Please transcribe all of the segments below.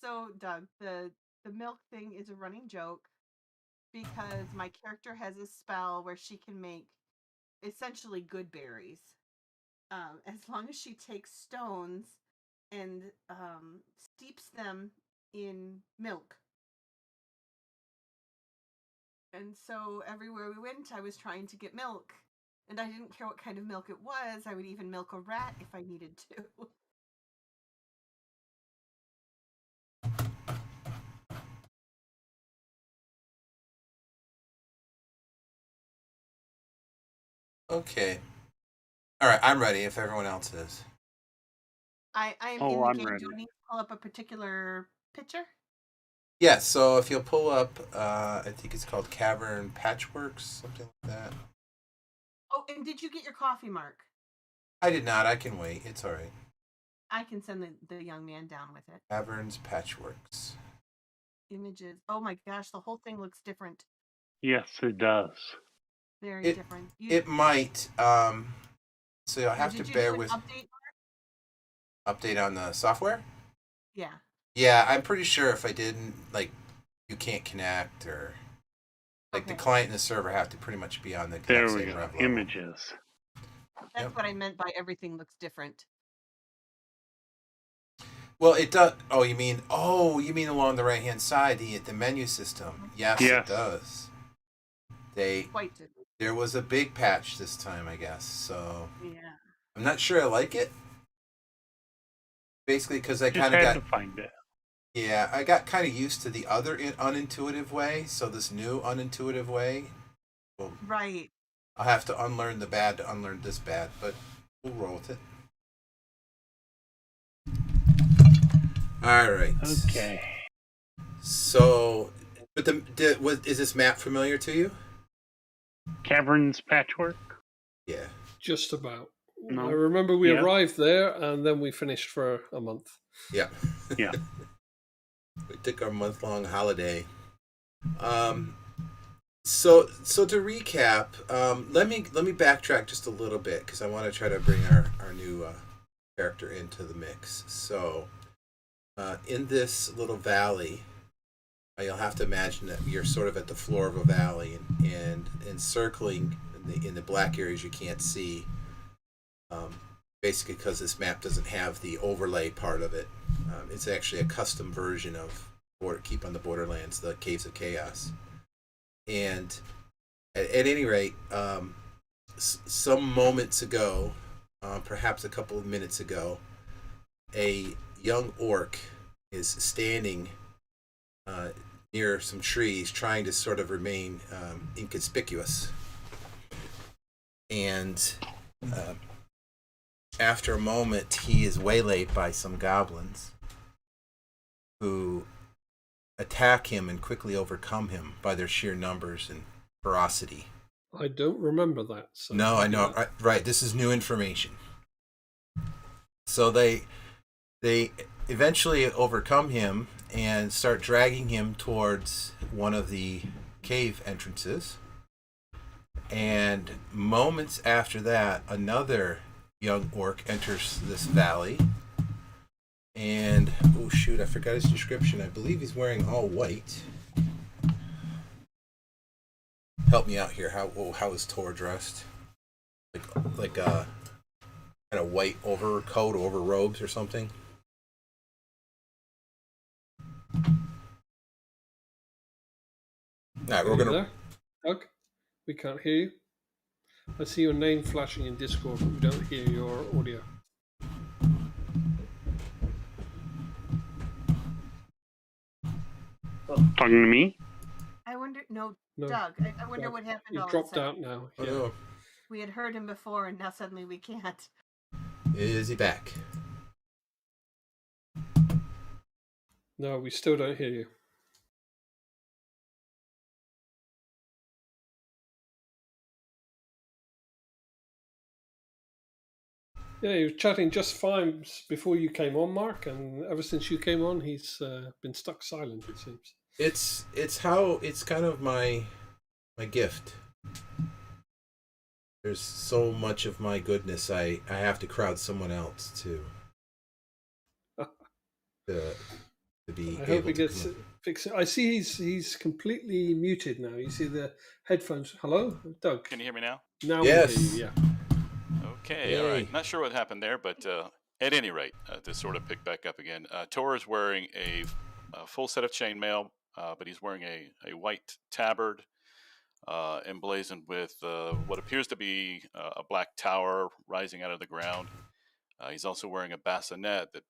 So, Doug, the milk thing is a running joke because my character has a spell where she can make essentially good berries. As long as she takes stones and steeps them in milk. And so everywhere we went, I was trying to get milk. And I didn't care what kind of milk it was. I would even milk a rat if I needed to. Okay. All right, I'm ready if everyone else is. I am Oh, in the I'm game. ready. Do I need to pull up a particular picture? Yes, so if you'll pull up, I think it's called Cavern Patchworks, something like that. Oh, and did you get your coffee, Mark? I did not. I can wait. It's all right. I can send the young man down with it. Caverns Patchworks. Images. Oh my gosh, the whole thing looks different. Yes, it does. Very different. It might. So you'll have to did you bear do an with update? update on the software. Yeah. Yeah, I'm pretty sure if I didn't, like, you can't connect or like the client and the server have to pretty much be on the There exact we same go. rev level. Images. That's what I meant by everything looks different. Well, it does. Oh, you mean along the right hand side, the menu system? Yes, Yes. it does. Quite different. There was a big patch this time, I guess. So Yeah. I'm not sure I like it. Basically, because I Just kind of had got to find it. yeah, I got kind of used to the other unintuitive way. So this new unintuitive way, well, Right. I'll have to unlearn the bad to unlearn this bad, but we'll roll with it. All right. Okay. So, but is this map familiar to you? Caverns Patchwork? Yeah. Just about. No. I remember we Yeah. arrived there and then we finished for a month. Yeah. Yeah. We took our month-long holiday. So to recap, let me backtrack just a little bit because I want to try to bring our new character into the mix. So, in this little valley, you'll have to imagine that you're sort of at the floor of a valley and encircling in the black areas you can't see. Basically, because this map doesn't have the overlay part of it. It's actually a custom version of Keep on the Borderlands, the Caves of Chaos. And at any rate, some moments ago, perhaps a couple of minutes ago, a young orc is standing near some trees trying to sort of remain inconspicuous. And after a moment, he is waylaid by some goblins who attack him and quickly overcome him by their sheer numbers and ferocity. I don't remember that. So no, I know. Right, this is new information. So they eventually overcome him and start dragging him towards one of the cave entrances. And moments after that, another young orc enters this valley. And, oh shoot, I forgot his description. I believe he's wearing all white. Help me out here. How is Tor dressed? Like a kind of white overcoat over robes or something? Alright, we're gonna... There? Doug, we can't hear you. I see your name flashing in Discord, but we don't hear your audio. Talking to me? I wonder. No, No, Doug. I wonder Doug, what happened. He all dropped of a out sudden. now. Oh, Yeah. no. We had heard him before, and now suddenly we can't. Is he back? No, we still don't hear you. Yeah, he was chatting just fine before you came on, Mark, and ever since you came on, he's been stuck silent, it seems. It's kind of my gift. There's so much of my goodness I have to crowd someone else to to be I hope able he to gets come in. fixed. I see he's completely muted now. You see the headphones. Hello, Doug. Can you hear me now? Now we hear you. Yes. Yeah. Okay, all Yay. right. Not sure what happened there, but at any rate, to sort of pick back up again, Tor is wearing a full set of chainmail, but he's wearing a white tabard emblazoned with what appears to be a black tower rising out of the ground. He's also wearing a bassinet that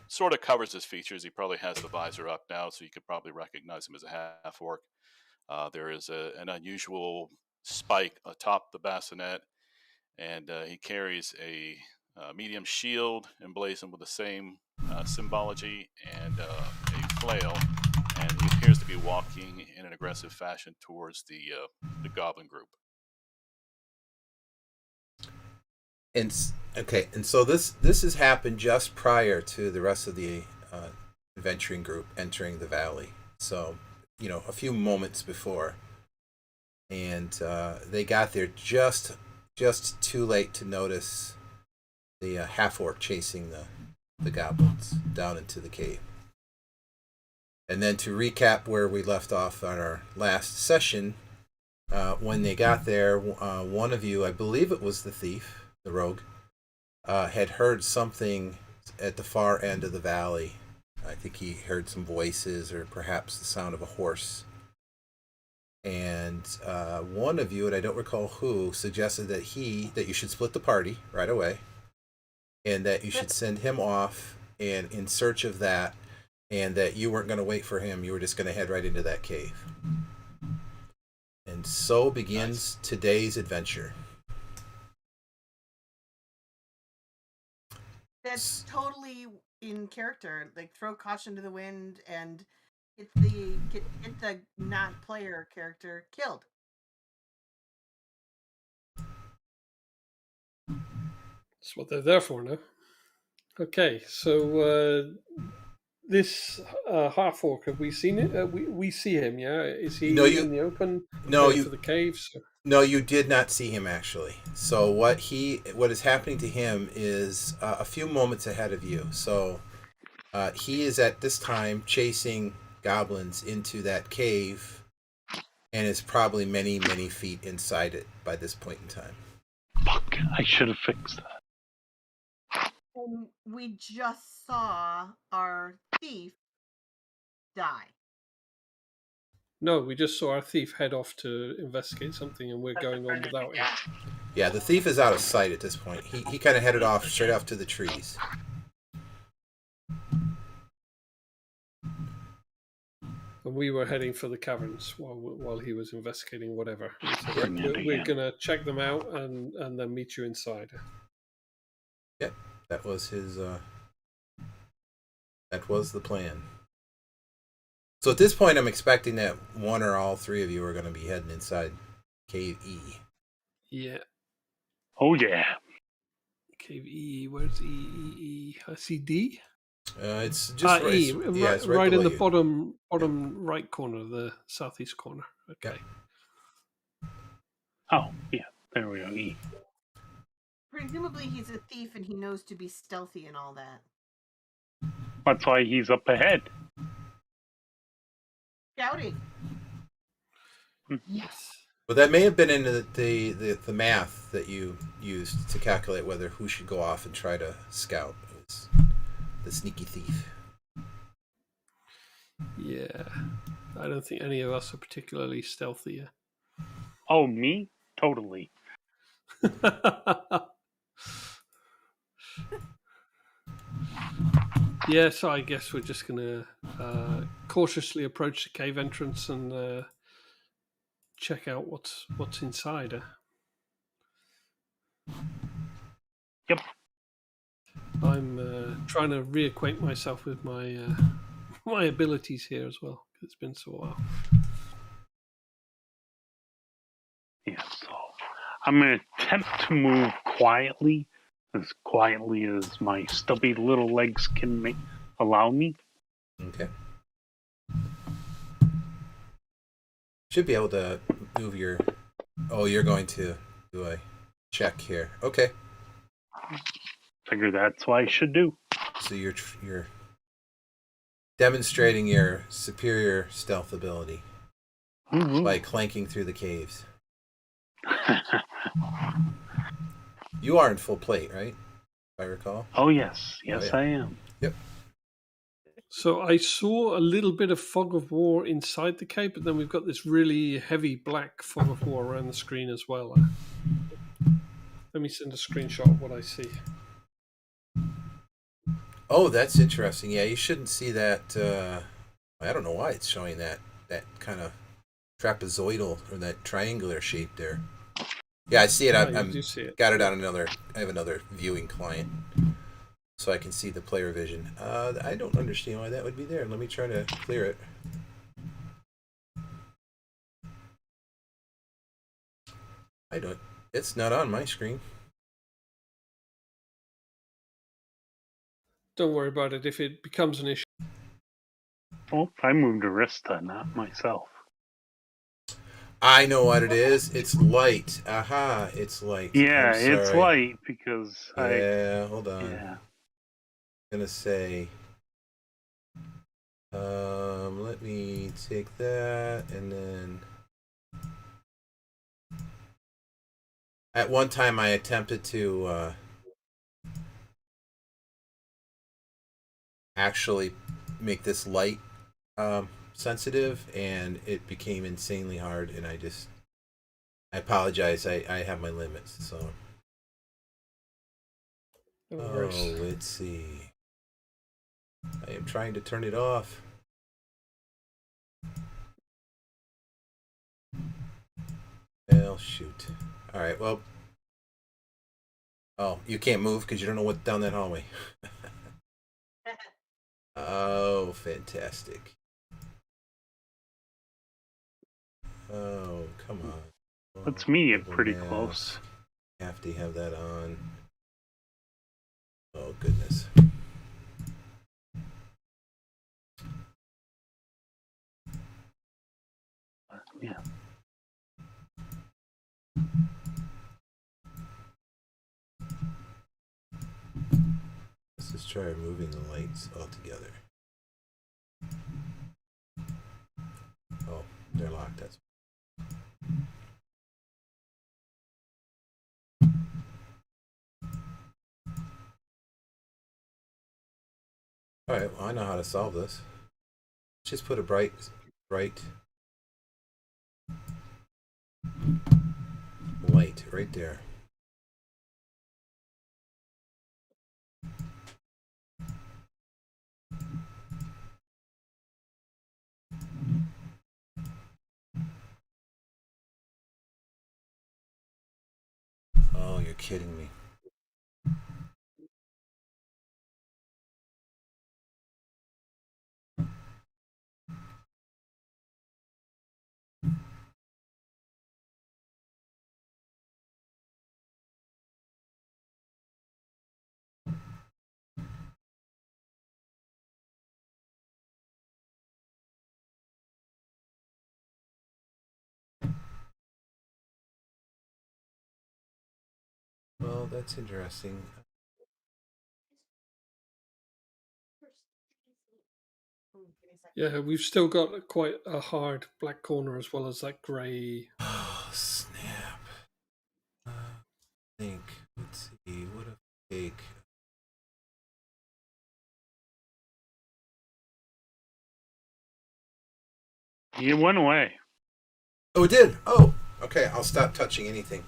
sort of covers his features. He probably has the visor up now, so you could probably recognize him as a half-orc. There is an unusual spike atop the bassinet, and he carries a medium shield emblazoned with the same symbology and a flail, and he appears to be walking in an aggressive fashion towards the goblin group. And okay, and so this has happened just prior to the rest of the adventuring group entering the valley. So, a few moments before, and they got there just too late to notice the half orc chasing the goblins down into the cave. And then to recap where we left off on our last session, when they got there, one of you, I believe it was the thief, the rogue, had heard something at the far end of the valley. I think he heard some voices or perhaps the sound of a horse. And one of you, and I don't recall who, suggested that you should split the party right away, and that you should send him off and in search of that, and that you weren't going to wait for him. You were just going to head right into that cave. And so begins today's adventure. That's totally in character. Like, throw caution to the wind and get the not player character killed. That's what they're there for now. Okay, so this half orc, have we seen it? We see him, yeah? Is he in the open? No, to the caves? No, you did not see him actually. So what is happening to him is a few moments ahead of you. So he is at this time chasing goblins into that cave, and is probably many, many feet inside it by this point in time. Fuck, I should have fixed that. And we just saw our thief die. No, we just saw our thief head off to investigate something, and we're going on without him. Yeah, the thief is out of sight at this point. He kind of headed off straight off to the trees. And we were heading for the caverns while he was investigating whatever. So we're going to check them out and then meet you inside. Yep, that was his. That was the plan. So at this point, I'm expecting that one or all three of you are going to be heading inside Cave E. Yeah. Oh, yeah. Cave E. Where's E? I see D. It's just right, E. yeah, it's right in the you. bottom right corner, the southeast corner. Okay. Yep. Oh, yeah. There we go. E. Presumably he's a thief and he knows to be stealthy and all that. That's why he's up ahead. Scouting. Yes. Well, that may have been in the math that you used to calculate whether who should go off and try to scout. It was the sneaky thief. Yeah. I don't think any of us are particularly stealthy. Oh, me? Totally. Yeah, so I guess we're just going to cautiously approach the cave entrance and check out what's inside. Yep. I'm trying to reacquaint myself with my my abilities here as well, because it's been so while. Yeah, so I'm going to attempt to move quietly as my stubby little legs can allow me. Okay. Should be able to move your... Oh, you're going to do a check here. Okay. Figure that's what I should do. So you're demonstrating your superior stealth ability Ooh. by clanking through the caves. You are in full plate, right? If I recall. Oh, yes. Yes, Oh, yeah. I am. Yep. So I saw a little bit of fog of war inside the cave, but then we've got this really heavy black fog of war around the screen as well. Let me send a screenshot of what I see. Oh, that's interesting. Yeah, you shouldn't see that. I don't know why it's showing that kind of trapezoidal or that triangular shape there. Yeah, I see it. You do see it. Got it on another. I have another viewing client, so I can see the player vision. I don't understand why that would be there. Let me try to clear it. I don't. It's not on my screen. Don't worry about it. If it becomes an issue. Oh, I moved Arista, not myself. I know what it is. It's light. Aha! It's light. Yeah, I'm it's sorry. light because Yeah, hold on. Yeah. I'm gonna say. Let me take that and then. At one time, I attempted to actually make this light sensitive, and it became insanely hard. And I apologize. I have my limits. So. No worries. Oh, let's see. I am trying to turn it off. Well, shoot. All right. Well. Oh, you can't move because you don't know what's down that hallway. Oh, fantastic. Oh, come on. Puts me Google pretty Maps. close. Have to have that on. Oh, goodness. Yeah. Let's just try removing the lights altogether. Oh, they're locked. That's. All right. Well, I know how to solve this. Just put a bright light right there. Oh, you're kidding me. Well, that's interesting. Yeah, we've still got quite a hard black corner as well as that grey. Oh, snap. Think. Let's see. What a fake. It went away. Oh, it did. Oh, okay. I'll stop touching anything.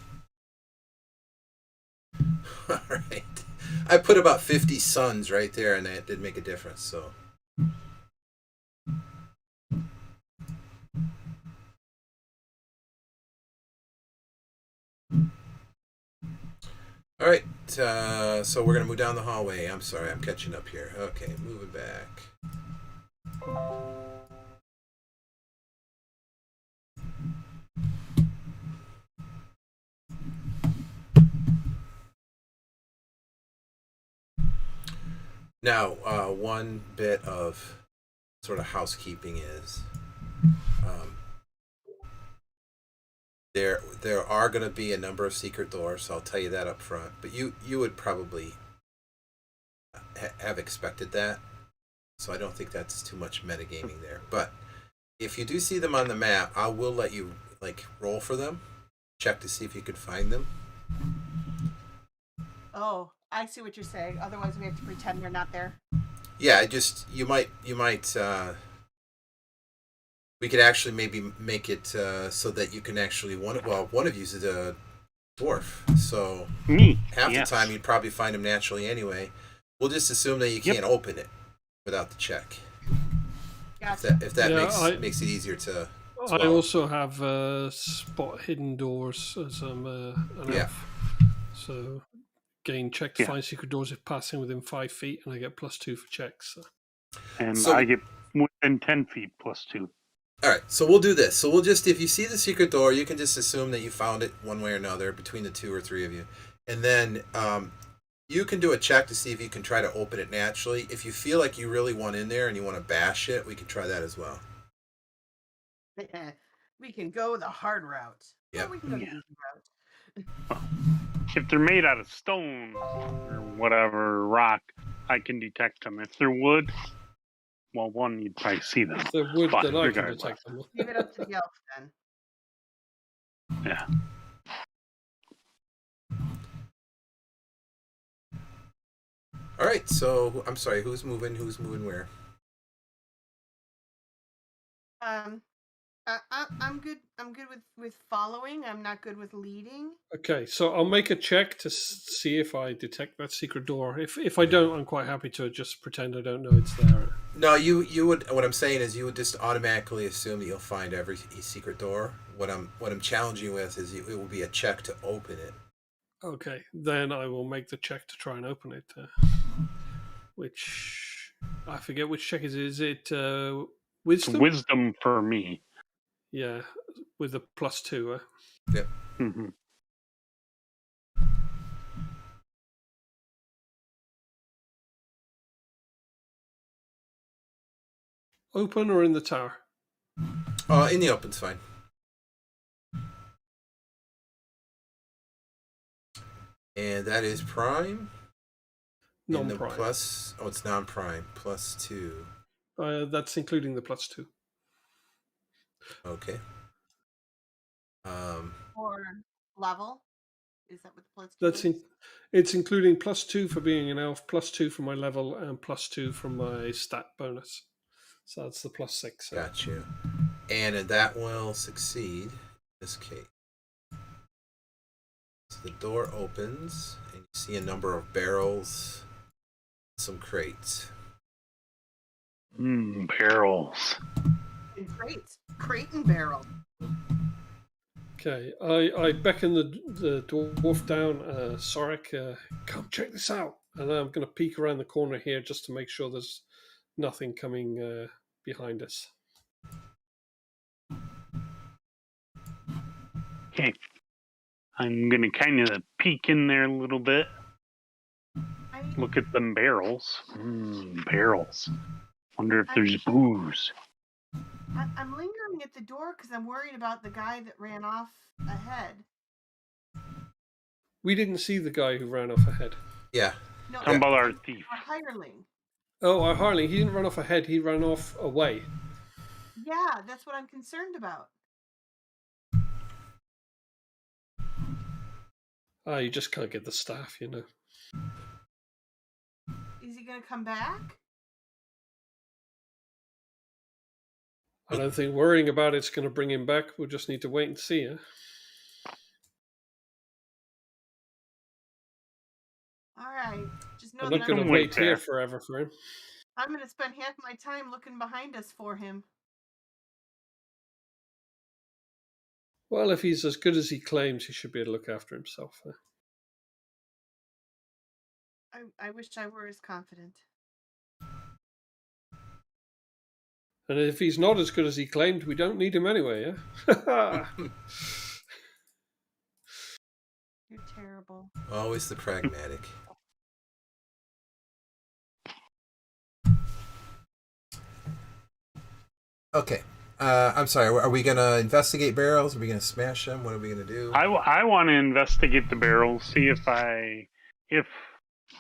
All right. I put about 50 suns right there, and that did make a difference. So. All right. So we're gonna move down the hallway. I'm sorry. I'm catching up here. Okay, moving back. Now, one bit of sort of housekeeping is there are going to be a number of secret doors, so I'll tell you that up front. But you would probably have expected that. So I don't think that's too much metagaming there. But if you do see them on the map, I will let you roll for them, check to see if you can find them. Oh, I see what you're saying. Otherwise, we have to pretend they're not there. Yeah, you might. We could actually maybe make it so that you can actually one of you is a dwarf, so Me. half Yes. the time you'd probably find them naturally anyway. We'll just assume that you can't open it without the check. Gotcha. If that makes it easier to. I also have spot hidden doors as I'm an elf. So gain check to find secret doors if passing within 5 feet, and I get +2 for checks. So. And I get within 10 feet +2. All right, so we'll do this. So we'll just, if you see the secret door, you can just assume that you found it one way or another between the 2 or 3 of you. And then you can do a check to see if you can try to open it naturally. If you feel like you really want in there and you want to bash it, we can try that as well. We can go the hard route. Yeah. Or we can go the easy route. Well, if they're made out of stone or whatever, rock, I can detect them. If they're wood, well, one, you'd probably see them. If they're wood, But then I can regardless. detect them. Leave it up to the elf then. Yeah. All right, so I'm sorry, who's moving where? I'm good. I'm good with following. I'm not good with leading. Okay, so I'll make a check to see if I detect that secret door. If I don't, I'm quite happy to just pretend I don't know it's there. No, you would. What I'm saying is, you would just automatically assume that you'll find every secret door. What I'm challenging you with is, it will be a check to open it. Okay, then I will make the check to try and open it. Which I forget which check is it? Wisdom. Wisdom for me. Yeah, with the +2. Yep. Mm-hmm. Open or in the tower? In the open's fine. And that is prime. Non-prime. Plus, it's non-prime. +2. That's including the +2. Okay. Or level. Is that what the +2 That's is? it's including +2 for being an elf, +2 for my level, and +2 from my stat bonus. So that's the +6. Got you. And that will succeed in this case. So the door opens, and you see a number of barrels, some crates. Barrels. And crates. Crate and barrel. Okay, I beckon the dwarf down. Sorek, come check this out. And I'm going to peek around the corner here just to make sure there's nothing coming behind us. Okay. I'm going to kind of peek in there a little bit. Look at them barrels. Barrels. Wonder if there's booze. I'm lingering at the door because I'm worried about the guy that ran off ahead. We didn't see the guy who ran off ahead. Yeah. No, How about our thief? Our hireling. Oh, our hireling. He didn't run off ahead. He ran off away. Yeah, that's what I'm concerned about. You just can't get the staff, you know. Is he going to come back? I don't think worrying about it's going to bring him back. We'll just need to wait and see. All right. Just know I'm that not going to wait here forever for him. I'm going to spend half my time looking behind us for him. Well, if he's as good as he claims, he should be able to look after himself. I wish I were as confident. And if he's not as good as he claimed, we don't need him anyway, yeah? You're terrible. Always the pragmatic. Okay. I'm sorry. Are we going to investigate barrels? Are we going to smash them? What are we going to do? I want to investigate the barrels, see if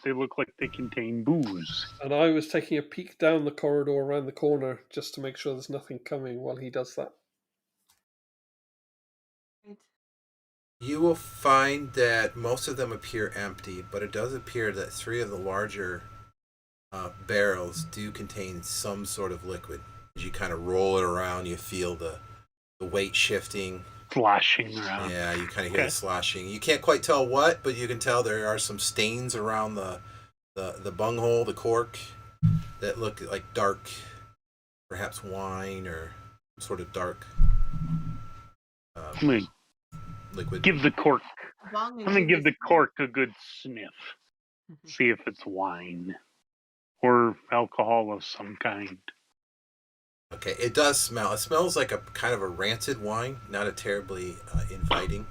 They look like they contain booze. And I was taking a peek down the corridor around the corner just to make sure there's nothing coming while he does that. You will find that most of them appear empty, but it does appear that 3 of the larger barrels do contain some sort of liquid. As you kind of roll it around, you feel the weight shifting. Sloshing around. Yeah, you kind of hear the sloshing. You can't quite tell what, but you can tell there are some stains around the bunghole, the cork, that look like dark, perhaps wine or some sort of dark liquid. Give the cork. I'm gonna give the cork a good sniff. See if it's wine or alcohol of some kind. Okay, it does smell. It smells like a kind of a rancid wine, not a terribly inviting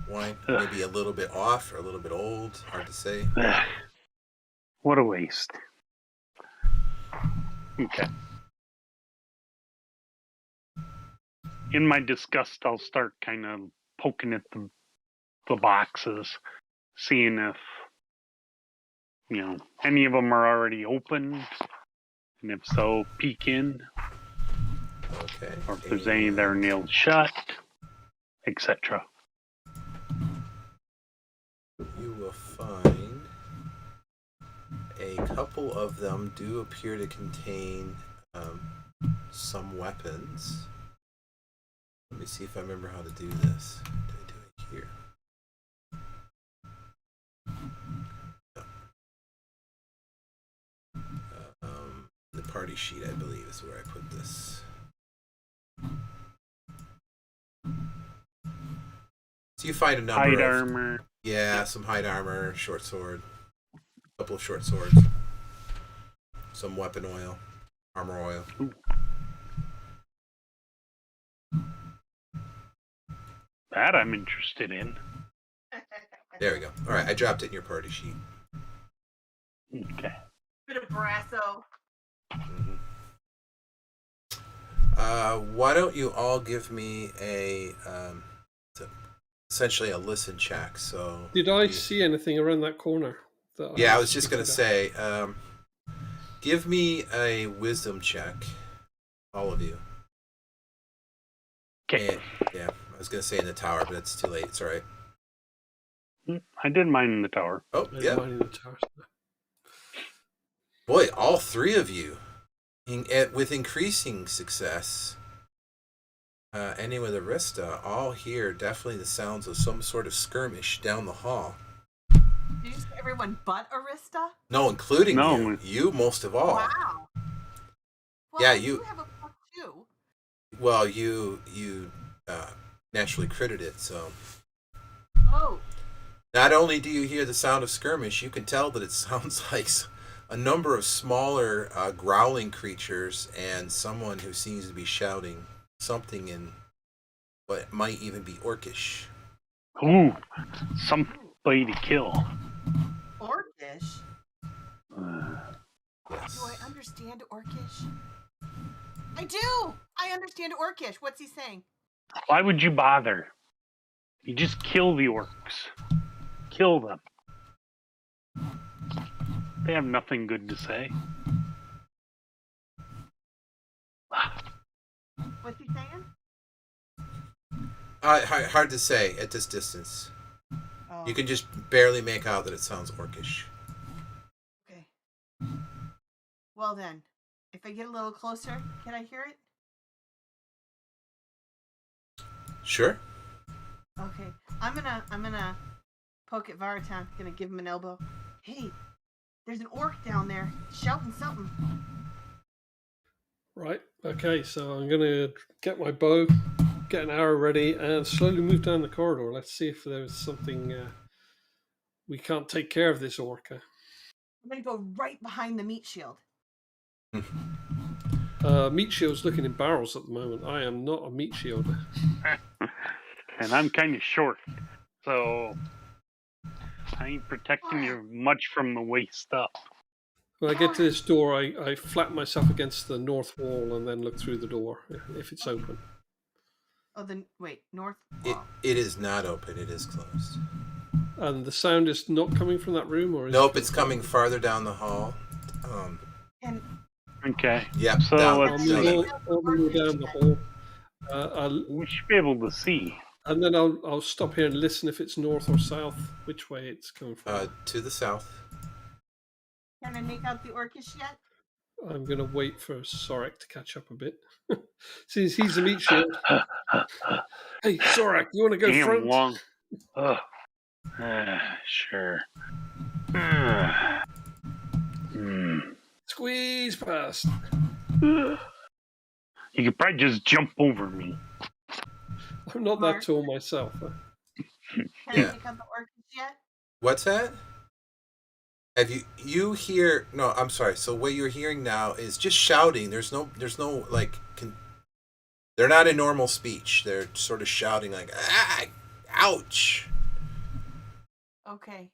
wine. Maybe a little bit off or a little bit old. Hard to say. What a waste. Okay. In my disgust, I'll start kind of poking at the boxes, seeing if, any of them are already open, and if so, peek in. Okay. Or if there's any that are nailed shut, etc. You will find a couple of them do appear to contain some weapons. Let me see if I remember how to do this. What do I do it here? The party sheet, I believe, is where I put this. So you find a number Hide of armor. Yeah, some hide armor, short sword, a couple of short swords, some weapon oil, armor oil. Ooh. That I'm interested in. There we go. All right, I dropped it in your party sheet. Okay. Bit of brasso. Mm-hmm. Why don't you all give me essentially a listen check? So did I see anything around that corner? I was just going to say, give me a wisdom check, all of you. Okay. Yeah, I was going to say in the tower, but it's too late. It's all right. I did mine in the tower. Oh, yeah. Mine in the tower. Boy, all 3 of you, with increasing success, any with Arista, all hear definitely the sounds of some sort of skirmish down the hall. Did you say everyone but Arista? No, including you. You most of all. Wow. Well, Yeah, you have a plus 2. Well, you naturally critted it, so. Oh. Not only do you hear the sound of skirmish, you can tell that it sounds like a number of smaller growling creatures and someone who seems to be shouting something in what might even be Orcish. Ooh, somebody to kill. Orcish? Yes. Do I understand Orcish? I do! I understand Orcish. What's he saying? Why would you bother? You just kill the orcs. Kill them. They have nothing good to say. What's he saying? Hard to say at this distance. Oh. You can just barely make out that it sounds Orcish. Okay. Well then, if I get a little closer, can I hear it? Sure. Okay. I'm gonna poke at Varatan. Gonna give him an elbow. Hey, there's an orc down there shouting something. Right. Okay. So I'm gonna get my bow, get an arrow ready, and slowly move down the corridor. Let's see if there's something we can't take care of this orca. I'm gonna go right behind the meat shield. Meat shield's looking in barrels at the moment. I am not a meat shielder. And I'm kind of short, so I ain't protecting you much from the waist up. When I get to this door, I flatten myself against the north wall and then look through the door if it's open. Oh, then wait, north wall. It is not open. It is closed. And the sound is not coming from that room, or is Nope, it it's coming farther down the hall. And Okay. Yep, So down, let's down see. that way. I'll move down the hall. We should be able to see. And then I'll stop here and listen if it's north or south, which way it's coming from. To the south. can I make out the orcish yet? I'm going to wait for Sorek to catch up a bit. Since he's a meat shield. Hey, Sorek, you want to go Damn front? long. Ugh. Sure. Squeeze past. You could probably just jump over me. I'm not that tall myself. Can Yeah. I make out the orcish yet? What's that? Have you hear? No, I'm sorry. So what you're hearing now is just shouting. There's no like. They're not in normal speech. They're sort of shouting like, "Ah, ouch!" Okay.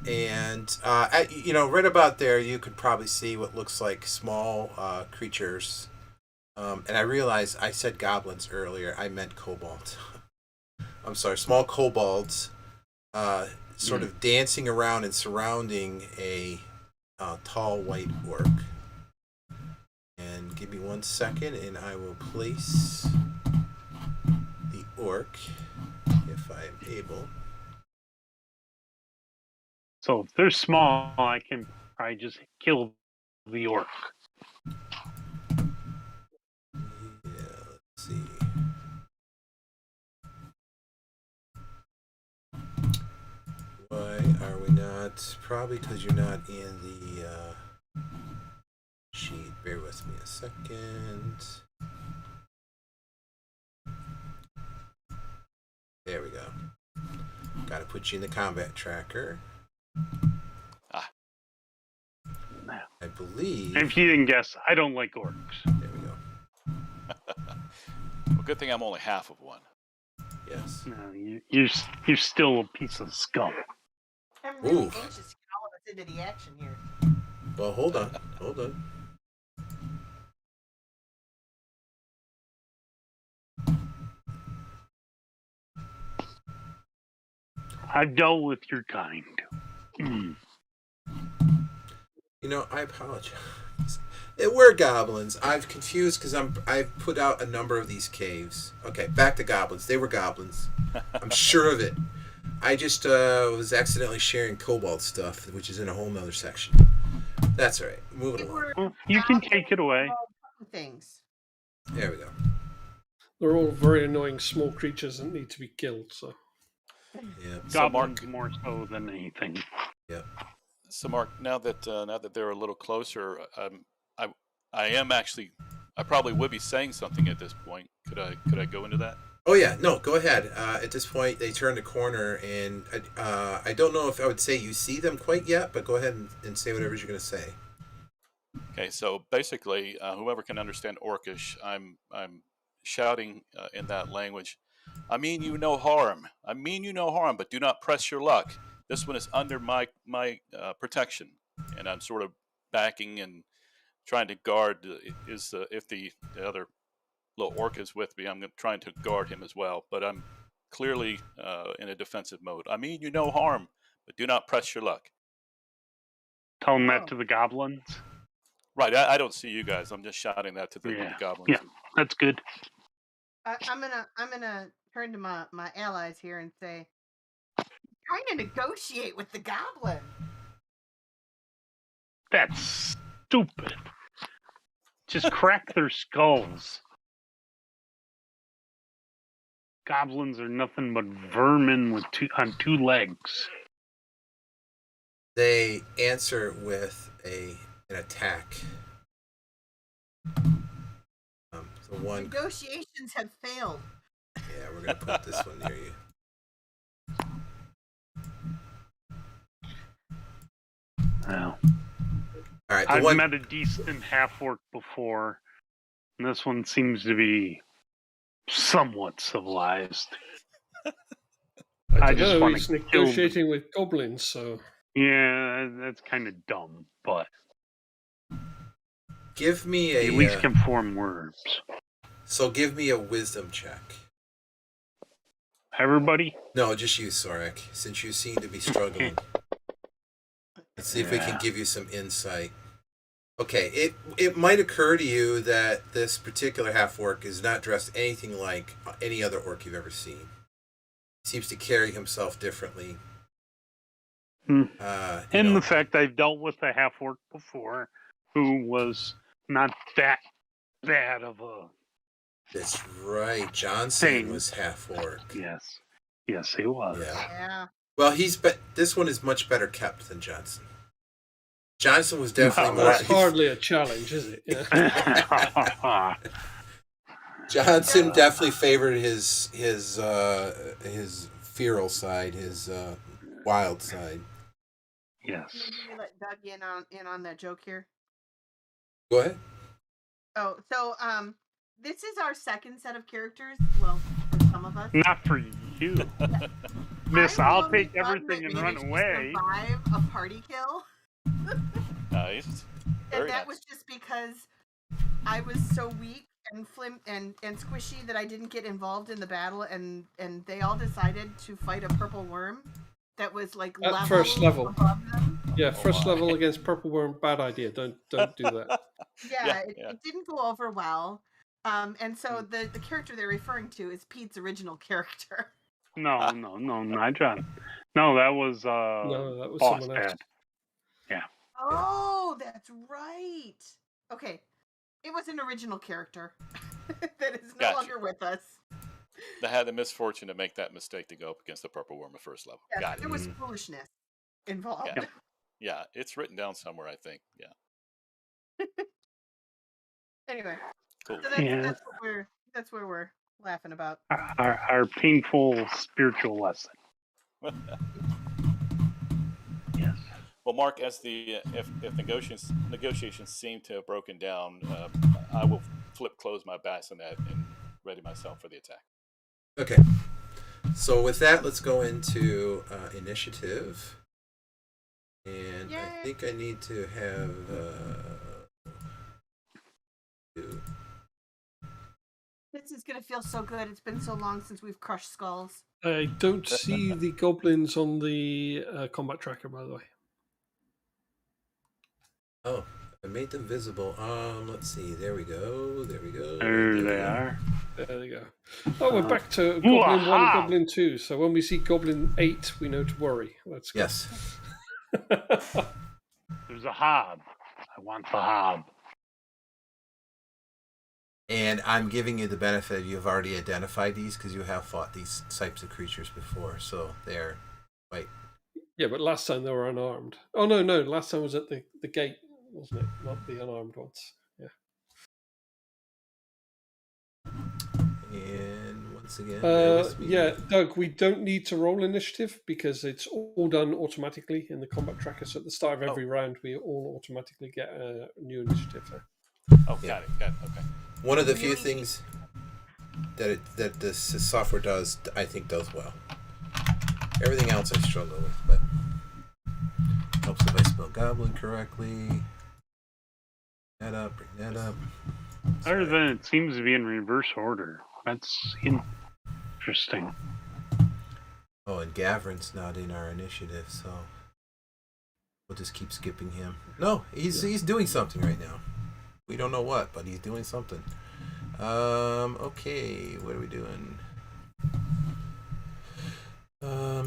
And right about there, you could probably see what looks like small creatures. And I realized I said goblins earlier. I meant kobolds. I'm sorry, small kobolds. Sort of dancing around and surrounding a tall white orc. And give me 1 second, and I will place the orc, if I am able. So if they're small, I can probably just kill the orc. Yeah, let's see. Why are we not? Probably because you're not in the sheet. Bear with me a second. There we go. Got to put you in the combat tracker. I believe. If you didn't guess, I don't like orcs. There we go. Well, good thing I'm only half of one. Yes. No, you're still a piece of scum. I'm really Oof. anxious to get all of us into the action here. Well, hold on. Hold on. I've dealt with your kind. I apologize. We're goblins. I've confused because I've put out a number of these caves. Okay, back to goblins. They were goblins. I'm sure of it. I just was accidentally sharing kobold stuff, which is in a whole nother section. That's all right. Moving along. Well, you can take it away. Things. There we go. They're all very annoying small creatures that need to be killed. So Yeah. Goblins more so than anything. Yeah. So, Mark, now that they're a little closer, I probably would be saying something at this point. Could I go into that? Oh yeah. No. Go ahead. At this point, they turn the corner, and I don't know if I would say you see them quite yet, but go ahead and say whatever you're going to say. Okay. So basically, whoever can understand Orcish, I'm shouting in that language. I mean you no harm. I mean you no harm, but do not press your luck. This one is under my protection, and I'm sort of backing and trying to guard. If the other little orc is with me, I'm trying to guard him as well. But I'm clearly in a defensive mode. I mean you no harm, but do not press your luck. Tell them that to the goblins. Right. I don't see you guys. I'm just shouting that to the goblins. Yeah, that's good. I'm gonna turn to my allies here and say, trying to negotiate with the goblin. That's stupid. Just crack their skulls. Goblins are nothing but vermin with on two legs. They answer with an attack. The one. Negotiations have failed. Yeah, we're gonna put this one near you. Well, All right. I've met a decent half-orc before, and this one seems to be somewhat civilized. I just don't know. want He's to kill negotiating with goblins, so Yeah, that's kind of dumb, but Give me a. at least can form words. So give me a wisdom check. Everybody? No, just you, Sorek, since you seem to be struggling. Let's see if we can give you some insight. Okay, it might occur to you that this particular half-orc is not dressed anything like any other orc you've ever seen. He seems to carry himself differently. And the fact I've dealt with a half-orc before who was not that bad of a... That's right. Johnson was half-orc. Yes. Yes, he was. Yeah. Well, this one is much better kept than Johnson. Johnson was definitely more... That's hardly a challenge, is it? Yeah. Johnson definitely favored his feral side, his wild side. Yes. Can we let Doug in on that joke here? Go ahead. Oh, so this is our second set of characters. Well, for some of us. Not for you. Miss, I'll take everything and run away. Survive a party kill. Nice. And that was just because I was so weak and and squishy that I didn't get involved in the battle, and they all decided to fight a purple worm that was like at first level above them. Yeah, first level against purple worm, bad idea. Don't do that. It didn't go over well. And so the character they're referring to is Pete's original character. No, not John. No, that was someone else. Yeah. Oh, that's right. Okay. It was an original character that is no longer with us. They had the misfortune to make that mistake to go up against the purple worm at first level. Yeah, Got it. There was foolishness involved. Yeah, it's written down somewhere, I think. Yeah. Anyway. Cool. So that's where we're laughing about. Our painful spiritual lesson. Yes. Well, Mark, as if negotiations seem to have broken down, I will close my bassinet and ready myself for the attack. Okay. So with that, let's go into initiative. And Yay. I think I need to have... This is going to feel so good. It's been so long since we've crushed skulls. I don't see the goblins on the combat tracker, by the way. Oh, I made them visible. Let's see. There we go. There they are. There they go. Oh, we're back to Goblin 1 and Goblin 2. So when we see Goblin 8, we know to worry. Let's go. Yes. There's a hob. I want the hob. And I'm giving you the benefit you've already identified these because you have fought these types of creatures before. So they're quite... Yeah, but last time they were unarmed. Oh, no. Last time was at the gate, wasn't it? Not the unarmed ones. Yeah. And once again... Doug, we don't need to roll initiative because it's all done automatically in the combat tracker. So at the start of every round, we all automatically get a new initiative there. Oh, got it. Okay. One of the few things that this software does, I think, does well. Everything else I struggle with, but helps if I spell goblin correctly. Bring that up. Other than it seems to be in reverse order. That's interesting. Oh, and Gavrin's not in our initiative, so we'll just keep skipping him. No, he's doing something right now. We don't know what, but he's doing something. Okay, what are we doing? I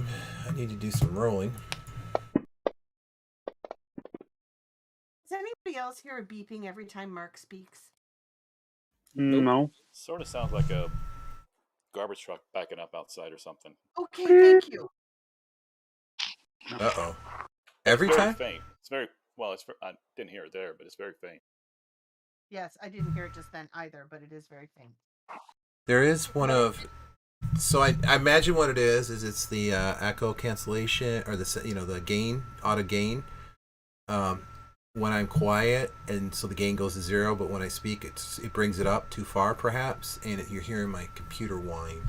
need to do some rolling. Does anybody else hear a beeping every time Mark speaks? No. Sort of sounds like a garbage truck backing up outside or something. Okay, thank you. Uh-oh. Every It's very time? faint. It's very well. I didn't hear it there, but it's very faint. Yes, I didn't hear it just then either, but it is very faint. There is one of... So I imagine what it is it's the echo cancellation, or the gain, auto gain. When I'm quiet, and so the gain goes to 0, but when I speak, it brings it up too far, perhaps, and you're hearing my computer whine.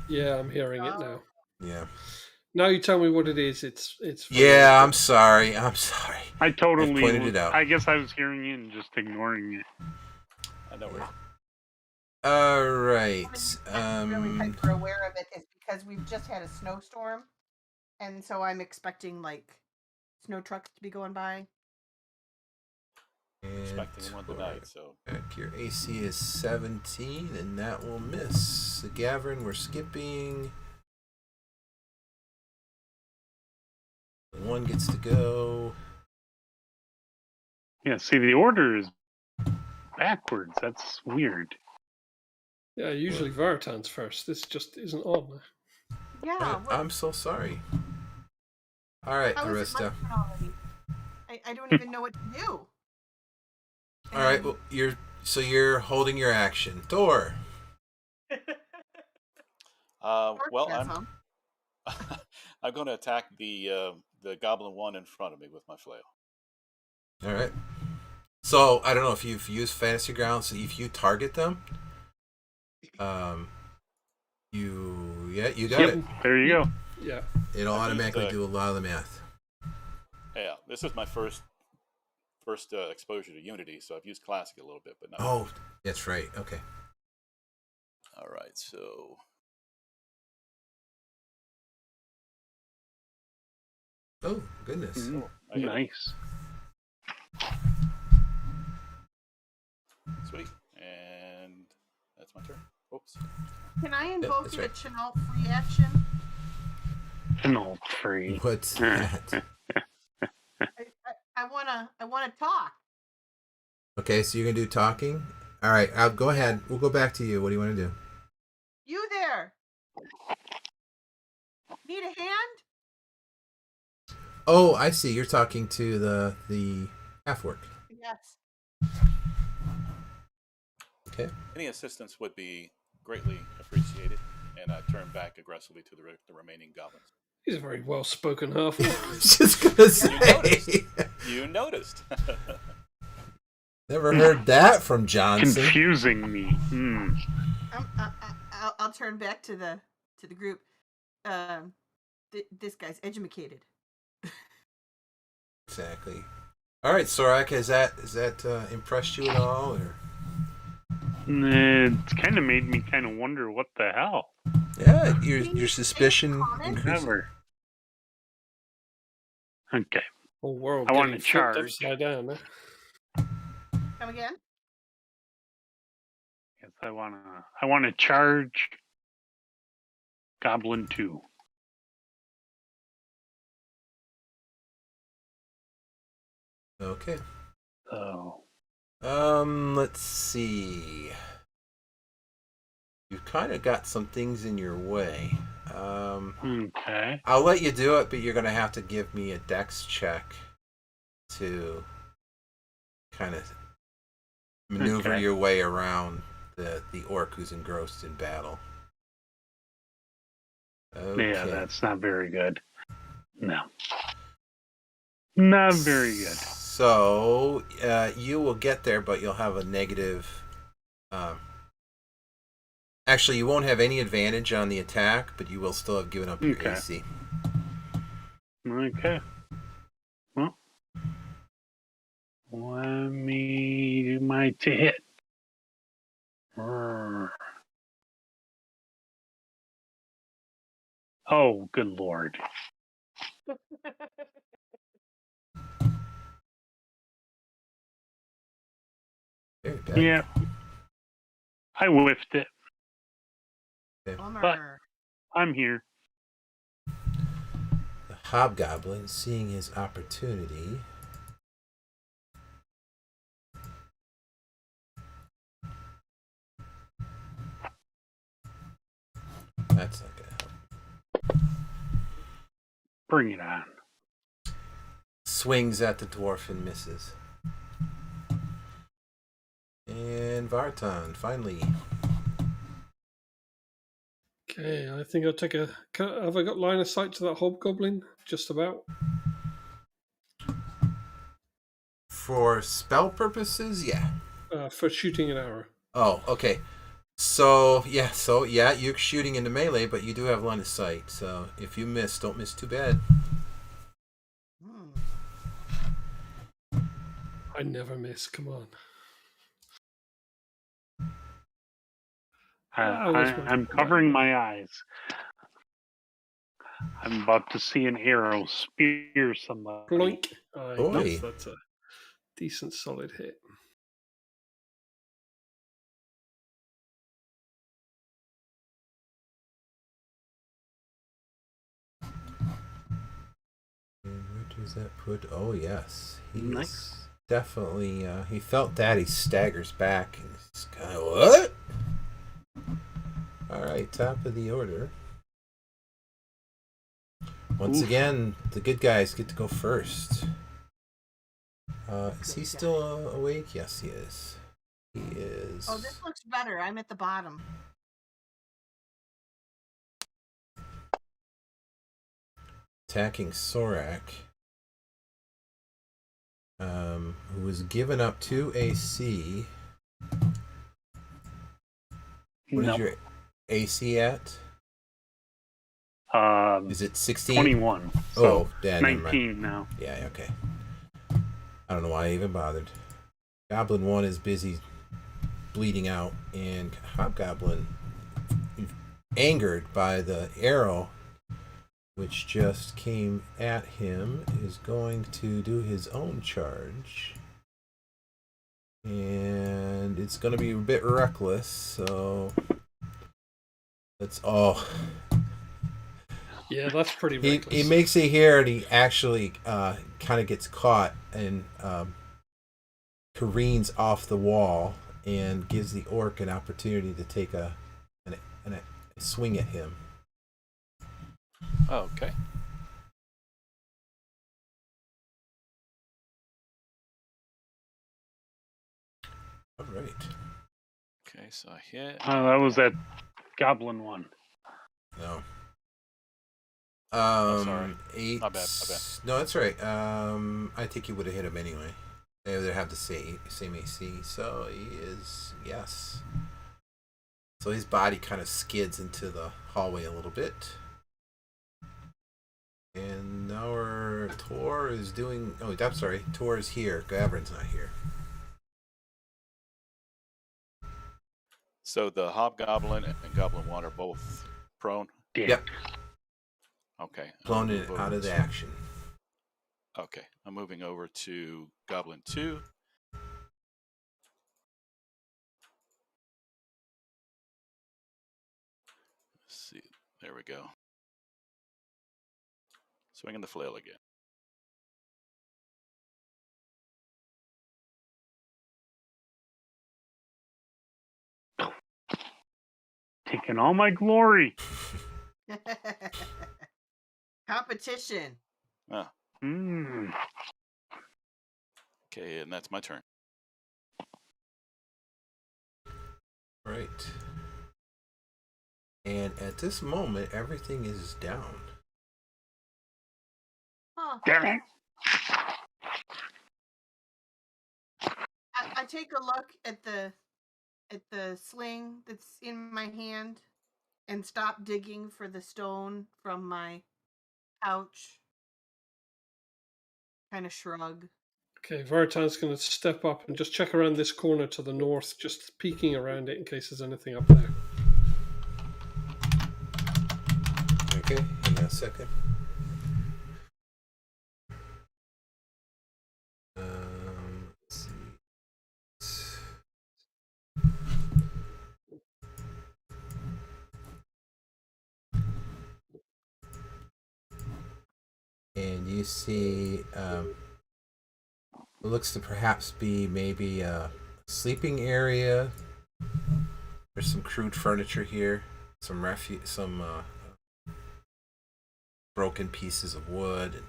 Yeah, I'm hearing it now. Yeah. Now you tell me what it is. It's. Yeah, I'm sorry. I totally pointed it out. I guess I was hearing it and just ignoring it. I know where. All right. I'm really hyper aware of it is because we've just had a snowstorm, and so I'm expecting like snow trucks to be going by. Expecting one tonight, so. Your AC is 17, and that will miss. So Gavin, we're skipping. One gets to go. Yeah, see, the order is backwards. That's weird. Yeah, usually Vartan's first. This just isn't on. Yeah, I'm so sorry. All right, how is it my Arista. turn already? I don't even know what to do. All right, well, you're holding your action. Thor. Well, I'm going to attack the goblin one in front of me with my flail. All right. So I don't know if you've used Fantasy Grounds. So if you target them, you got it. There you go. Yeah. It'll automatically do a lot of the math. Yeah, this is my first exposure to Unity, so I've used Classic a little bit, but not. Oh, that's right. Okay. All right, so. Oh goodness! Nice. Sweet, and that's my turn. Oops. Can I invoke that's a right. Chenault free action? Chenault free. What's that? I wanna talk. Okay, so you're gonna do talking. All right, I'll go ahead. We'll go back to you. What do you want to do? You there? Need a hand? Oh, I see. You're talking to the half orc. Yes. Okay. Any assistance would be greatly appreciated, and I turn back aggressively to the remaining goblins. He's a very well-spoken half. I was just gonna say. You noticed. Never heard that from Johnson. Confusing me. I'll turn back to the group. This guy's educated. Exactly. All right, Sorak, has that impressed you at all, or? It's kind of made me kind of wonder what the hell. Yeah, your suspicion increases. Never. Okay. Oh, world. I want to getting flipped charge. upside down. Come again? Yes, I want to charge Goblin 2. Okay. Oh. Let's see. You've kind of got some things in your way. Okay. I'll let you do it, but you're going to have to give me a dex check to kind of maneuver your way around the orc who's engrossed in battle. Okay. Yeah, that's not very good. No. Not very good. So, you will get there, but you'll have a negative... actually, you won't have any advantage on the attack, but you will still have given up your AC. Okay. Well, let me do my to hit. Oh, good lord. Yeah. I whiffed it. Okay. But I'm here. The hobgoblin, seeing his opportunity, that's not gonna help. Bring it on. Swings at the dwarf and misses. And Vartan, finally. Okay, I think I'll take have I got line of sight to that hobgoblin? Just about. For spell purposes, yeah. For shooting an arrow. Oh, okay. So yeah, you're shooting into melee, but you do have line of sight. So if you miss, don't miss too bad. I never miss. Come on. I'm covering my eyes. I'm about to see an arrow spear somebody. Ploink. I Oi. guess that's a decent solid hit. And where does that put? Oh, yes. He's Nice. definitely, he felt that. He staggers back and he's kind of, what? All right, top of the order. Once again, the good guys get to go first. Is he still awake? Yes, he is. He is. Oh, this looks better. I'm at the bottom. Attacking Sorak, who was given up 2 AC. What is your AC at? Is it 16? 21. So yeah, 19 now. Yeah, okay. I don't know why I even bothered. Goblin 1 is busy bleeding out, and Hobgoblin, angered by the arrow which just came at him, is going to do his own charge. And it's going to be a bit reckless, so that's all. Yeah, that's pretty reckless. He makes it here, and he actually kind of gets caught and careens off the wall and gives the orc an opportunity to take a swing at him. Okay. All right. Okay, so I hit. That was that Goblin one. No. Sorry. 8. My bad. No, that's right. I think he would have hit him anyway. They would have the same AC. So he is, yes. So his body kind of skids into the hallway a little bit. And our Tor is doing. Oh, I'm sorry. Tor is here. Gavrin's not here. So the Hobgoblin and Goblin 1 are both prone? Yeah. Yep. Okay. Blown it out of the action. Okay. I'm moving over to Goblin 2. Let's see. There we go. Swinging the flail again. Taking all my glory. Competition. Ah. Mm. Okay, and that's my turn. Right. And at this moment, everything is down. Huh. Damn it. I take a look at the sling that's in my hand and stop digging for the stone from my pouch. Kind of shrug. Okay, Vartan's going to step up and just check around this corner to the north, just peeking around it in case there's anything up there. Okay, hang on a second. Let's see. And you see, it looks to perhaps be maybe a sleeping area. There's some crude furniture here, some broken pieces of wood, and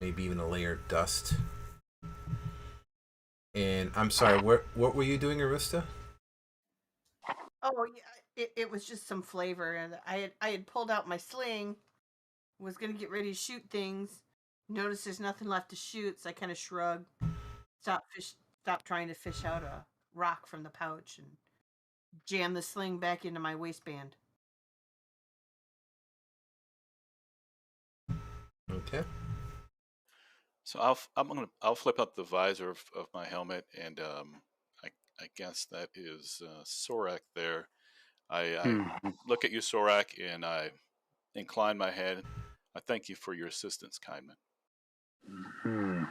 maybe even a layer of dust. And I'm sorry, what were you doing, Arista? Oh yeah, it was just some flavor, and I had pulled out my sling, was gonna get ready to shoot things. Noticed there's nothing left to shoot, so I kind of shrugged, stopped trying to fish out a rock from the pouch, and jammed the sling back into my waistband. Okay. So I'll flip up the visor of my helmet, and I guess that is Sorak there. I look at you, Sorak, and I incline my head. I thank you for your assistance, Kindman. Hmm.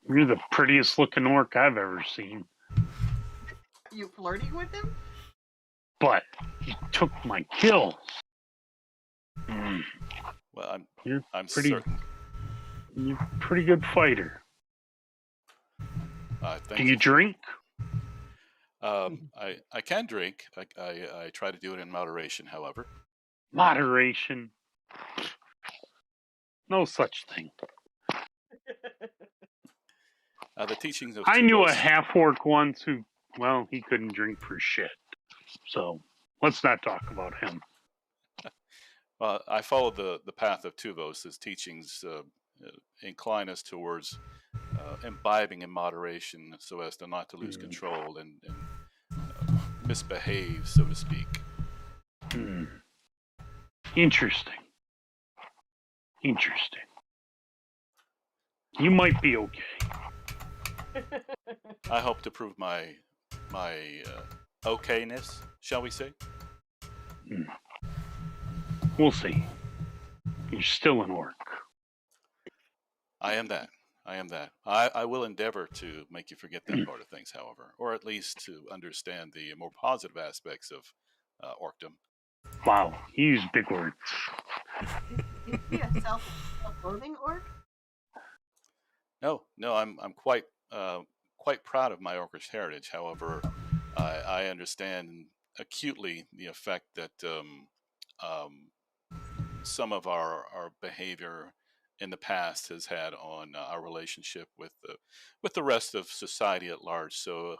You're the prettiest looking orc I've ever seen. Are you flirting with him? But you took my kill. Hmm. Well, You're I'm pretty. certain. You're a pretty good fighter. Thank Do you drink? I can drink. I try to do it in moderation, however. Moderation. No such thing. The teachings of I knew a Tuvos. half orc once who, well, he couldn't drink for shit. So let's not talk about him. I follow the path of Tuvos. His teachings incline us towards imbibing in moderation, so as to not to lose control and misbehave, so to speak. Hmm. Interesting. You might be okay. I hope to prove my okayness, shall we say? We'll see. You're still an orc. I am that. I will endeavor to make you forget that part of things, however, or at least to understand the more positive aspects of orcdom. Wow, you use big words. Is he a self-loathing orc? No, I'm quite proud of my orcish heritage. However, I understand acutely the effect that some of our behavior in the past has had on our relationship with the rest of society at large. So,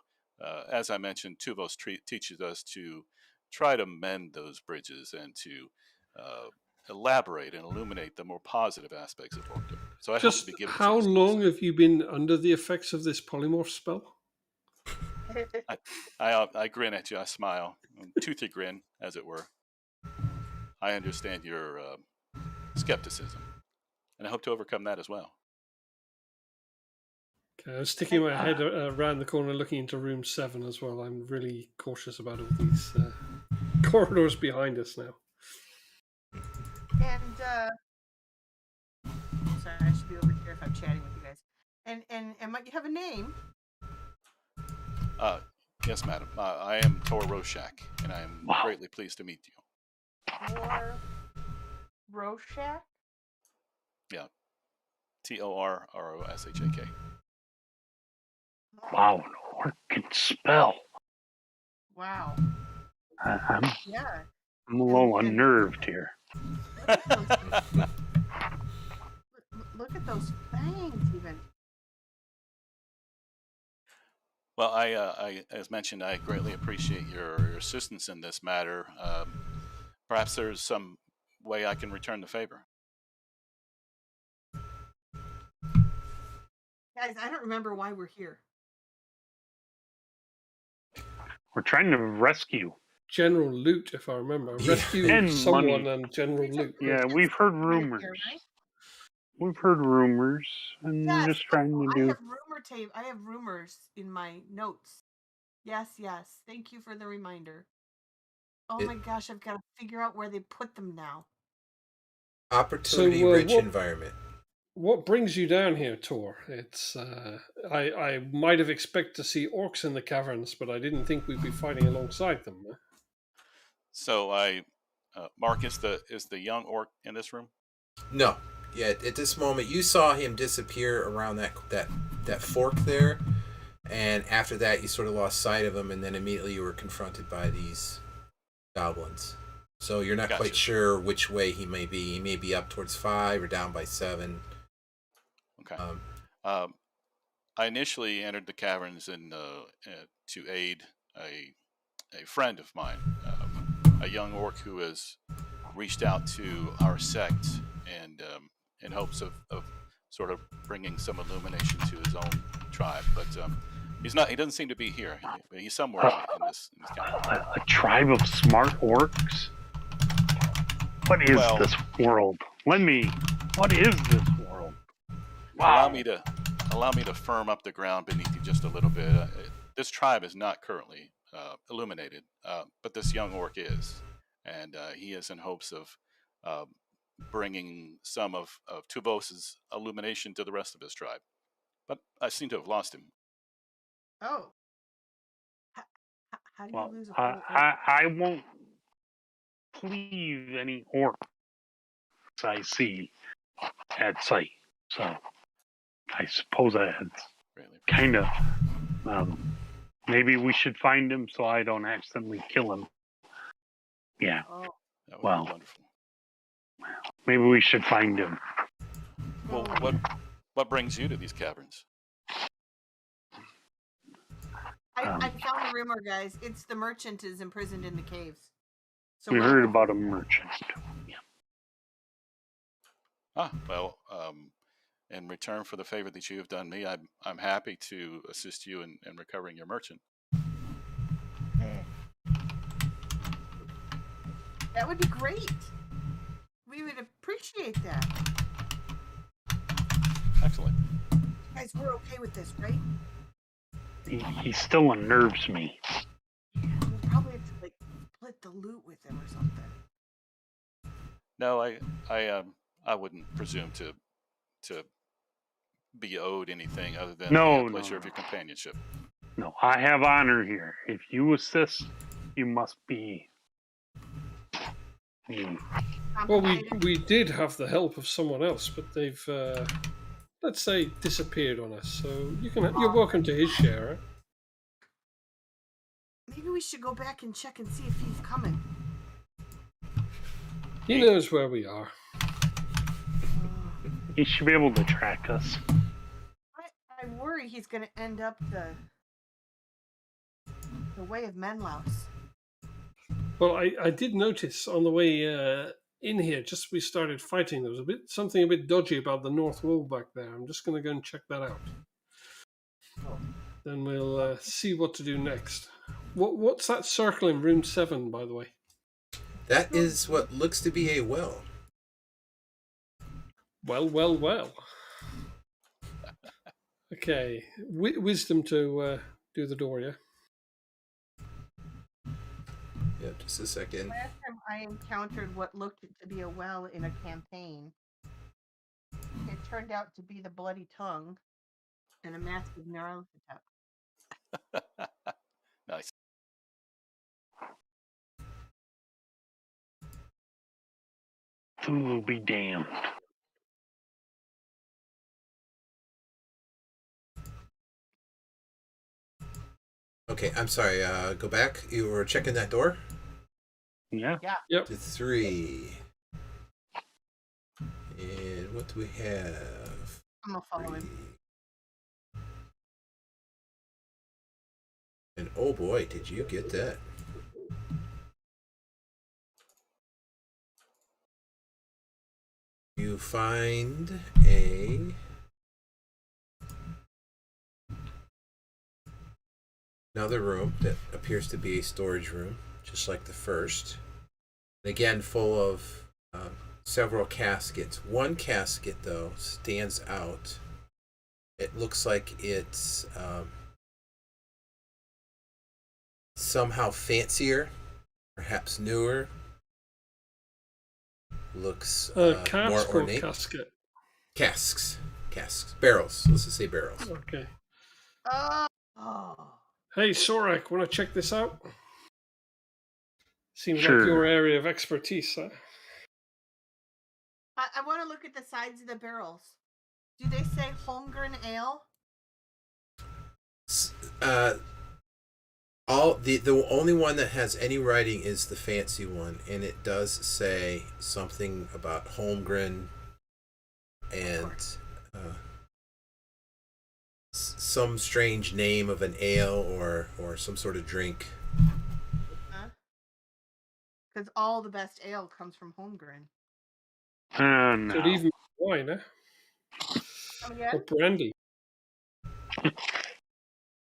as I mentioned, Tuvos teaches us to try to mend those bridges and to elaborate and illuminate the more positive aspects of orcdom. So I hope to be given. How long have you been under the effects of this polymorph spell? I grin at you. I smile, toothy grin, as it were. I understand your skepticism, and I hope to overcome that as well. Okay, I'm sticking my head around the corner, looking into room 7 as well. I'm really cautious about all these corridors behind us now. And sorry, I should be over here if I'm chatting with you guys. And might you have a name? Yes, madam. I am Tor Roshak, and I am greatly pleased to meet you. Tor Roshak? Yeah. Torroshak. Wow, an orc can spell. Wow. I'm Yeah. a little unnerved here. Look at those fangs, even. Well, I, as mentioned, I greatly appreciate your assistance in this matter. Perhaps there's some way I can return the favor. Guys, I don't remember why we're here. We're trying to rescue. General loot, if I remember. Rescue And someone money. and general loot. Yeah, we've heard rumors. We've heard rumors, and Yes, we're just trying to do. I have rumors in my notes. Yes. Thank you for the reminder. Oh my gosh, I've got to figure out where they put them now. Opportunity-rich environment. What brings you down here, Tor? It's I might have expected to see orcs in the caverns, but I didn't think we'd be fighting alongside them. So Mark is the young orc in this room? No. Yeah, at this moment, you saw him disappear around that fork there, and after that, you sort of lost sight of him, and then immediately you were confronted by these goblins. So you're not quite sure which way he may be. He may be up towards 5 or down by 7. Okay. I initially entered the caverns to aid a friend of mine, a young orc who has reached out to our sect and in hopes of sort of bringing some illumination to his own tribe. But he's not. He doesn't seem to be here. He's somewhere in this cavern. A tribe of smart orcs? What is this world? What is this world? Wow. Allow me to firm up the ground beneath you just a little bit. This tribe is not currently illuminated, but this young orc is. and he is in hopes of uh, bringing some of Tuvos's illumination to the rest of his tribe. But I seem to have lost him. Oh. How do you Well, lose a I, whole I, I won't cleave any orcs I see at sight. So I suppose that's Really, kind of maybe we should find him so I don't accidentally kill him. Yeah. Oh. that would Well, be wonderful. maybe we should find him. Well, what brings you to these caverns? I found the rumor, guys. It's the merchant is imprisoned in the caves. So We we're heard looking about for a him. merchant. Yeah. Well, in return for the favor that you have done me, I'm happy to assist you in recovering your merchant. That would be great. We would appreciate that. Excellent. Guys, we're okay with this, right? He still unnerves me. We'll probably have to like split the loot with him or something. No, I wouldn't presume to be owed anything other than No, the pleasure no, of your companionship. No, I have honor here. If you assist, you must be. Well, we did have the help of someone else, but they've let's say disappeared on us. So you're welcome to his share. Maybe we should go back and check and see if he's coming. He knows where we are. He should be able to track us. I worry he's going to end up the way of Menlaus. Well, I did notice on the way in here, just as we started fighting, there was something a bit dodgy about the north wall back there. I'm just going to go and check that out. Then we'll see what to do next. What's that circle in room 7, by the way? That is what looks to be a well. Well. Okay, wisdom to do the door, yeah? Yep, just a second. Last time I encountered what looked to be a well in a campaign, it turned out to be the bloody tongue and a massive neural attack. Nice. Thulu be damned. Okay, I'm sorry. Go back. You were checking that door? Yeah. Yep. To 3. And what do we have? I'm gonna follow him. And oh boy, did you get that? You find another room that appears to be a storage room, just like the first. Again, full of several caskets. One casket, though, stands out. It looks like it's somehow fancier, perhaps newer. Looks Cask more or ornate. casket? Casks. Barrels. Let's just say barrels. Okay. Oh. Hey, Sorek, want to check this out? Seems Sure. like your area of expertise, huh? I want to look at the sides of the barrels. Do they say Holmgren Ale? The only one that has any writing is the fancy one, and it does say something about Holmgren and some strange name of an ale or some sort of drink. Because all the best ale comes from Holmgren. No. Could even be wine, huh? Come again? Or brandy.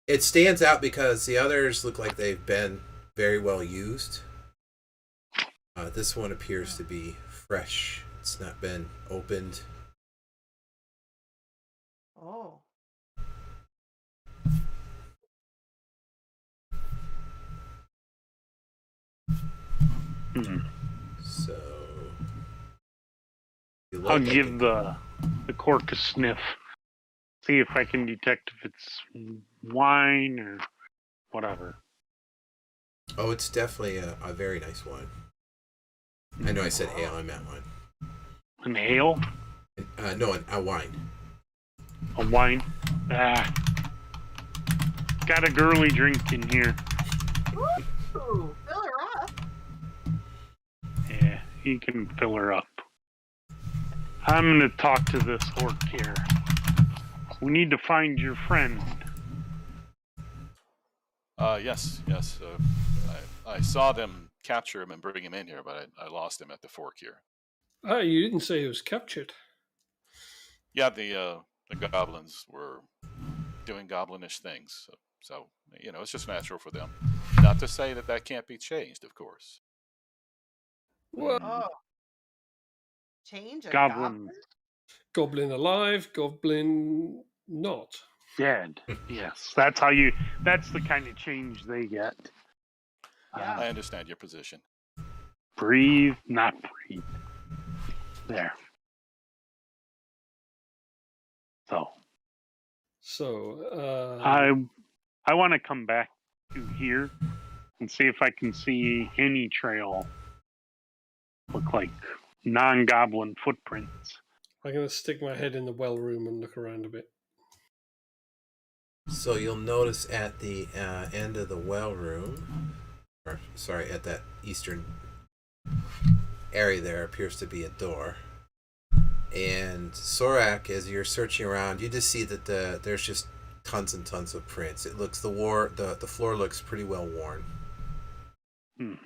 It stands out because the others look like they've been very well used. This one appears to be fresh. It's not been opened. Oh. So I'll give the cork a sniff. See if I can detect if it's wine or whatever. Oh, it's definitely a very nice wine. I know I said ale, I meant wine. An ale? No, a wine. A wine? Got a girly drink in here. Ooh, fill her up. Yeah, you can fill her up. I'm going to talk to this orc here. We need to find your friend. Yes. I saw them capture him and bring him in here, but I lost him at the fork here. Ah, you didn't say he was captured. Yeah, the goblins were doing goblinish things, so it's just natural for them. Not to say that can't be changed, of course. What? Oh. Change a Goblin Goblin alive, goblin not. dead. Yes, that's the kind of change they get. Yeah. I understand your position. Breathe, not breathe. There. So, I want to come back to here and see if I can see any trail look like non-goblin footprints. I'm going to stick my head in the well room and look around a bit. So you'll notice at the end of the well room, at that eastern area there appears to be a door. And Sorak, as you're searching around, you just see that there's just tons and tons of prints. It looks the floor looks pretty well worn.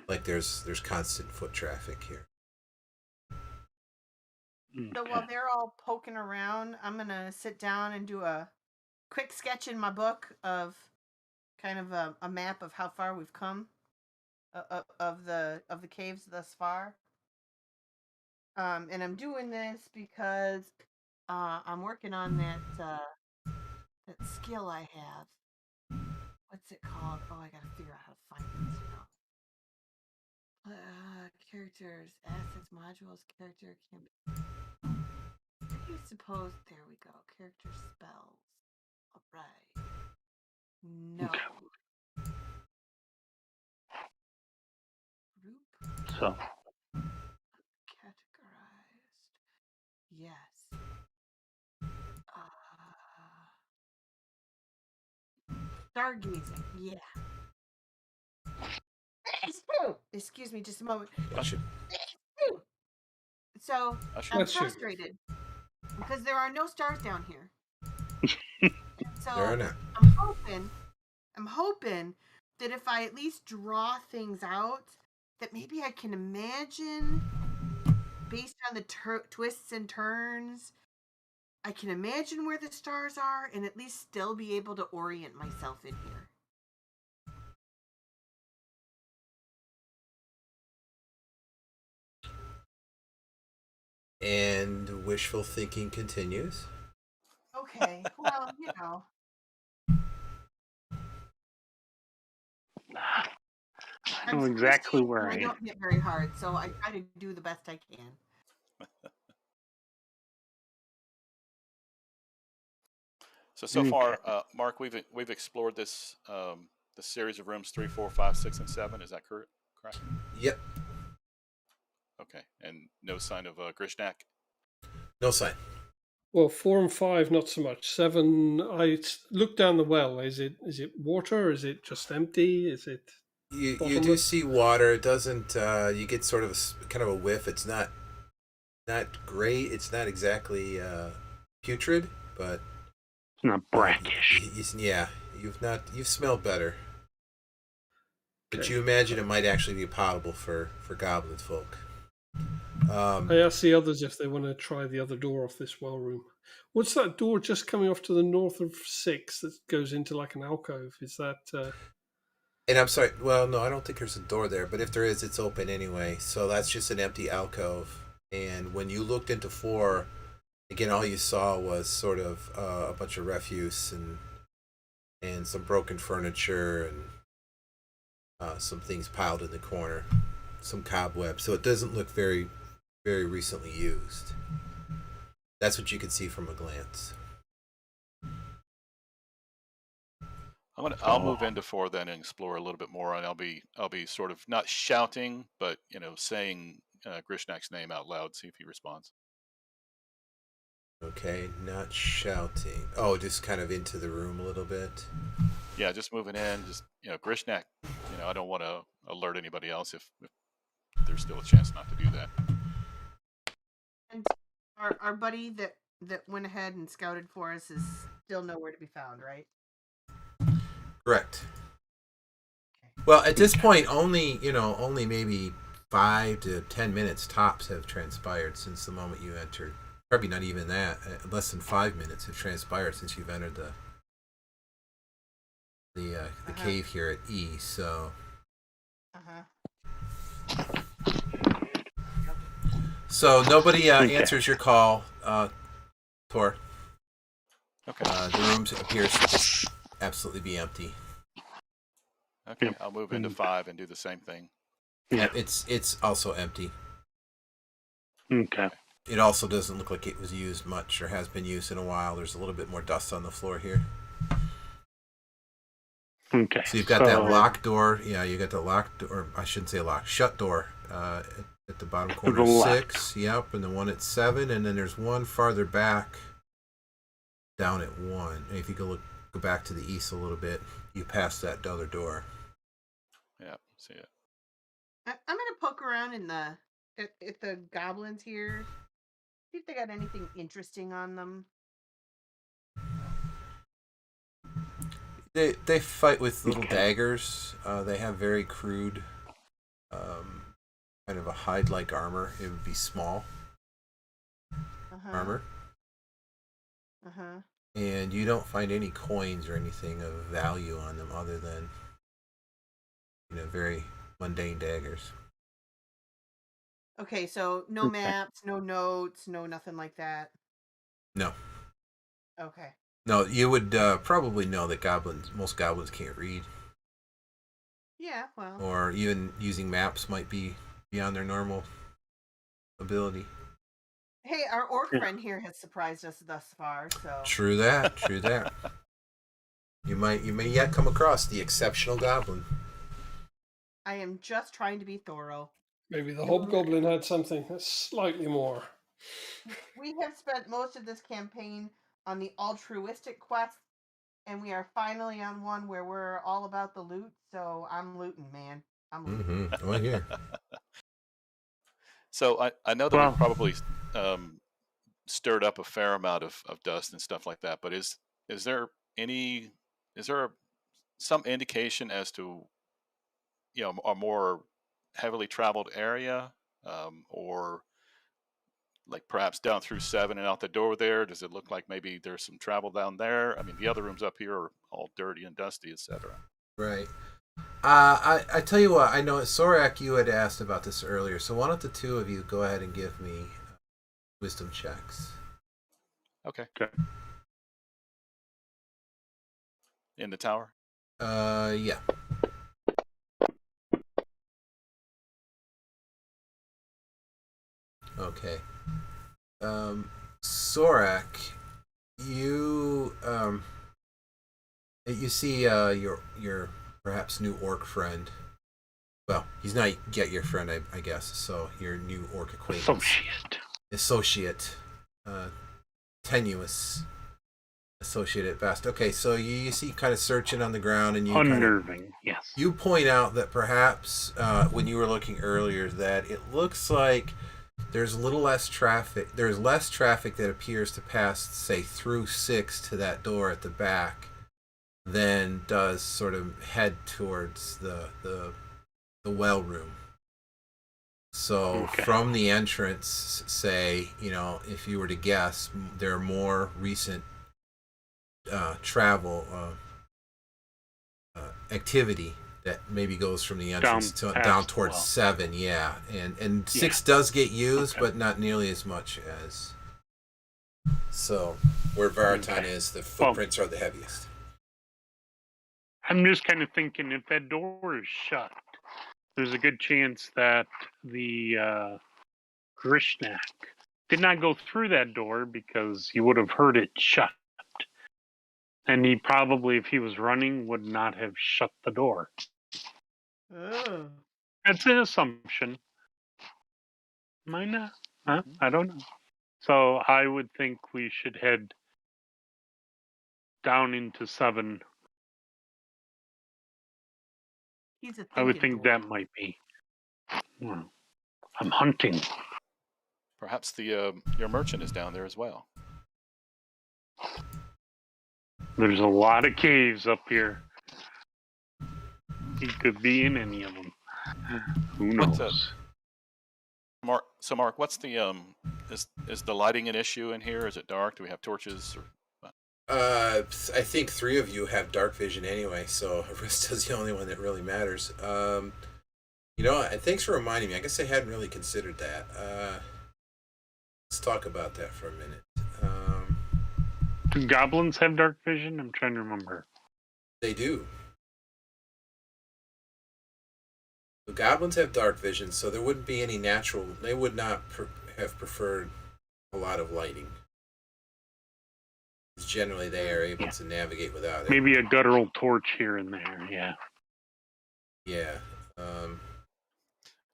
Like there's constant foot traffic here. So while they're all poking around, I'm gonna sit down and do a quick sketch in my book of kind of a map of how far we've come of the caves thus far. And I'm doing this because I'm working on that skill I have. What's it called? Oh, I gotta figure out how to find it now. Characters, assets, modules, character can be. I suppose there we go. Character spells. All right. No. Group. So. Categorized. Yes. Stargazing. Yeah. Excuse me, just a moment. So I'm frustrated because there are no stars down here. So there are not. I'm hoping that if I at least draw things out, that maybe I can imagine, based on the twists and turns, I can imagine where the stars are and at least still be able to orient myself in here. And wishful thinking continues. Okay, well, I know exactly where I am. I don't hit very hard, so I try to do the best I can. So far, Mark, we've explored this the series of rooms 3, 4, 5, 6, and 7. Is that correct? Yep. Okay, and no sign of Grishnak? No sign. Well, 4 and 5, not so much. 7, I look down the well. Is it water? Is it just empty? Is it? You do see water. It doesn't. You get sort of kind of a whiff. It's not great. It's not exactly putrid, but it's not brackish. You've smelled better. But you imagine it might actually be potable for goblin folk. I asked the others if they want to try the other door off this well room. What's that door just coming off to the north of 6 that goes into like an alcove? Is that... And I'm sorry, well, no, I don't think there's a door there, but if there is, it's open anyway. So that's just an empty alcove. And when you looked into 4, again, all you saw was sort of a bunch of refuse and some broken furniture and some things piled in the corner. some cobweb, so it doesn't look very, very recently used. That's what you can see from a glance. I'll move into 4 then and explore a little bit more, and I'll be sort of not shouting, but saying Grishnak's name out loud, see if he responds. Okay, not shouting. Oh, just kind of into the room a little bit. Yeah, just moving in. Just Grishnak. I don't want to alert anybody else if there's still a chance not to do that. And our buddy that went ahead and scouted for us is still nowhere to be found, right? Correct. Well, at this point, only maybe 5 to 10 minutes tops have transpired since the moment you entered. Probably not even that. Less than 5 minutes have transpired since you've entered the cave here at E. So. So nobody answers your call, Tor. Okay. The room appears to absolutely be empty. Okay, I'll move into 5 and do the same thing. Yeah, it's also empty. Okay. It also doesn't look like it was used much or has been used in a while. There's a little bit more dust on the floor here. Okay. So you've got that locked door. Yeah, you got the locked door. I shouldn't say locked. Shut door at the bottom corner. 6. Yep, and the one at 7, and then there's one farther back down at 1. And if you go back to the east a little bit, you pass that other door. Yeah, see it. I'm gonna poke around in at the goblins here. See if they got anything interesting on them. They fight with little daggers. They have very crude, kind of a hide-like armor. It would be small armor. And you don't find any coins or anything of value on them other than, very mundane daggers. Okay, so no maps, no notes, no nothing like that. No. Okay. No, you would probably know that most goblins can't read. Yeah, well. Or even using maps might be beyond their normal ability. Hey, our orc friend here has surprised us thus far, so. True that. You may yet come across the exceptional goblin. I am just trying to be thorough. Maybe the hobgoblin had something that's slightly more. We have spent most of this campaign on the altruistic quest, and we are finally on one where we're all about the loot, so I'm looting, man. I'm looting. Mm-hmm. Oh, yeah. So I know that we probably stirred up a fair amount of dust and stuff like that, but is there some indication as to a more heavily traveled area, or like perhaps down through 7 and out the door there? Does it look like maybe there's some travel down there? I mean, the other rooms up here are all dirty and dusty, etc. Right. I tell you what, I know, Sorak, you had asked about this earlier, so why don't the two of you go ahead and give me wisdom checks. Okay. In the tower? Yeah. Okay. Sorak, you see your perhaps new orc friend. Well, he's not yet your friend, I guess. So your new orc acquaintance. Associate. Tenuous associate at best. Okay, so you see kind of searching on the ground, and you unnerving. Yes. You point out that perhaps when you were looking earlier that it looks like there's a little less traffic. There's less traffic that appears to pass, say, through 6 to that door at the back than does sort of head towards the well room. So from the entrance, say, if you were to guess, there are more recent travel activity that maybe goes from the entrance down towards 7, yeah. And 6 does get used, but not nearly as much as. So where Vartan is, the footprints are the heaviest. I'm just kind of thinking, if that door is shut, there's a good chance that the Grishnak did not go through that door because you would have heard it shut. And he probably, if he was running, would not have shut the door. Oh. That's an assumption. Might not. Huh? I don't know. So I would think we should head down into 7. He's a I would thinking think dwarf. that might be. I'm hunting. Perhaps the your merchant is down there as well. There's a lot of caves up here. He could be in any of them. Who knows? Mark, what's the is the lighting an issue in here? Is it dark? Do we have torches? Or... I think 3 of you have dark vision anyway, so Arista's the only one that really matters. Thanks for reminding me. I guess I hadn't really considered that. Let's talk about that for a minute. Do goblins have dark vision? I'm trying to remember. They do. The goblins have dark vision, so there wouldn't be any natural. They would not have preferred a lot of lighting. Generally, they are able to navigate without it. Maybe a guttural torch here and there. Yeah. Yeah.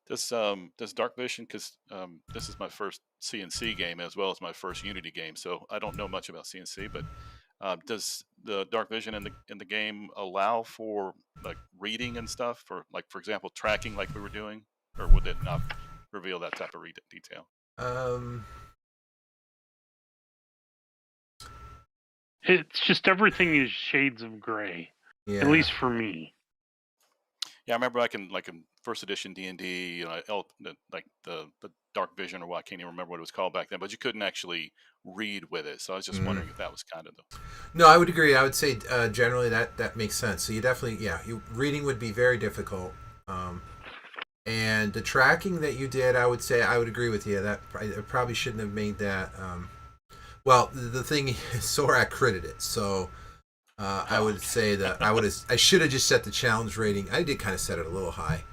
Does dark vision, because this is my first CNC game as well as my first Unity game, so I don't know much about CNC, but does the dark vision in the game allow for like reading and stuff, for example tracking like we were doing, or would it not reveal that type of detail? It's just everything is shades of gray. Yeah. At least for me. Yeah, I remember in first edition D&D, the dark vision, or what, I can't even remember what it was called back then, but you couldn't actually read with it. So I was just wondering if that was kind of the... No, I would agree. I would say generally that makes sense. So you definitely, reading would be very difficult. And the tracking that you did, I would say, I would agree with you. That I probably shouldn't have made that. Well, the thing is, Sorak critted it, so I would say that I should have just set the challenge rating. I did kind of set it a little high,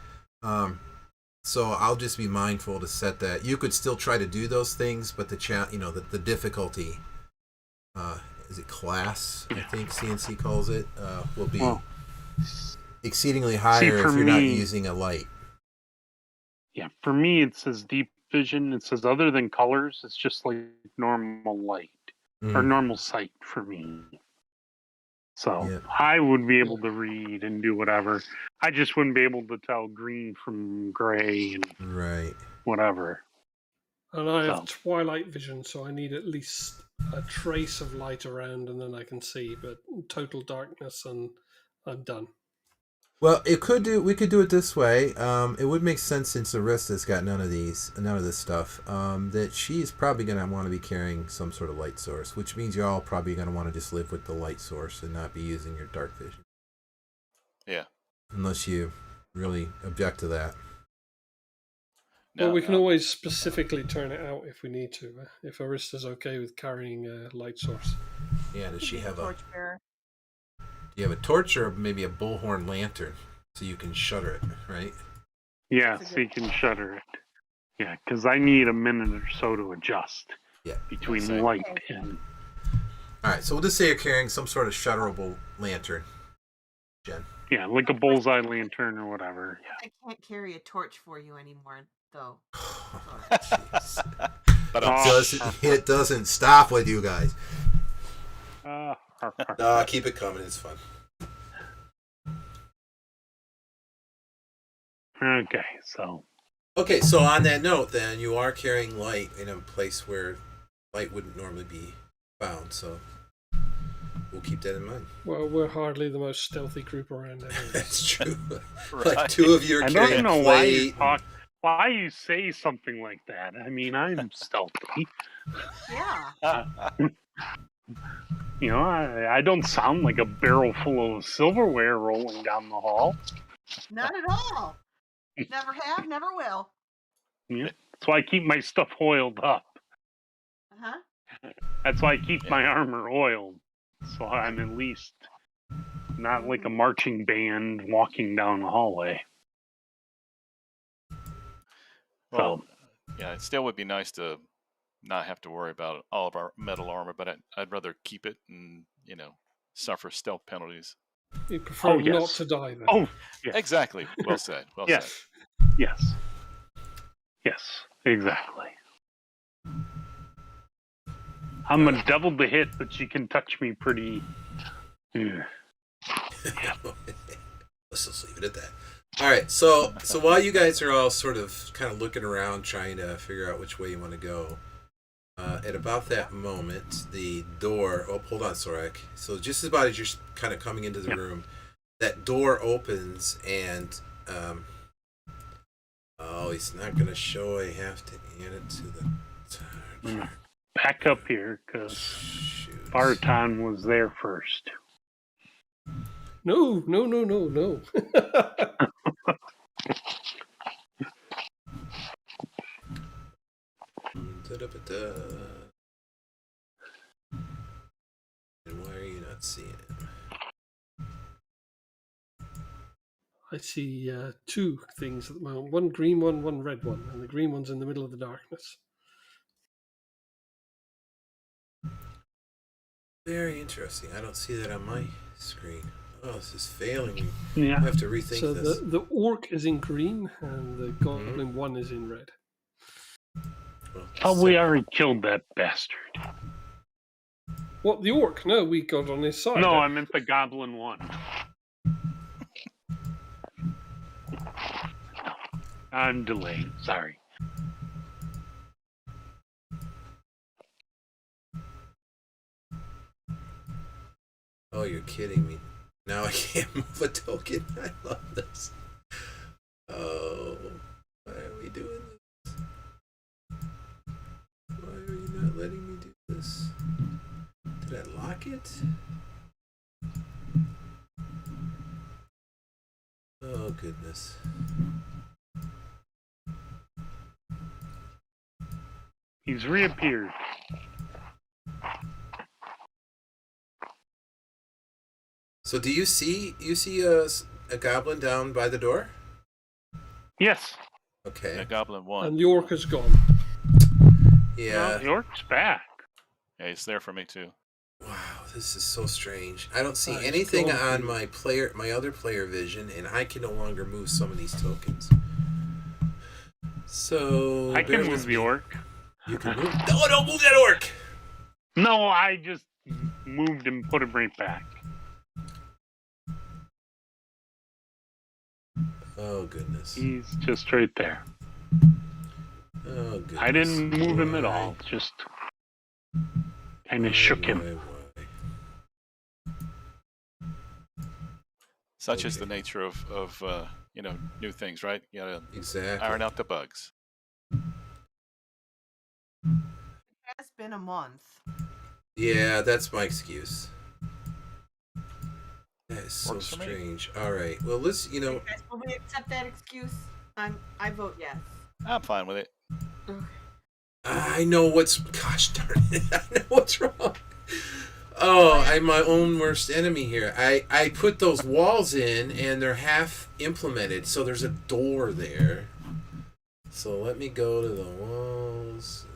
so I'll just be mindful to set that. You could still try to do those things, but the difficulty, is it class? I think CNC calls it, will be exceedingly higher if you're not using a light. Yeah, for me it says deep vision. It says other than colors, it's just like normal light or normal sight for me. So I would be able to read and do whatever. I just wouldn't be able to tell green from gray and whatever. And I have twilight vision, so I need at least a trace of light around, and then I can see. But total darkness, and I'm done. Well, we could do it this way. It would make sense since Arista's got none of this stuff. That she's probably going to want to be carrying some sort of light source, which means you're all probably going to want to just live with the light source and not be using your dark vision. Yeah. Unless you really object to that. Well, we can always specifically turn it out if we need to. If Arista's okay with carrying a light source. Yeah. Does she have torch bearer? You have a torch or maybe a bullhorn lantern so you can shutter it, right? Yeah, so you can shutter it. Yeah, because I need a minute or so to adjust between light and... All right, so we'll just say you're carrying some sort of shutterable lantern, Jen. Yeah, like a bullseye lantern or whatever. Yeah. I can't carry a torch for you anymore, though. But it doesn't stop with you guys. No, keep it coming. It's fun. Okay, so on that note, then, you are carrying light in a place where light wouldn't normally be found, so we'll keep that in mind. Well, we're hardly the most stealthy group around anyway. That's true. Like 2 of you are carrying I don't know plate. why you say something like that. I mean, I'm stealthy. Yeah. You know, I don't sound like a barrel full of silverware rolling down the hall. Not at all. Never have, never will. Yeah, that's why I keep my stuff oiled up. That's why I keep my armor oiled, so I'm at least not like a marching band walking down the hallway. Well, yeah, it still would be nice to not have to worry about all of our metal armor, but I'd rather keep it and, suffer stealth penalties. You prefer not to die then? Oh, yes. Exactly. Well said. Well said. Yes. Yes, exactly. I'm a double the hit, but she can touch me pretty. Yeah. Let's just leave it at that. All right, so while you guys are all sort of kind of looking around, trying to figure out which way you want to go, at about that moment, the door. Oh, hold on, Sorek. So just about as you're kind of coming into the room, that door opens, and he's not going to show. I have to add it to the. Back up here, because Barton was there first. No. And why are you not seeing him? I see two things at the moment. One green one, one red one. And the green one's in the middle of the darkness. Very interesting. I don't see that on my screen. Oh, this is failing me. Yeah. I have to rethink so this. So the orc is in green and the goblin one is in red. Well, we already killed that bastard. What, the orc? No, we got on his side. No, I meant the goblin one. I'm delayed. Sorry. Oh, you're kidding me. Now I can't move a token. I love this. Oh, why are we doing this? Why are you not letting me do this? Did I lock it? Oh, goodness. He's reappeared. So do you see a goblin down by the door? Yes. Okay. A goblin one. And the orc is gone. Yeah. The orc's back. Yeah, he's there for me too. Wow, this is so strange. I don't see anything on my other player vision, and I can no longer move some of these tokens. So I can move the orc. You can move. No, don't move that orc! No, I just moved and put him right back. Oh, goodness. He's just right there. Oh, goodness. I didn't move him at all. Just kind of shook him. Such is the nature of new things, right? You gotta iron out the bugs. It has been a month. Yeah, that's my excuse. That is so strange. All right. Well, let's, Will we accept that excuse? I vote yes. I'm fine with it. Okay. I know what's... Gosh darn it. I know what's wrong. Oh, I'm my own worst enemy here. I put those walls in, and they're half implemented, so there's a door there. So let me go to the walls.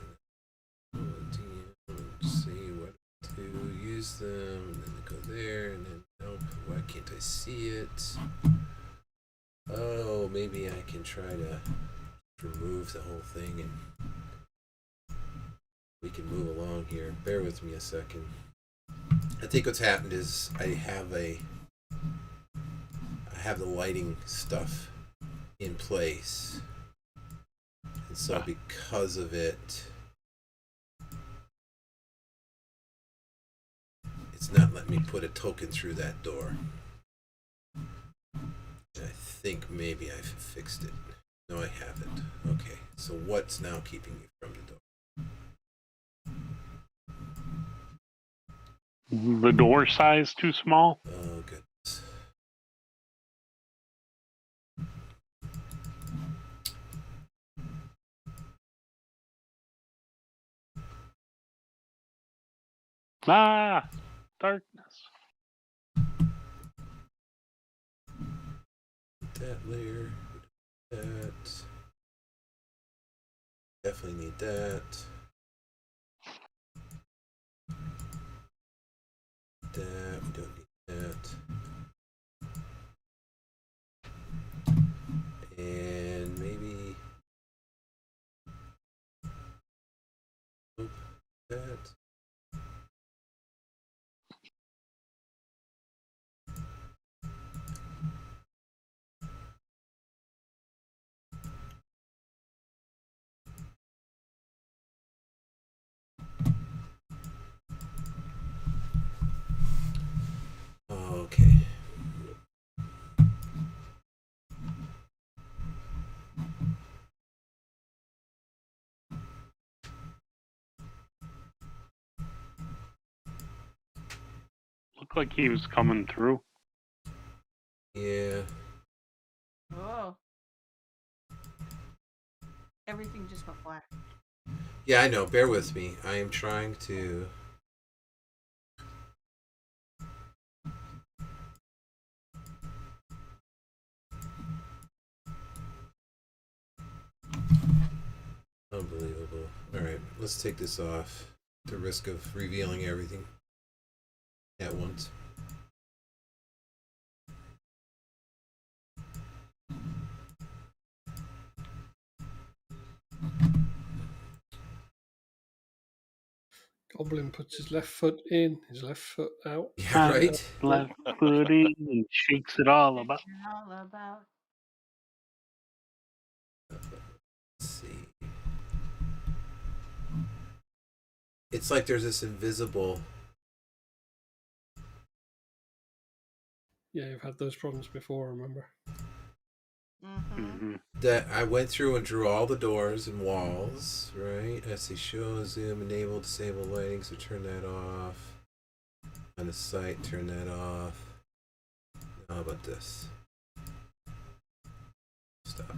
See what to use them, and then go there, and then nope. Why can't I see it? Oh, maybe I can try to remove the whole thing, and we can move along here. Bear with me a second. I think what's happened is I have the lighting stuff in place, and so because of it, it's not letting me put a token through that door. And I think maybe I've fixed it. No, I haven't. Okay, so what's now keeping me from the door? The door size too small? Oh, goodness. Ah, darkness. That layer, that. Definitely need that. That, we don't need that. And maybe that. Okay. Looked like he was coming through. Yeah. Oh. Everything just went black. Yeah, I know. Bear with me. I am trying to. Unbelievable. Alright, let's take this off. At the risk of revealing everything at once. Goblin puts his left foot in, his left foot out. Yeah, right? Left foot in and shakes it all about. All about. Let's see. It's like there's this invisible. Yeah, you've had those problems before, remember? Mm-hmm. That I went through and drew all the doors and walls, right? I see show, zoom, enable, disable lighting, so turn that off. On the site, turn that off. How about this? Stop.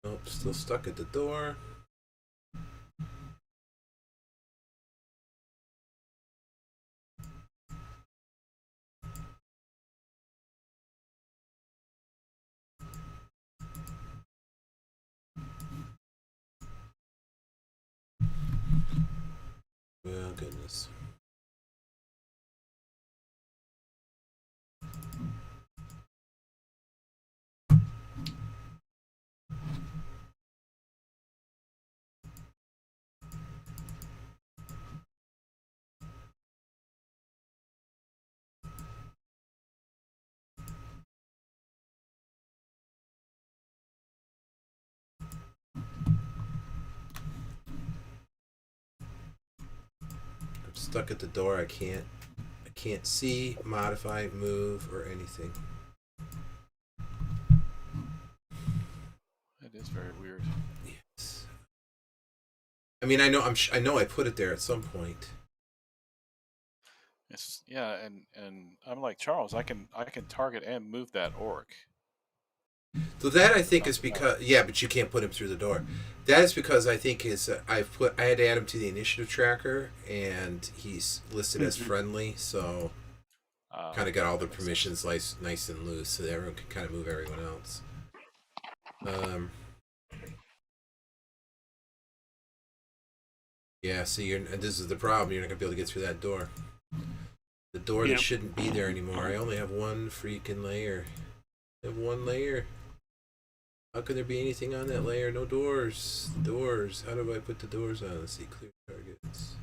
Nope, still stuck at the door. Well, goodness. I'm stuck at the door. I can't see, modify, move, or anything. It is very weird. Yes. I mean, I know I put it there at some point. It's and I'm like Charles. I can target and move that orc. So that I think is because but you can't put him through the door. That is because I think I had to add him to the initiative tracker, and he's listed as friendly, so kind of got all the permissions nice and loose, so that everyone can kind of move everyone else. Yeah, see, and this is the problem. You're not gonna be able to get through that door. The door that shouldn't be there anymore. I only have one freaking layer. I have one layer. How could there be anything on that layer? No doors. Doors. How do I put the doors on? Let's see. Clear targets.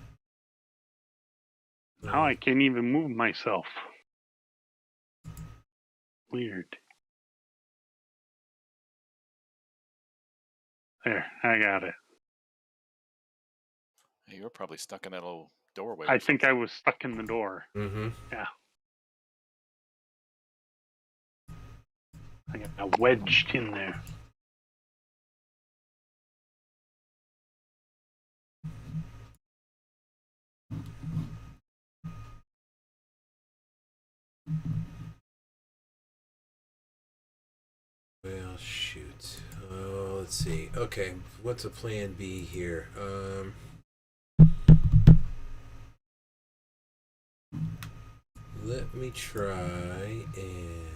Now I can't even move myself. Weird. There, I got it. Hey, you were probably stuck in that little doorway. I think I was stuck in the door. Mm-hmm. Yeah. I got wedged in there. Well, shoot. Oh, let's see. Okay, what's a plan B here? Let me try and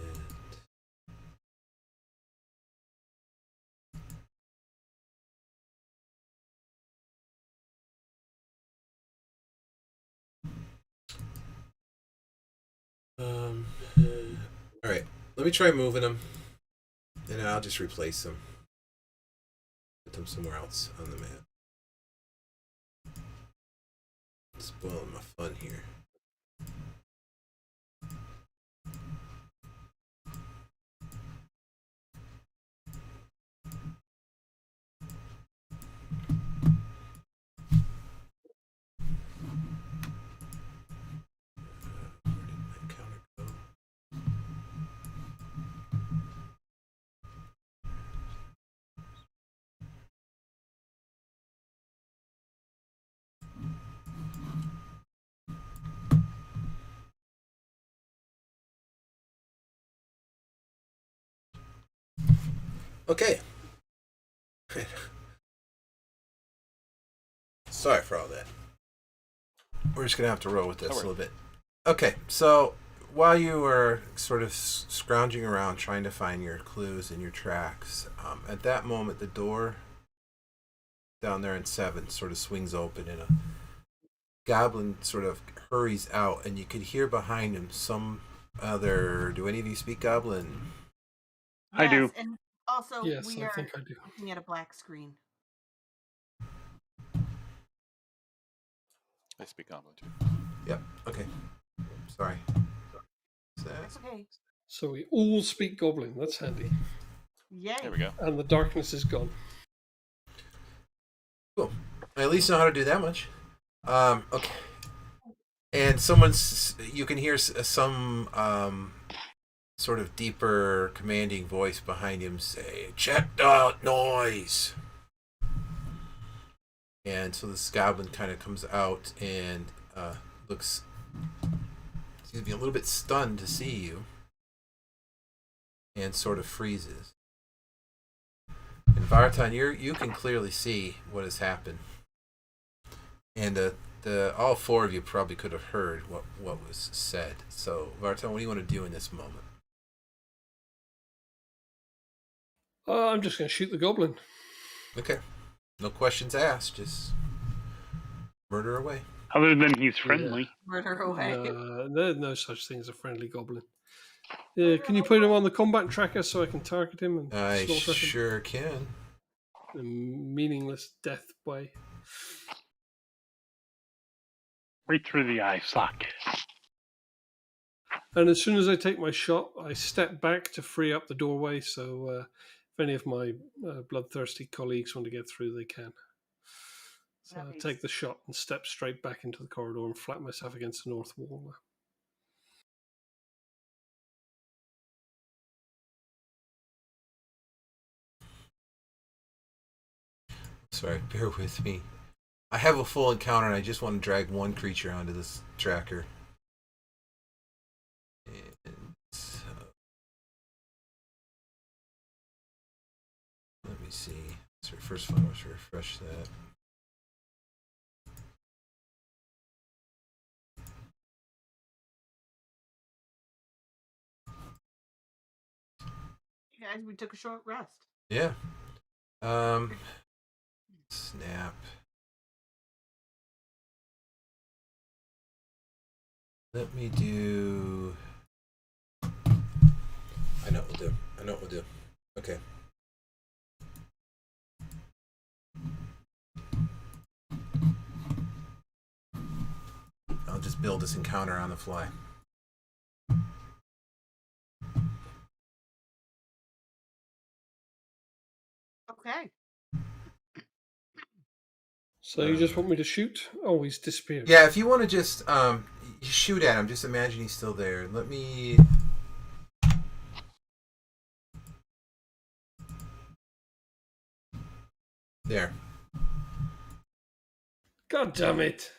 All right. Let me try moving them, and I'll just replace them. Put them somewhere else on the map. Spoiling my fun here. Where did my counter go? Okay. Sorry for all that. We're just gonna have to roll with this a little bit. Okay, so while you were sort of scrounging around trying to find your clues and your tracks, at that moment the door down there in 7 sort of swings open and a goblin sort of hurries out, and you could hear behind him some other. Do any of you speak Goblin? Yes, I do. And also, Yes, we I are think I do. looking at a black screen. I speak Goblin too. Yep. Okay. Sorry. That's okay. So we all speak Goblin. That's handy. Yay. There we go. And the darkness is gone. Cool. I at least know how to do that much. Okay. And you can hear some sort of deeper, commanding voice behind him say, "Check that noise." And so this goblin kind of comes out and looks, a little bit stunned to see you, and sort of freezes. And Vartan, you can clearly see what has happened, and all 4 of you probably could have heard what was said. So Vartan, what do you want to do in this moment? I'm just going to shoot the goblin. Okay, no questions asked, just murder away. Other than he's friendly. Yeah. Murder away. There's no such thing as a friendly goblin. Can you put him on the combat tracker so I can target him and I slaughter him sure can. in a meaningless death way? Right through the eye socket. And as soon as I take my shot, I step back to free up the doorway, so if any of my bloodthirsty colleagues want to get through, they can. So I take the shot and step straight back into the corridor and flat myself against the north wall. Sorry, bear with me. I have a full encounter and I just want to drag one creature onto this tracker. And let me see. So first one, let's refresh that. Guys, we took a short rest. Yeah. Snap. Let me do. I know what we'll do. Okay. I'll just build this encounter on the fly. Okay. So you just want me to shoot? Oh, he's disappeared. Yeah, if you want to just shoot at him, just imagine he's still there. Let me. There. God damn it.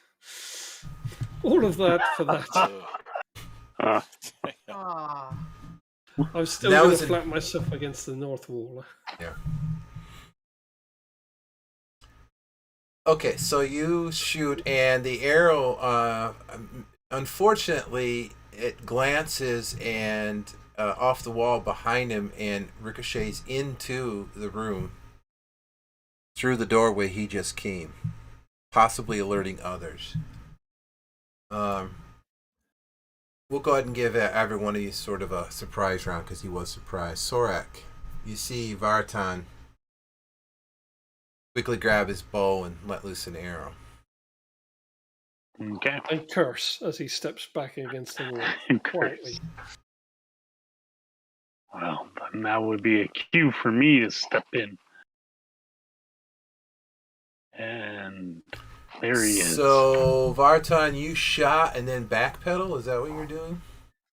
All of that for that. Ah. I'm still going to flat myself against the north wall. Yeah. Okay, so you shoot, and the arrow, unfortunately, it glances and off the wall behind him and ricochets into the room through the doorway he just came, possibly alerting others. we'll go ahead and give every one of you sort of a surprise round because he was surprised. Sorak, you see Vartan quickly grab his bow and let loose an arrow. Okay. And curse as he steps back against the wall quietly. Well, then that would be a cue for me to step in. And there he is. So, Vartan, you shot and then backpedal? Is that what you're doing?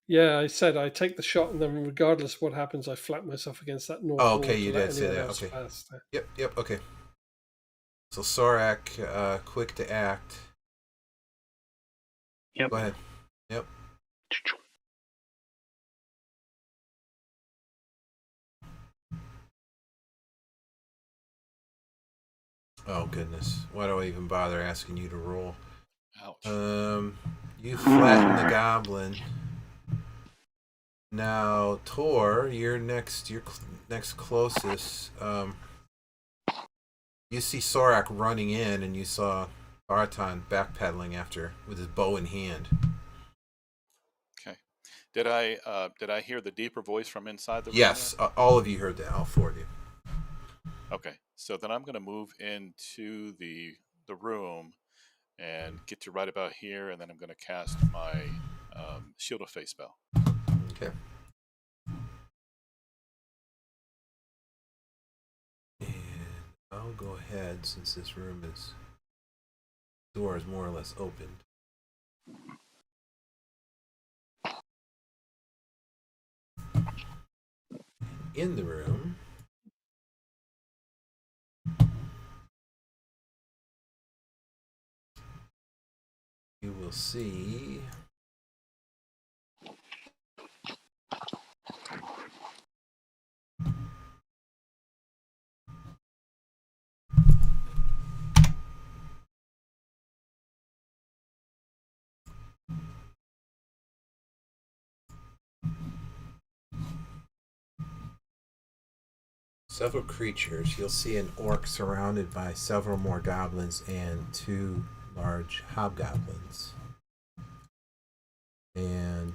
Yeah, I said I take the shot, and then regardless of what happens, I flap myself against that north wall. Okay, you to let did say anyone that. else Okay. pass. Yep, okay. So, Sorak, quick to act. Yep. Go ahead. Yep. Oh, goodness. Why do I even bother asking you to roll? Ouch. You flatten the goblin. Now, Tor, you're next closest. You see Sorak running in, and you saw Vartan backpedaling after with his bow in hand. Okay. Did I hear the deeper voice from inside the room? Yes, all of you heard that. All four of you. Okay. So then I'm going to move into the room and get to right about here, and then I'm going to cast my Shield of Faith spell. Okay. And I'll go ahead, since this door is more or less opened. In the room, you will see several creatures. You'll see an orc surrounded by several more goblins and two large hobgoblins. And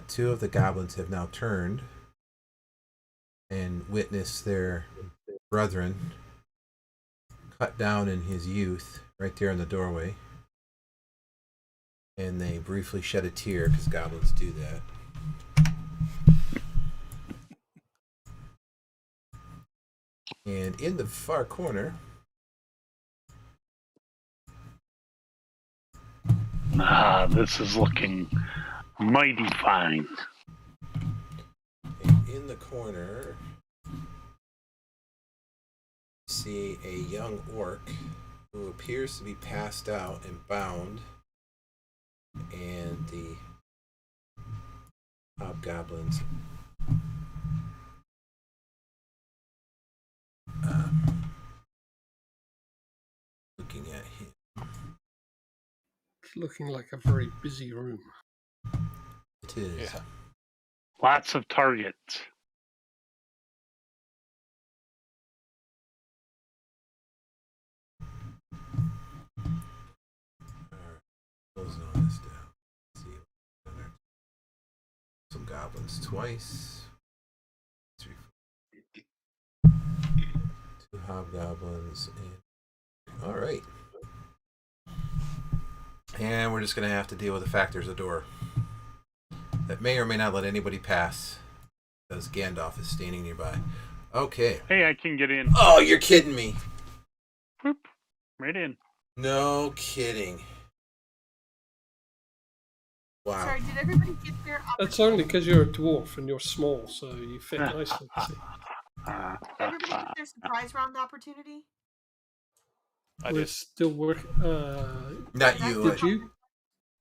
two of the goblins have now turned and witnessed their brethren cut down in his youth right there in the doorway. And they briefly shed a tear, because goblins do that. And in the far corner, This is looking mighty fine. and in the corner, see a young orc who appears to be passed out and bound, and the hobgoblins looking at him. It's looking like a very busy room. It is. Yeah. Lots of targets. Alright, closing all this down. Let's see. Some goblins twice. 3, 4. Two hobgoblins. Alright. And we're just going to have to deal with the fact there's a door that may or may not let anybody pass, because Gandalf is standing nearby. Okay. Hey, I can get in. Oh, you're kidding me. Whoop. Right in. No kidding. Wow. Sorry, did everybody get their That's only because you're a dwarf and you're small, so you fit nicely. See? Did everybody get their surprise round opportunity? I We're did. still working. Not you. Did you?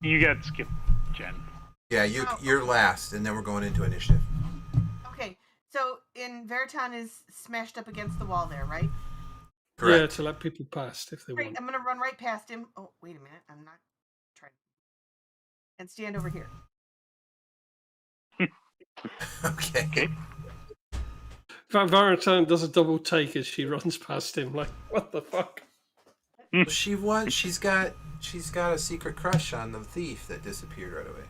You got skipped, Jen. Yeah, you're last, and then we're going into initiative. Okay, so Veritan is smashed up against the wall there, right? Correct. Yeah, to let people pass if they Great, want. I'm gonna run right past him. Oh, wait a minute, I'm not trying. And stand over here. Okay. Varatan does a double take as she runs past him. Like, what the fuck? She won. She's got a secret crush on the thief that disappeared right away.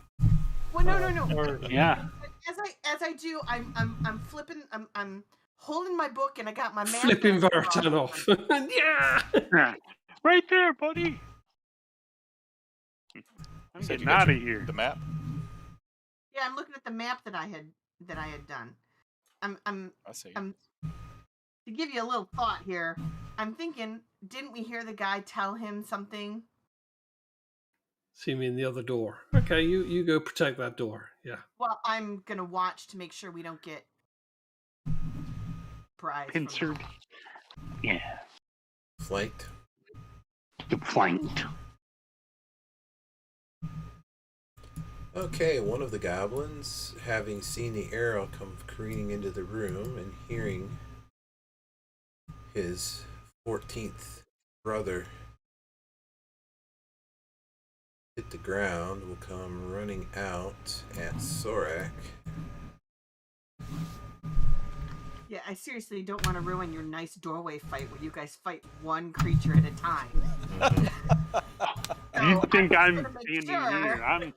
Well, no. Or, yeah. As I do, I'm flipping. I'm holding my book, and I got my map. Flipping Vartan off. Yeah. Right there, buddy. I'm Said you getting got out of here. The map. Yeah, I'm looking at the map that I had done. I see. To give you a little thought here, I'm thinking, didn't we hear the guy tell him something? See me in the other door. Okay, you go protect that door. Yeah. Well, I'm gonna watch to make sure we don't get prized. Pincered. Yeah. Flanked. Flanked. Okay, one of the goblins, having seen the arrow come careening into the room and hearing his 14th brother hit the ground, will come running out at Sorak. Yeah, I seriously don't want to ruin your nice doorway fight where you guys fight one creature at a time. Mm-hmm. You think I'm standing here?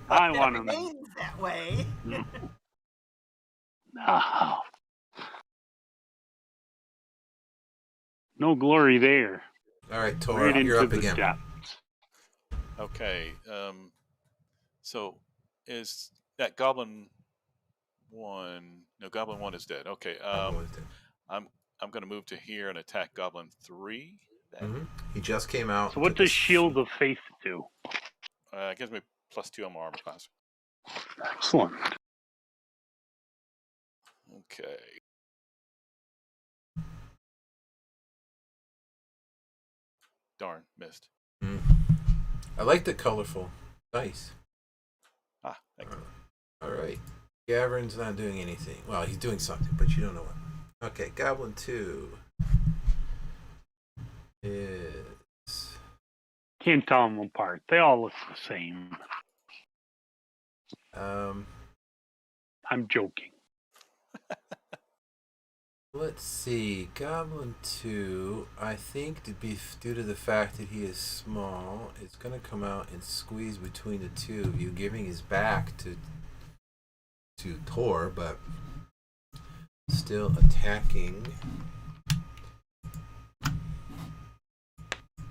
I want to remains that way. No. No glory there. All right, Tor, Right you're into up the again. depths. Okay. So is that Goblin 1? No, Goblin 1 is dead. Okay. I'm going to move to here and attack Goblin 3. Mm-hmm. He just came out. So what does Shield of Faith do? It gives me +2 on my armor class. Excellent. Okay. Darn, missed. I like the colorful dice. Thank you. All right. Gavrin's not doing anything. Well, he's doing something, but you don't know what. Okay, Goblin 2 is... Can't tell them apart. They all look the same. I'm joking. Let's see. Goblin 2, I think, to be due to the fact that he is small, is going to come out and squeeze between the two of you, giving his back to Tor, but still attacking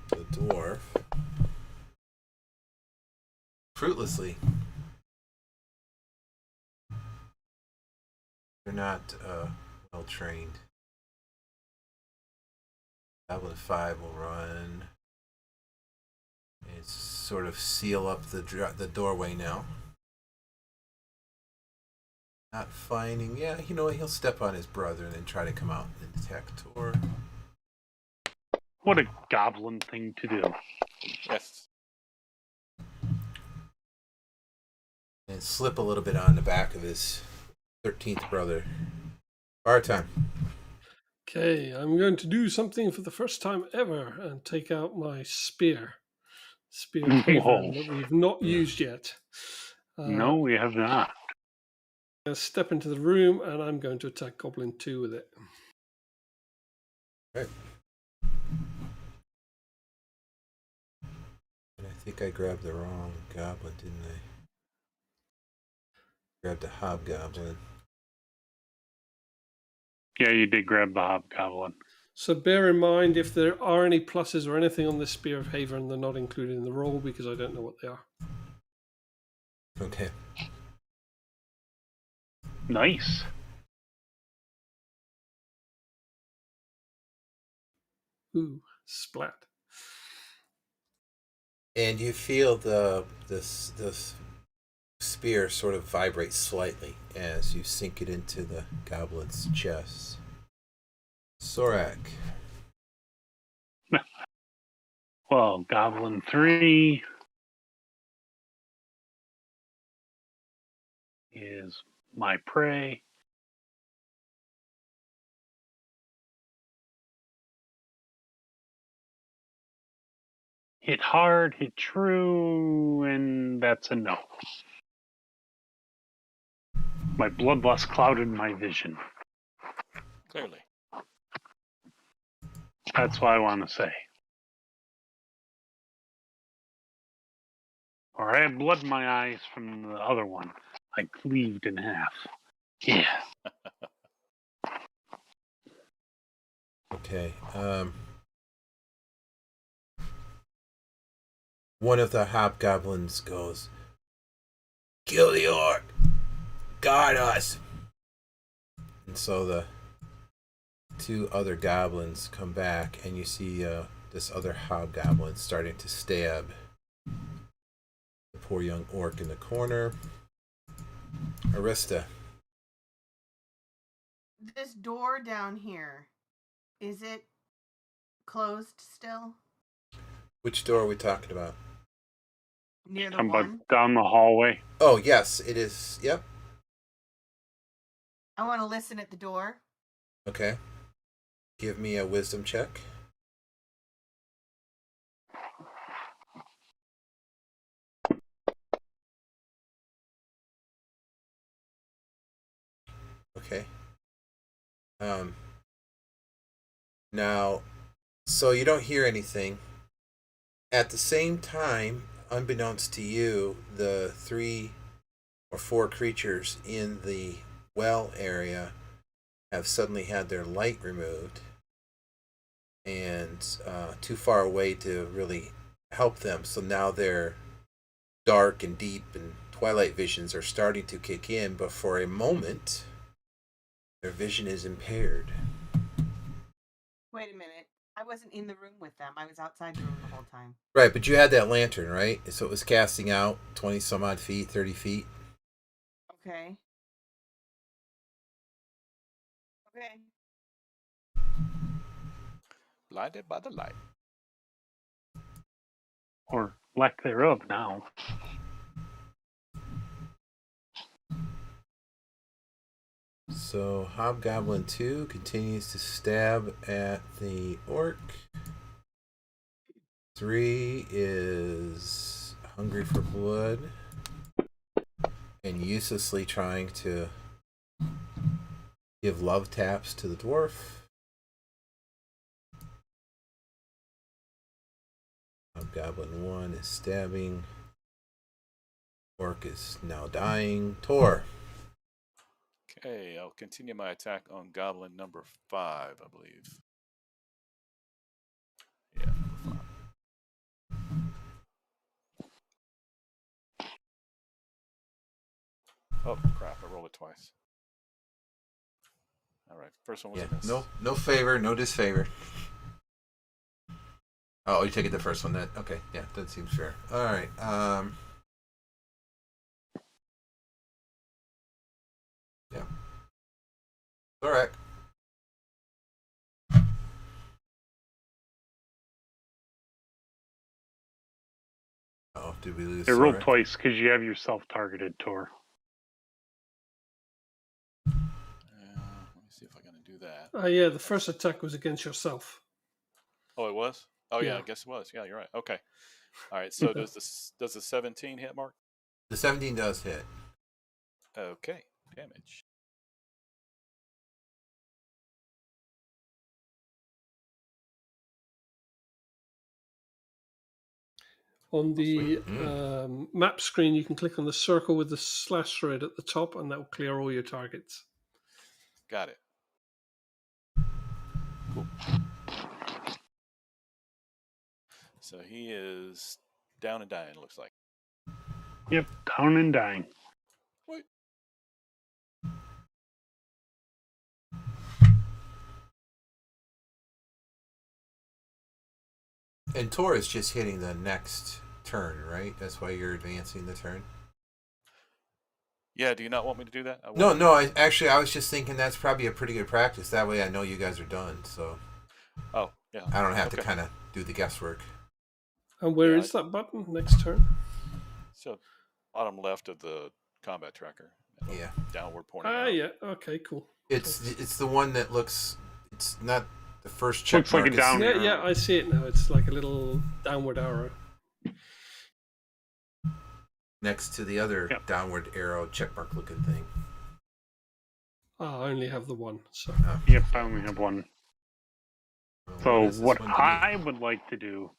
the dwarf fruitlessly. They're not well trained. Goblin 5 will run and sort of seal up the doorway now. Not finding, yeah, you know what, he'll step on his brother and then try to come out and attack Tor. What a goblin thing to do. Yes. And slip a little bit on the back of his 13th brother. Bar time. Okay, I'm going to do something for the first time ever and take out my spear. Spear of Haven that we've not used yet. No, we have not. I'm going to step into the room and I'm going to attack Goblin 2 with it. Right. And I think I grabbed the wrong goblin, didn't I? Grabbed the hobgoblin. Yeah, you did grab the hobgoblin. So bear in mind, if there are any pluses or anything on this Spear of Haven, they're not included in the roll because I don't know what they are. Okay. Nice. Ooh, splat. And you feel the spear sort of vibrate slightly as you sink it into the goblin's chest. Sorak. Well, Goblin 3 is my prey. Hit hard, hit true, and that's a no. My bloodlust clouded my vision. Clearly. That's what I want to say. Or I have blood in my eyes from the other one. I cleaved in half. Yeah. Okay. One of the hobgoblins goes, "Kill the orc! Guard us!" And so the two other goblins come back, and you see this other hobgoblin starting to stab the poor young orc in the corner. Arista. This door down here, is it closed still? Which door are we talking about? Near the Come one? down the hallway. Oh, yes, it is. Yep. I want to listen at the door. Okay. Give me a wisdom check. Okay. Now, so you don't hear anything. At the same time, unbeknownst to you, the 3 or 4 creatures in the well area have suddenly had their light removed and too far away to really help them. So now their dark and deep and twilight visions are starting to kick in, but for a moment, their vision is impaired. Wait a minute. I wasn't in the room with them. I was outside the room the whole time. Right, but you had that lantern, right? So it was casting out 20 some odd feet, 30 feet. Okay. Okay. Blinded by the light. Or lack thereof now. So Hobgoblin 2 continues to stab at the orc. 3 is hungry for blood and uselessly trying to give love taps to the dwarf. Hobgoblin 1 is stabbing. Orc is now dying. Tor. Okay, I'll continue my attack on Goblin number 5, I believe. Yeah, number 5. Oh, crap, I rolled it twice. Alright, first one was a miss. No favor, no disfavor. Oh, you take it the first one. That okay? Yeah, that seems fair. All right. Yeah. All right. Oh, did we lose? It rolled twice because you have yourself targeted, Tor. Let me see if I can do that. Yeah, the first attack was against yourself. Oh, it was? Oh, yeah, Yeah. I guess it was. Yeah, you're right. Okay. All right, so does the 17 hit, Mark? The 17 does hit. Okay, damage. On the map screen, you can click on the circle with the slash through it at the top, and that will clear all your targets. Got it. Cool. So he is down and dying, it looks like. Yep, down and dying. Wait. And Tor is just hitting the next turn, right? That's why you're advancing the turn. Yeah, do you not want me to do that? No. I was just thinking that's probably a pretty good practice. That way, I know you guys are done. So. Oh, yeah. I don't have to kind of do the guesswork. And where is that button? Next turn? So, bottom left of the combat tracker. Yeah. Downward pointing out. Yeah. Okay, cool. It's the one that looks. It's not the first check looks like a down arrow. Yeah, I see it now. It's like a little downward arrow. Next to the other downward arrow checkmark looking thing. Oh, I only have the one. So. Yep, I only have one. Well, so what I would like to do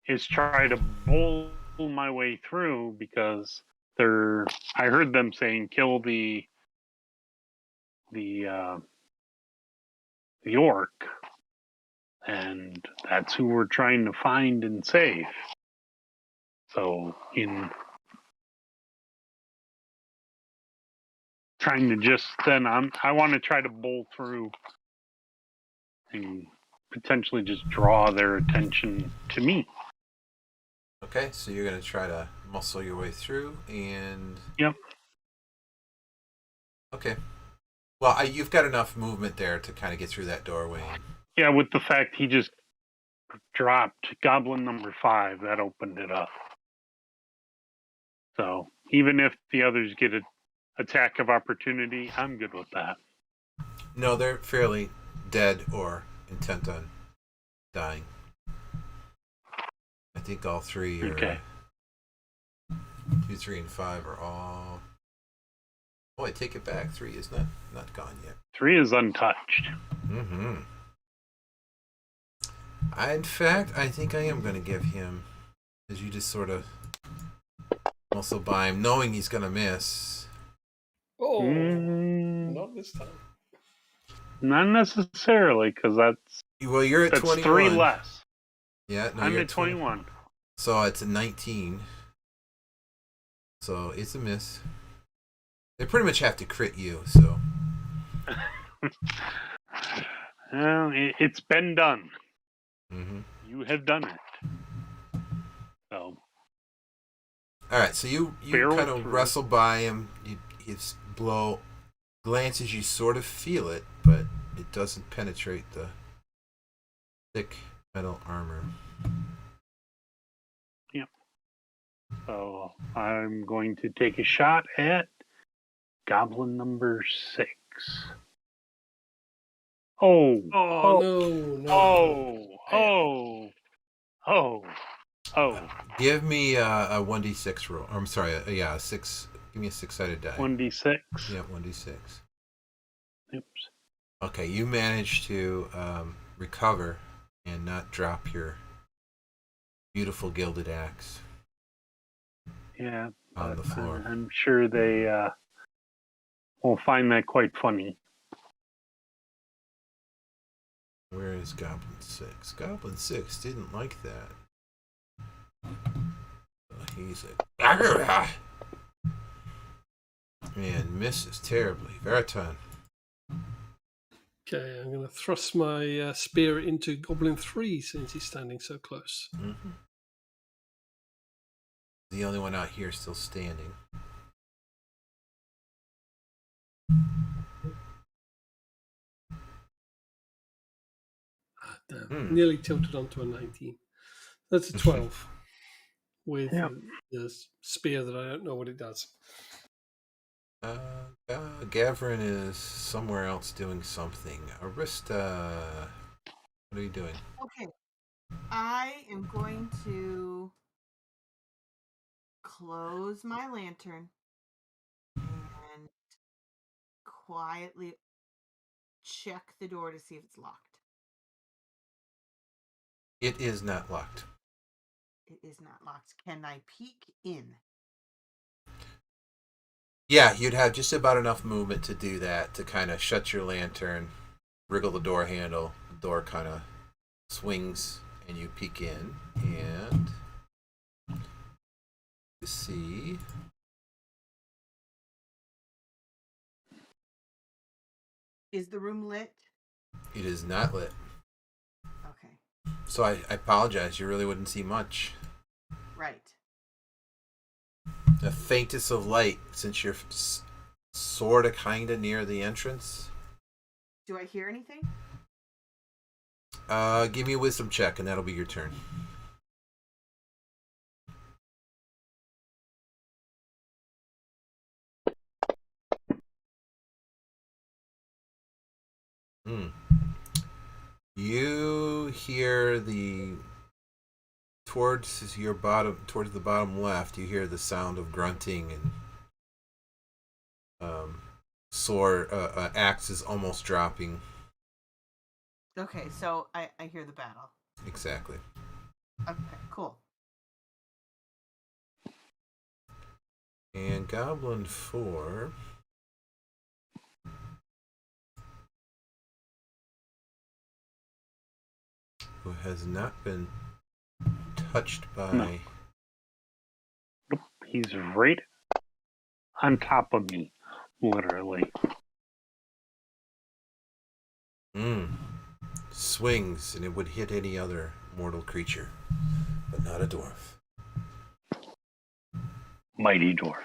is try to bolt my way through because I heard them saying kill the orc, and that's who we're trying to find and save. So in trying to just then I want to try to bowl through and potentially just draw their attention to me. Okay, so you're going to try to muscle your way through, and... Yep. Okay. Well, you've got enough movement there to kind of get through that doorway. Yeah, with the fact he just dropped Goblin number 5, that opened it up. So even if the others get an attack of opportunity, I'm good with that. No, they're fairly dead or intent on dying. I think all 3 are... Okay. 2, 3, and 5 are all... Oh, I take it back. 3 is not gone yet. 3 is untouched. Mm-hmm. In fact, I think I am going to give him, as you just sort of muscle by him, knowing he's going to miss. Oh, not this time. Not necessarily, because that's... Well, you're at 21. 3 less. Yeah, no, I'm you're at 21. So it's a 19. So it's a miss. They pretty much have to crit you, so... Well, it's been done. Mm-hmm. You have done it. So. Alright, so you kind of wrestle by him. His blow glances, you sort of feel it, but it doesn't penetrate the thick metal armor. Yep. So I'm going to take a shot at Goblin number 6. Oh no. Give me a 1d6 roll. I'm sorry, a 6. Give me a 6-sided die. 1d6? Yeah, 1d6. Oops. Okay, you managed to recover and not drop your beautiful gilded axe. Yeah, on the floor. I'm sure they will find that quite funny. Where is Goblin 6? Goblin 6 didn't like that. He's like, and misses terribly. Veriton. Okay, I'm going to thrust my spear into Goblin 3 since he's standing so close. Mm-hmm. The only one out here still standing. Nearly tilted onto a 19. That's a 12 with the spear that I don't know what it does. Gavrin is somewhere else doing something. Arista, what are you doing? Okay. I am going to close my lantern and quietly check the door to see if it's locked. It is not locked. It is not locked. Can I peek in? Yeah, you'd have just about enough movement to do that, to kind of shut your lantern, wriggle the door handle, the door kind of swings, and you peek in, and you see... Is the room lit? It is not lit. Okay. So I apologize, you really wouldn't see much. Right. The faintest of light, since you're sort of kind of near the entrance. Do I hear anything? Give me a wisdom check, and that'll be your turn. You hear towards the bottom left, you hear the sound of grunting and axes almost dropping. Okay, so I hear the battle. Exactly. Okay, cool. And Goblin 4. Who has not been touched by... No. Nope. He's right on top of me, literally. Swings, and it would hit any other mortal creature, but not a dwarf. Mighty dwarf.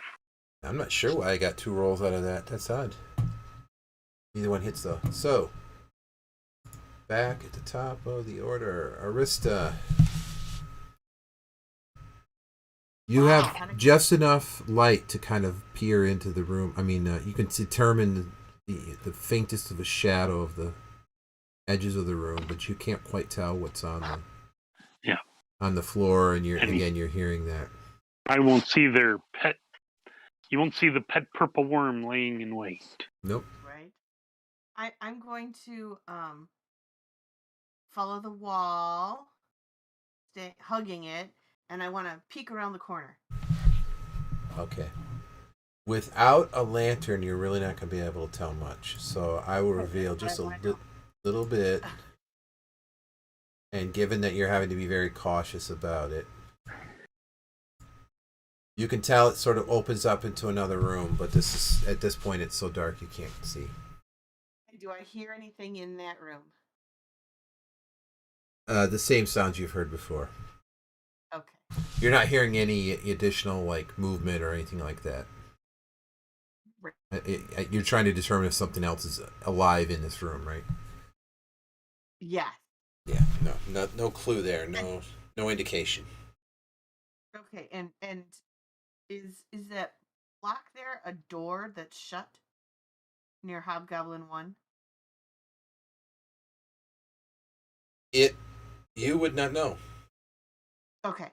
I'm not sure why I got 2 rolls out of that. That's odd. Neither one hits, though. So, back at the top of the order, Arista. You have just enough light to kind of peer into the room. I mean, you can determine the faintest of a shadow of the edges of the room, but you can't quite tell what's on the floor. And you're hearing that. I won't see their pet. You won't see the pet purple worm laying in wait. Nope. Right. I'm going to follow the wall, stay hugging it, and I want to peek around the corner. Okay. Without a lantern, you're really not going to be able to tell much. So I will reveal just a little bit. And given that you're having to be very cautious about it, you can tell it sort of opens up into another room, but at this point it's so dark you can't see. Do I hear anything in that room? The same sounds you've heard before. Okay. You're not hearing any additional movement or anything like that. Right. You're trying to determine if something else is alive in this room, right? Yes. Yeah. No clue there. No indication. Okay. And is that block there a door that's shut near Hobgoblin 1? You would not know. Okay.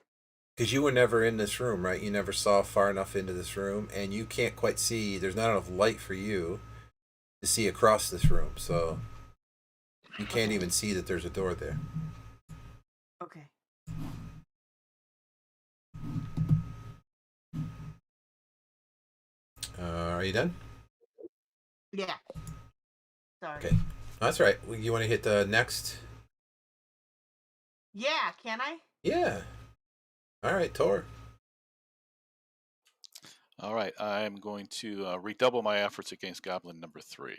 Because you were never in this room, right? You never saw far enough into this room, and you can't quite see. There's not enough light for you to see across this room, so you can't even see that there's a door there. Okay. Are you done? Yeah. Sorry. Okay. That's right. You want to hit the next? Yeah, can I? Yeah. All right, Tor. All right, I'm going to redouble my efforts against Goblin number 3.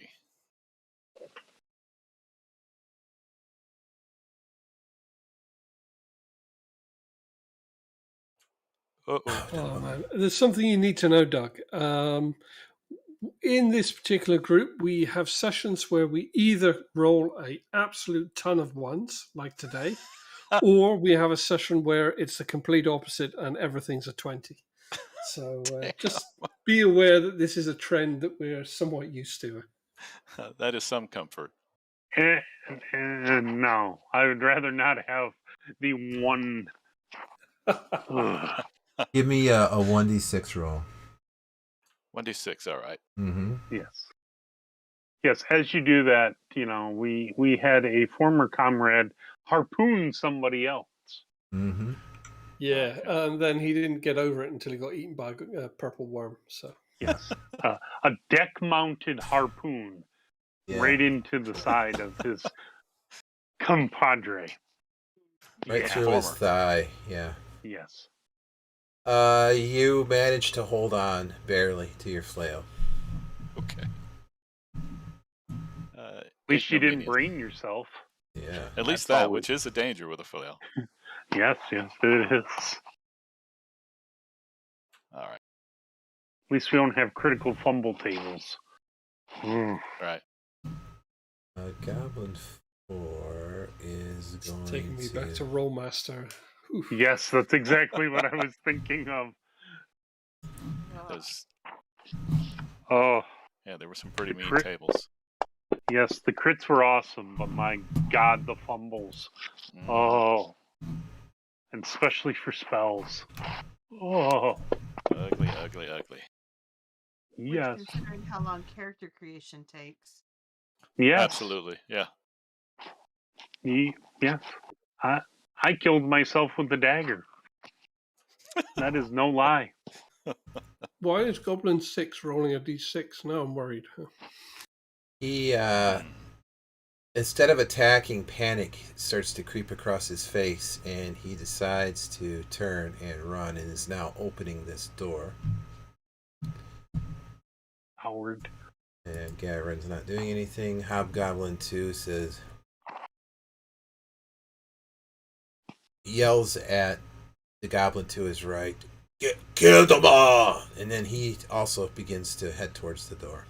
Oh man, there's something you need to know, Doug. In this particular group, we have sessions where we either roll a absolute ton of ones, like today, or we have a session where it's the complete opposite and everything's a 20. So just be aware that this is a trend that we're somewhat used to. That is some comfort. No, I would rather not have the one. Give me a 1d6 roll. 1d6, all right. Mm-hmm. Yes. As you do that, we had a former comrade harpoon somebody else. Mm-hmm. Yeah, and then he didn't get over it until he got eaten by a purple worm. So yes, a deck-mounted harpoon right into the side of his compadre. Right through his thigh. Yeah. Yes. You managed to hold on barely to your flail. Okay. At least you didn't brain yourself. Yeah. At least that, which is a danger with a flail. Yes, it is. All right. At least we don't have critical fumble tables. Right. Goblin 4 is going taking me back to Rollmaster. Oof. Yes, that's exactly what I was thinking of. Yeah, there were some pretty mean tables. Yes, the crits were awesome, but my God, the fumbles. Oh. And especially for spells. Oh. Ugly, ugly, ugly. Yes. Considering how long character creation takes. Yes. Absolutely, yeah. Yes. I killed myself with the dagger. That is no lie. Why is Goblin 6 rolling a d6? Now I'm worried. He, instead of attacking, panic starts to creep across his face, and he decides to turn and run, and is now opening this door. Howard. And Gavrin's not doing anything. Hobgoblin 2 says, yells at the Goblin to his right, kill them all! And then he also begins to head towards the door.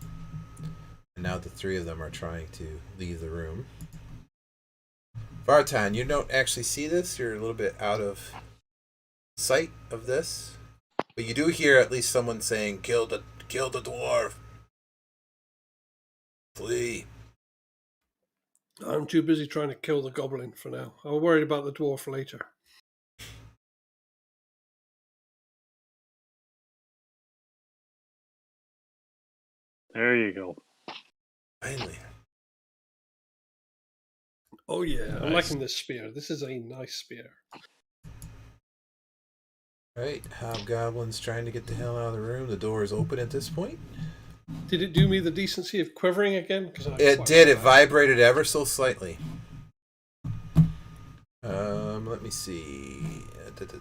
And now the three of them are trying to leave the room. Vartan, you don't actually see this. You're a little bit out of sight of this. But you do hear at least someone saying, kill the dwarf. Flee. I'm too busy trying to kill the goblin for now. I'm worried about the dwarf later. There you go. Finally. Oh yeah, I'm Nice. liking this spear. This is a nice spear. Right, Hobgoblin's trying to get the hell out of the room. The door is open at this point. Did it do me the decency of quivering again? It did. It vibrated ever so slightly. Let me see. I need to go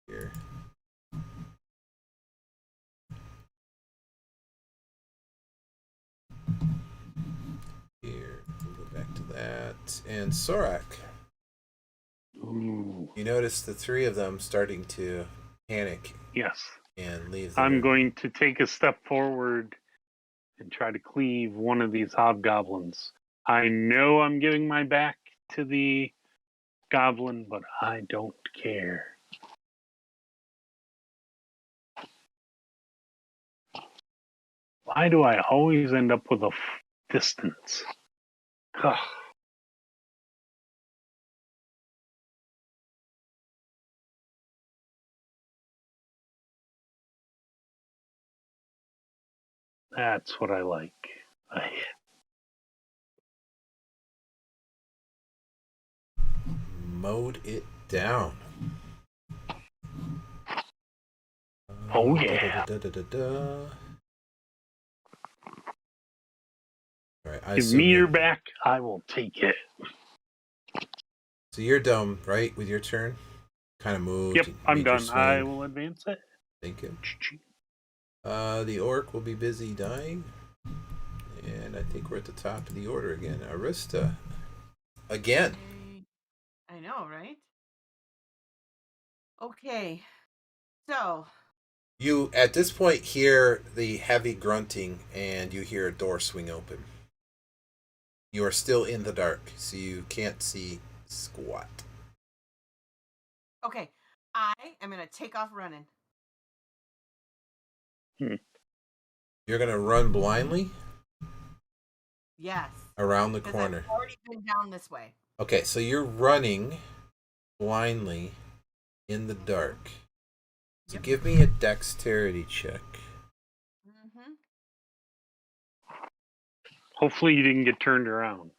here. Here, we'll go back to that. And Sorak. Ooh. You notice the three of them starting to panic Yes. and leave the I'm room. going to take a step forward and try to cleave one of these hobgoblins. I know I'm giving my back to the goblin, but I don't care. Why do I always end up with a distance? Ugh. That's what I like. Mode it down. Oh, yeah. All right, Give me your back, I will take it. So you're done, right, with your turn? Kind of moved. Yep, I'm made your done. swing. I will advance it. Thank you. The orc will be busy dying. And I think we're at the top of the order again. Arista. Again. I know, right? Okay. So. You, at this point, hear the heavy grunting and you hear a door swing open. You are still in the dark, so you can't see squat. Okay. I am going to take off running. You're going to run blindly? Yes. Around the Because corner. I've already been down this way. Okay, so you're running blindly in the dark. So give me a dexterity check. Mm-hmm. Hopefully you didn't get turned around.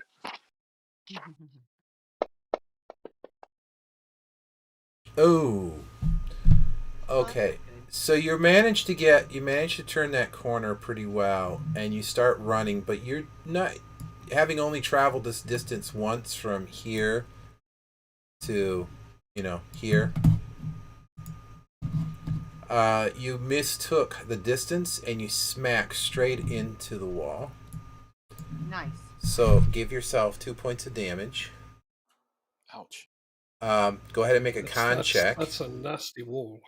Oh. Okay. So you managed to turn that corner pretty well, and you start running, but you're not, having only traveled this distance once from here to, here. You mistook the distance and you smack straight into the wall. Nice. So give yourself 2 points of damage. Ouch. Go ahead and make a con check. That's a nasty wall.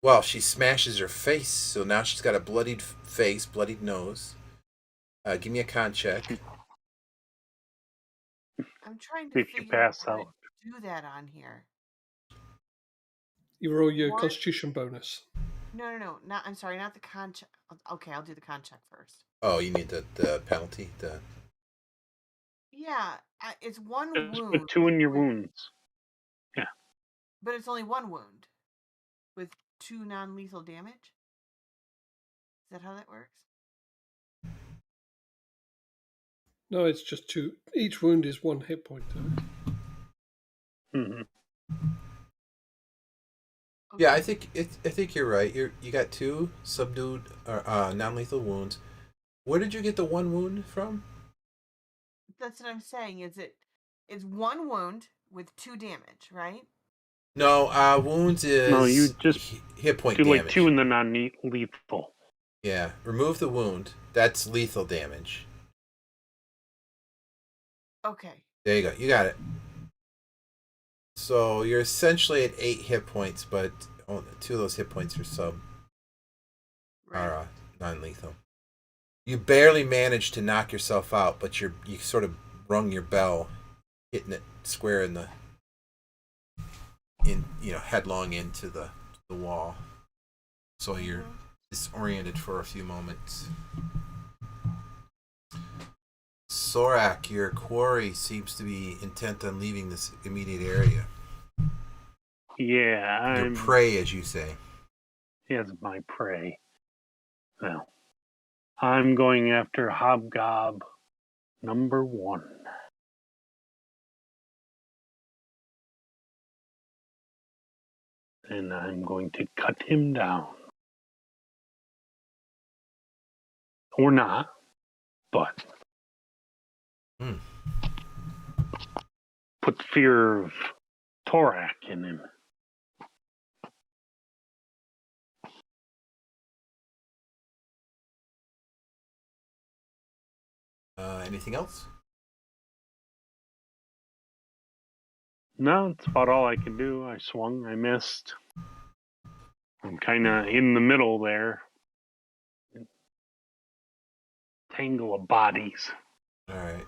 Well, she smashes her face, so now she's got a bloodied face, bloodied nose. Give me a con check. I'm trying to If you figure out pass how to out. do that on here. You roll your What? constitution bonus. No. I'm sorry, not the con check. Okay, I'll do the con check first. Oh, you need the penalty? Yeah, it's one Just wound. put 2 in your wounds. Yeah. But it's only one wound with 2 non-lethal damage. Is that how that works? No, it's just 2. Each wound is 1 hit point. Mm-hmm. Yeah, Okay. I think you're right. You got 2 subdued or non-lethal wounds. Where did you get the 1 wound from? That's what I'm saying. It's 1 wound with 2 damage, right? No, wounds No, you is just hit point do like 2 damage. in the non-lethal. Yeah, remove the wound. That's lethal damage. Okay. There you go. You got it. So you're essentially at 8 hit points, but 2 of those hit points are Right. non-lethal. You barely managed to knock yourself out, but you sort of rung your bell, hitting it square headlong into the wall. So you're disoriented for a few moments. Sorak, your quarry seems to be intent on leaving this immediate area. Yeah, Your prey, as you say. Is my prey. Well, I'm going after Hobgob number 1. And I'm going to cut him down. Or not, but put fear of Torak in him. Anything else? No, it's about all I can do. I swung, I missed. I'm kind of in the middle there. Tangle of bodies. All right.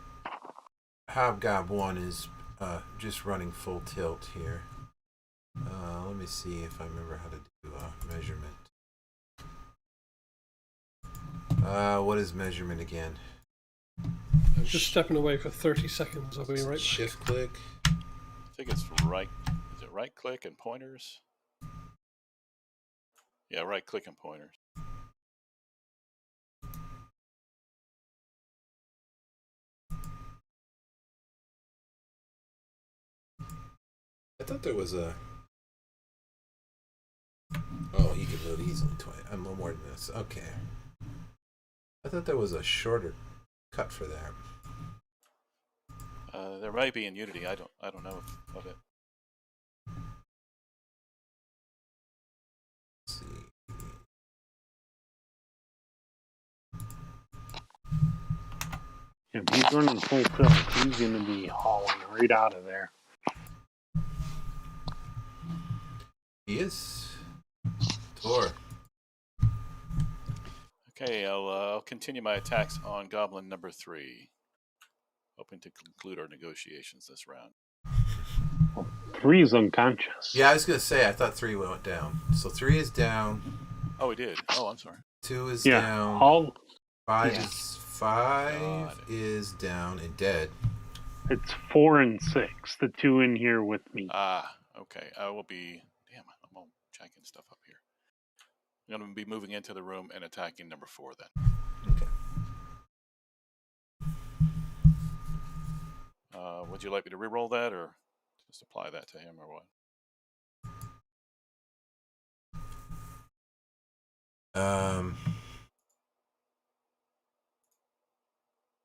Hobgob 1 is just running full tilt here. Let me see if I remember how to do measurement. What is measurement again? I'm just stepping away for 30 seconds. I'll be right back. Shift click. I think it's right. Is it right click and pointers? Yeah, right click and pointers. I thought there was a. Oh, you can move easily twice. I'm no more than this. Okay. I thought there was a shorter cut for that. There might be in Unity. I don't know of it. Let's see. If he's running full tilt, he's going to be hauling right out of there. He is. Tor. Okay, I'll continue my attacks on Goblin number 3. Hoping to conclude our negotiations this round. 3 is unconscious. Yeah, I was going to say, I thought 3 went down. So 3 is down. Oh, we did. Oh, I'm sorry. 2 is down. 5 is down and dead. It's 4 and 6. The 2 in here with me. Okay. I will be. Damn, I'm all checking stuff up here. I'm going to be moving into the room and attacking number 4 then. Okay. Would you like me to re-roll that or just apply that to him or what?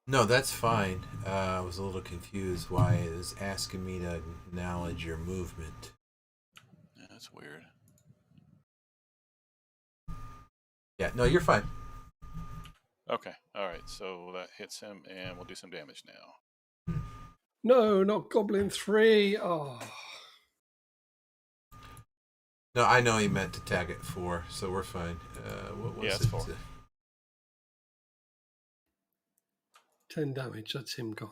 No, that's fine. I was a little confused why it was asking me to acknowledge your movement. Yeah, that's weird. Yeah, no, you're fine. Okay, all right. So that hits him, and we'll do some damage now. No, not Goblin 3. Oh. No, I know he meant to tag it 4, so we're fine. What was it's it? 4. 10 damage. That's him gone.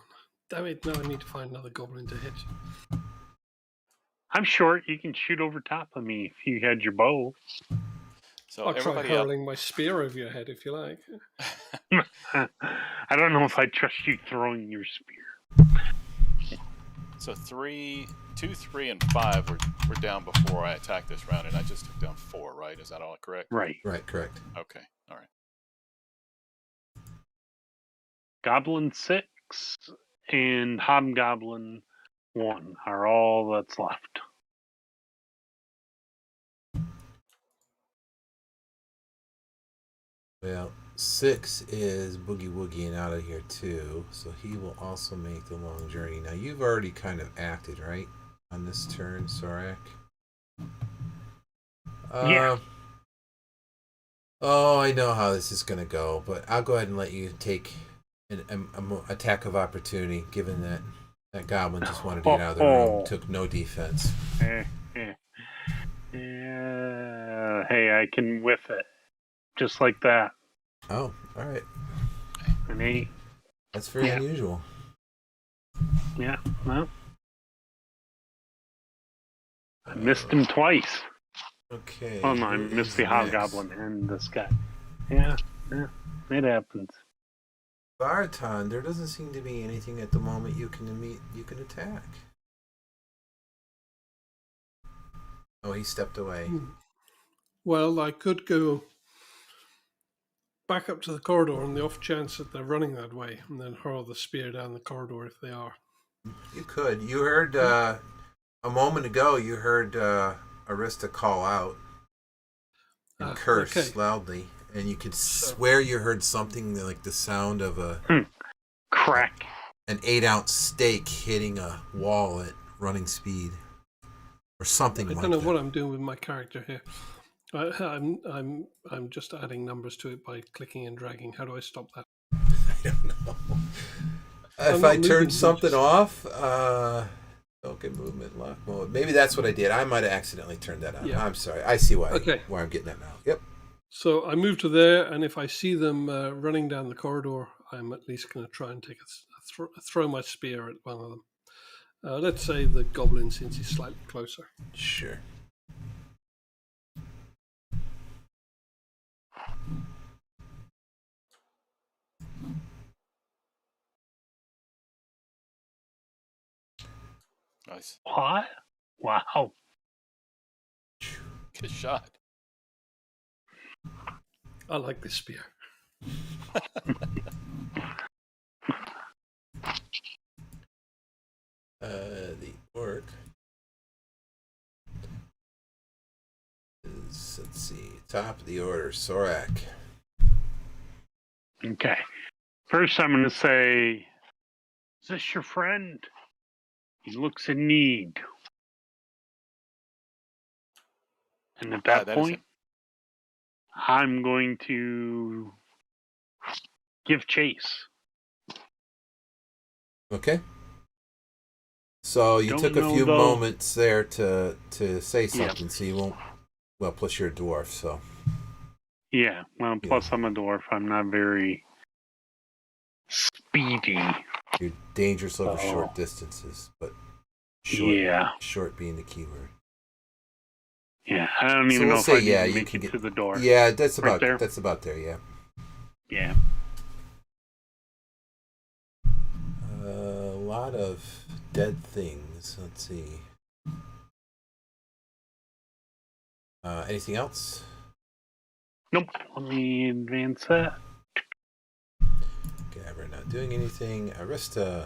Damn it, now I need to find another Goblin to hit. I'm short. You can shoot over top of me if you had your bow. So I'll try hurling my spear over your head if you like. I don't know if I trust you throwing your spear. So 2, 3, and 5 were down before I attacked this round, and I just took down 4, right? Is that all correct? Right. Right, correct. Okay, all right. Goblin 6 and Hobgoblin 1 are all that's left. Well, 6 is boogie woogieing out of here too, so he will also make the long journey. Now you've already kind of acted, right, on this turn, Sorak? Yeah. Oh, I know how this is going to go, but I'll go ahead and let you take an attack of opportunity, given that that goblin just wanted to get out of the room, took no defense. Hey, I can whiff it. Just like that. Oh, all right. An 8. That's very unusual. Yeah, well. I missed him twice. Okay. Oh no, I missed the hobgoblin and this guy. Yeah, it happens. Barton, there doesn't seem to be anything at the moment you can attack. Oh, he stepped away. Well, I could go back up to the corridor on the off chance that they're running that way, and then hurl the spear down the corridor if they are. You could. You heard a moment ago. You heard Arista call out and curse loudly, and you could swear you heard something like the sound of a crack, an 8-ounce steak hitting a wall at running speed, or something. I don't know what I'm doing with my character here. I'm just adding numbers to it by clicking and dragging. How do I stop that? I don't know. If I turn something off, okay, movement lock mode. Maybe that's what I did. I might have accidentally turned that on. Yeah. I'm sorry. I see why. Okay. Where I'm getting that now. Yep. So I move to there, and if I see them running down the corridor, I'm at least going to try and take throw my spear at one of them. Let's say the goblin, since he's slightly closer. Sure. Nice. What? Wow. Good shot. I like this spear. The orc is, let's see, top of the order, Sorak. Okay. First, I'm going to say, is this your friend? He looks in need. And at that point, I'm going to give chase. Okay. So you took a few moments there to say something, so you won't. Well, plus you're a dwarf, so. Yeah, well, plus I'm a dwarf. I'm not very speedy. You're dangerous over short distances, but short being the key word. Yeah, I don't even know if I can make it to the door. Yeah, that's about there. That's about there. Yeah. Yeah. A lot of dead things. Let's see. Anything else? Nope. Let me advance that. Okay, we're not doing anything. Arista.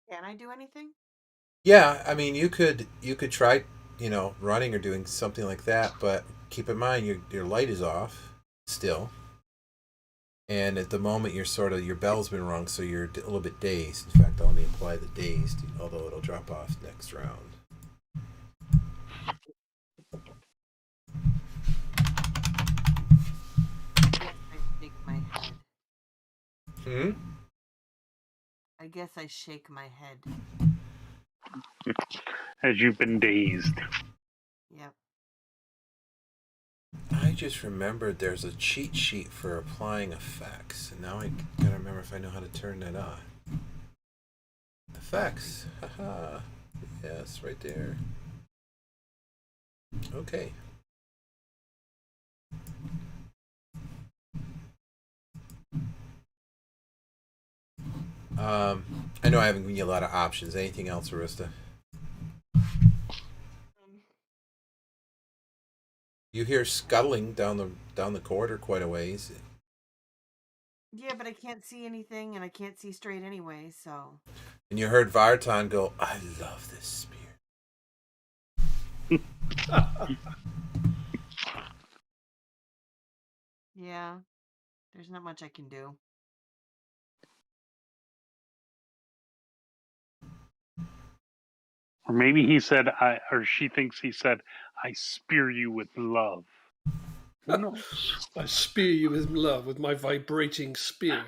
Can I do anything? Yeah, I mean, you could try, running or doing something like that, but keep in mind your light is off still, and at the moment your bell's been rung, so you're a little bit dazed. In fact, I'll only apply the dazed, although it'll drop off next round. I shake my head. I guess I shake my head. As you've been dazed. Yep. I just remembered there's a cheat sheet for applying effects, and now I gotta remember if I know how to turn that on. Effects. Haha. Yes, right there. Okay. I know I haven't given you a lot of options. Anything else, Arista? You hear scuttling down the corridor quite a ways. Yeah, but I can't see anything, and I can't see straight anyway, so... And you heard Vartan go, "I love this spear." Yeah, there's not much I can do. Or maybe he said, or she thinks he said, I spear you with love. Who knows? I spear you with love with my vibrating spear.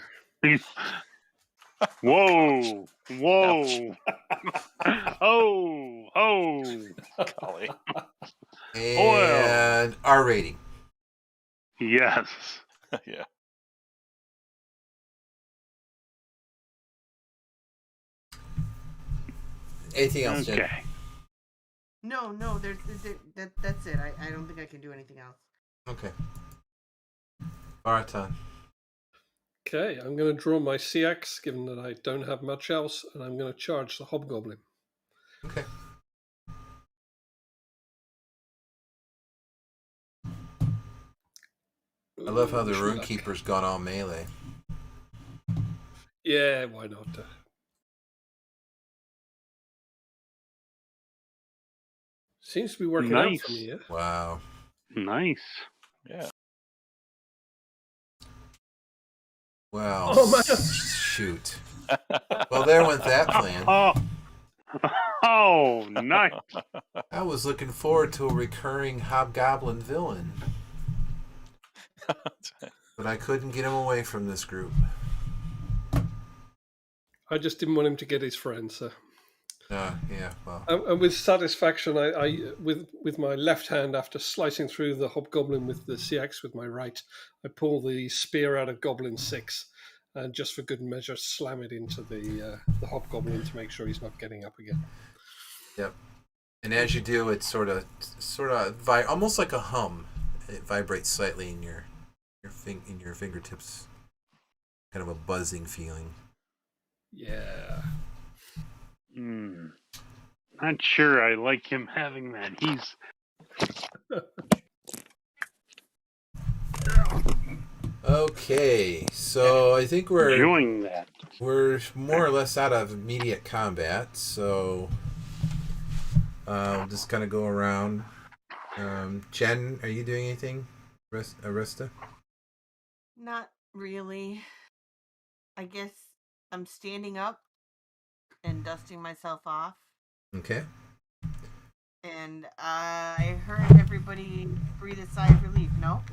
Whoa! Whoa! Oh! Golly. And R rating. Yes. Yeah. Anything else, Jen? Okay. No, that's it. I don't think I can do anything else. Okay. Baraton. Okay, I'm going to draw my CX, given that I don't have much else, and I'm going to charge the Hobgoblin. Okay. I love how the Runekeeper's gone all melee. Yeah, why not? Seems to be working out for me, yeah? Wow. Nice. Yeah. Well, Oh, man. shoot. Well, there went that plan. Oh, nice. I was looking forward to a recurring Hobgoblin villain. But I couldn't get him away from this group. I just didn't want him to get his friends, so... Yeah, well. And with satisfaction, I with my left hand, after slicing through the Hobgoblin with the CX with my right, I pull the spear out of Goblin 6, and just for good measure, slam it into the Hobgoblin to make sure he's not getting up again. Yep. And as you do, it sort of almost like a hum. It vibrates slightly in your fingertips. Kind of a buzzing feeling. Yeah. Not sure I like him having that. He's... Okay, so I think we're enjoying that. We're more or less out of immediate combat, so we'll just kind of go around. Jen, are you doing anything? Arista? Not really. I guess I'm standing up and dusting myself off. Okay. And I heard everybody breathe a sigh of relief, no?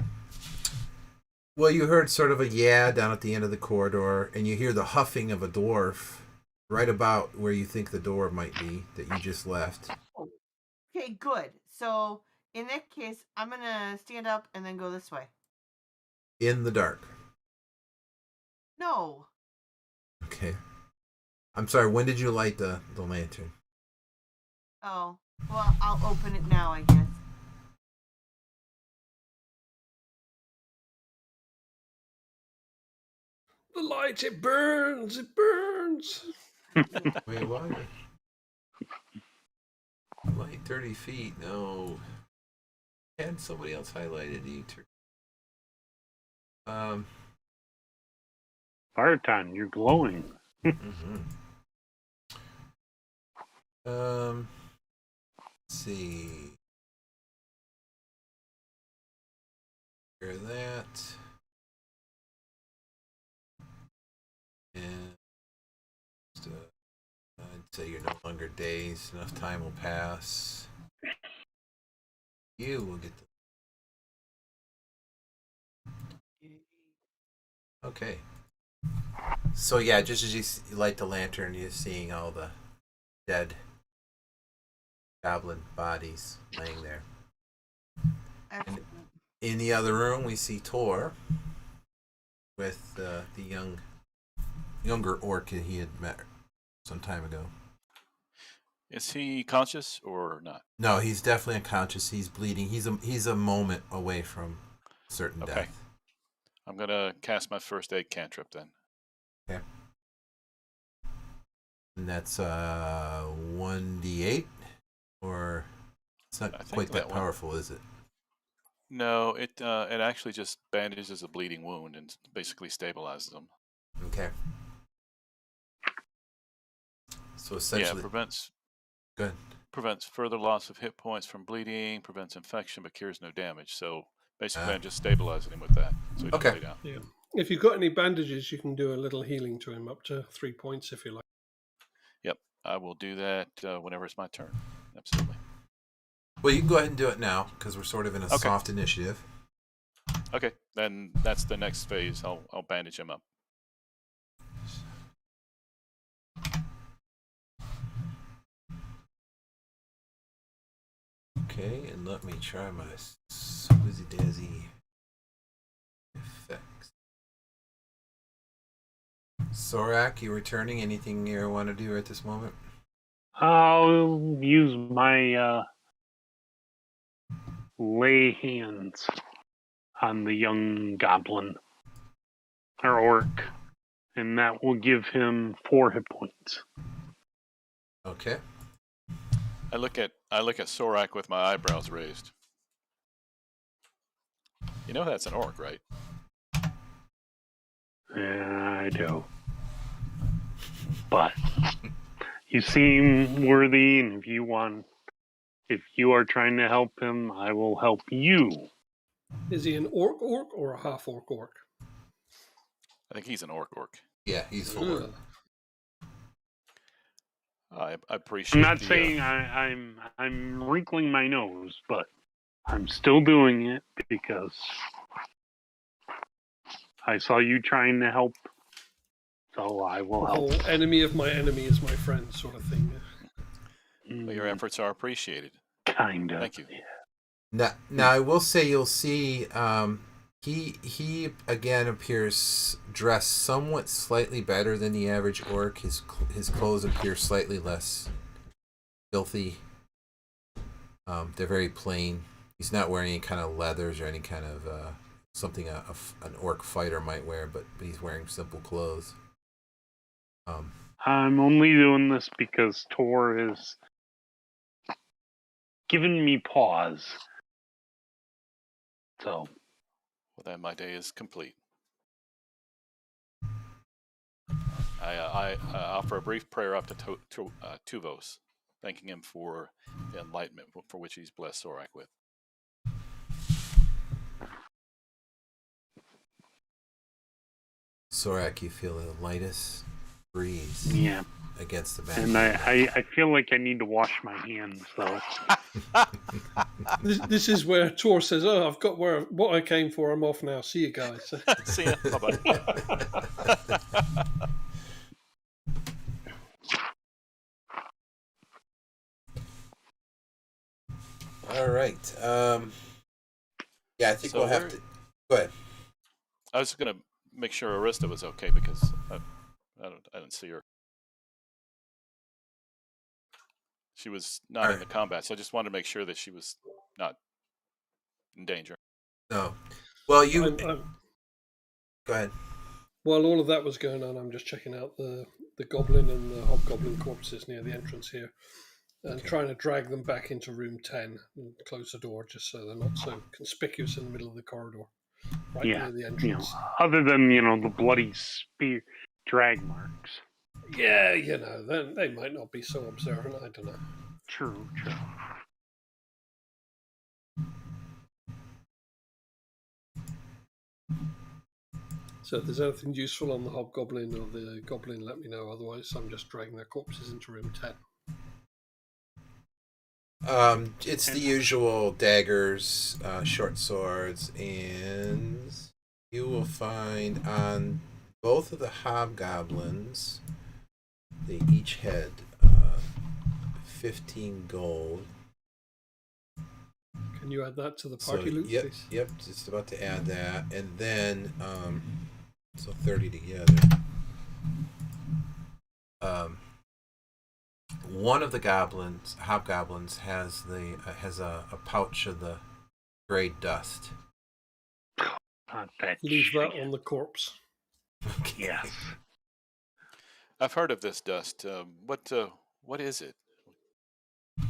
Well, you heard sort of a yeah down at the end of the corridor, and you hear the huffing of a dwarf right about where you think the door might be that you just left. Okay, good. So, in that case, I'm going to stand up and then go this way. In the dark. No. Okay. I'm sorry, when did you light the lantern? Oh, well, I'll open it now, I guess. The light, it burns, it burns. Wait, why? Light 30 feet, no. Had somebody else highlighted you? Barton, you're glowing. Let's see. Hear that. And I'd say you're no longer dazed. Enough time will pass. You will get the... Okay. So yeah, just as you light the lantern, you're seeing all the dead goblin bodies laying there. Excellent. In the other room, we see Tor with the younger orc that he had met some time ago. Is he conscious or not? No, he's definitely unconscious. He's bleeding. He's a moment away from certain Okay. death. I'm gonna cast my first aid cantrip then. Okay. And that's 1d8, or it's not quite that powerful, is it? No, it actually just bandages a bleeding wound and basically stabilizes them. Okay. So essentially, prevents. Good. Prevents further loss of hit points from bleeding, prevents infection, but cures no damage. So Basically, I'm just stabilizing him with that, so he can Okay. lay down. Yeah. If you've got any bandages, you can do a little healing to him, up to 3 points if you like. Yep, I will do that whenever it's my turn. Absolutely. Well, you can go ahead and do it now because we're sort of in a soft initiative. Okay, then that's the next phase. I'll bandage him up. Okay, and let me try my Swizzy Dazzy effects. Sorak, you returning? Anything you want to do at this moment? I'll use my lay hands on the young goblin or orc, and that will give him 4 hit points. Okay. I look at Sorak with my eyebrows raised. You know that's an orc, right? Yeah, I do. But you seem worthy, and if you are trying to help him, I will help you. Is he an orc or a half orc? I think he's an orc. Yeah, he's full orc. I appreciate. I'm not saying I'm wrinkling my nose, but I'm still doing it because I saw you trying to help, so I will help. Oh, enemy of my enemy is my friend, sort of thing. Well, your efforts are appreciated. Kinda. Thank you. Now I will say you'll see he again appears dressed somewhat slightly better than the average orc. His clothes appear slightly less filthy. They're very plain. He's not wearing any kind of leathers or any kind of something an orc fighter might wear, but he's wearing simple clothes. I'm only doing this because Tor has given me pause. So. Well, then my day is complete. I offer a brief prayer up to Tuvos, thanking him for the enlightenment for which he's blessed Sorak with. Sorak, you feel the lightest breeze against the back. And I feel like I need to wash my hands, though. This is where Tor says, "Oh, I've got what I came for. I'm off now. See you guys." See ya. Bye-bye. All right. Yeah, I think we'll have to. Go ahead. I was going to make sure Arista was okay because I didn't see her. She was not in the combat, so I just wanted to make sure that she was not in danger. No. Well, you go ahead. While all of that was going on, I'm just checking out the goblin and the hobgoblin corpses near the entrance here, and trying to drag them back into room 10 and close the door just so they're not so conspicuous in the middle of the corridor, near the entrance. Other than the bloody spear drag marks. Yeah, then they might not be so observant. I don't know. True. So if there's anything useful on the hobgoblin or the goblin, let me know. Otherwise, I'm just dragging their corpses into room 10. It's the usual daggers, short swords, and you will find on both of the hobgoblins, they each had 15 gold. Can you add that to the party loot, please? Yep, just about to add that. And then, so 30 together. One of the hobgoblins has a pouch of the gray dust. Leave that on the corpse. Okay. Yes. I've heard of this dust. What is it? Oh,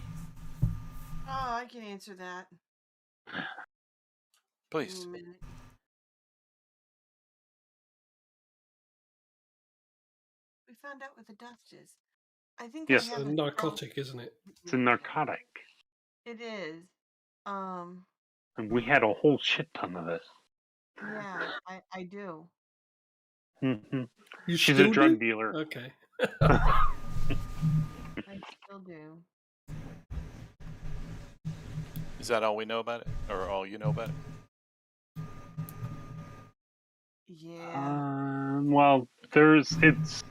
I can answer that. Please. We found out what the dust is. I think yes, I have a narcotic, isn't it? It's a narcotic. It is. I And we had a whole shit ton of it. Yeah, I do. Mm-hmm. You She's a still drug do? dealer. Okay. I still do. Is that all we know about it, or all you know about it? Yeah. Well, it's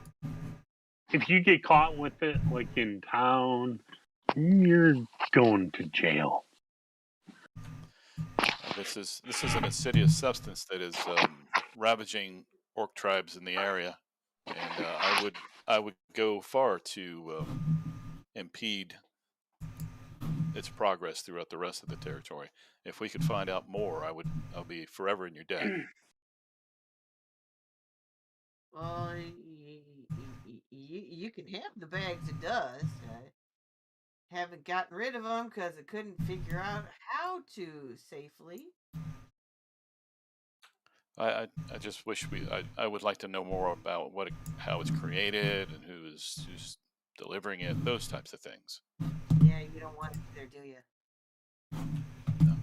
if you get caught with it, like in town, you're going to jail. This is an insidious substance that is ravaging orc tribes in the area, and I would go far to impede its progress throughout the rest of the territory. If we could find out more, I'll be forever in your debt. Well, you can have the bags of dust. I haven't gotten rid of them because I couldn't figure out how to safely. I just wish I would like to know more about how it's created and who's delivering it, those types of things. Yeah, you don't want it there, do you? No.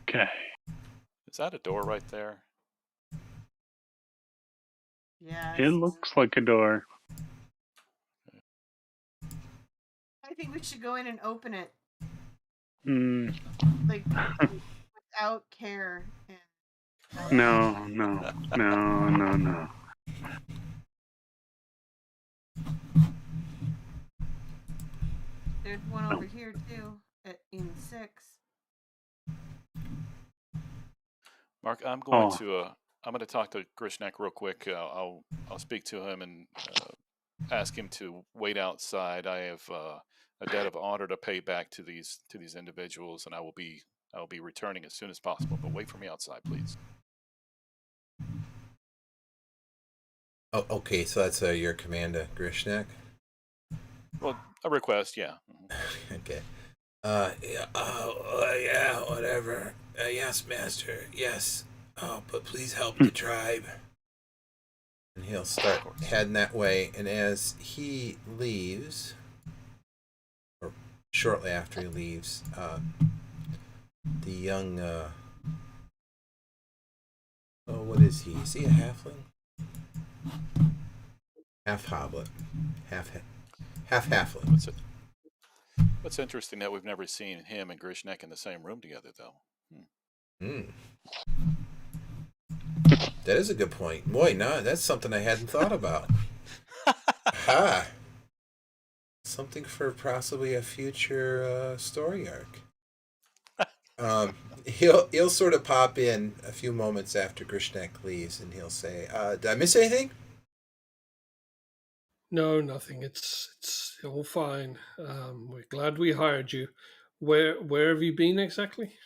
Okay. Is that a door right there? Yeah. It looks like a door. I think we should go in and open it, Mm, like without care. And no. there's one over here too, in 6. Mark, I'm going to talk to Grishnak real quick. I'll speak to him and ask him to wait outside. I have a debt of honor to pay back to these individuals, and I will be returning as soon as possible. But wait for me outside, please. Oh, okay. So that's your command, Grishnak. Well, a request, yeah. Okay. Yeah. Yeah. Whatever. Yes, master. Yes. Oh, but please help the tribe. And he'll start heading that way. And as he leaves, or shortly after he leaves, the young, what is he? Is he a halfling? Half hoblet, half halfling. What's interesting that we've never seen him and Grishnek in the same room together, though. That is a good point. Boy, no, that's something I hadn't thought about. Ha! Something for possibly a future story arc. He'll sort of pop in a few moments after Grishnek leaves, and he'll say, "Did I miss anything?" No, nothing. It's all fine. We're glad we hired you. Where have you been exactly?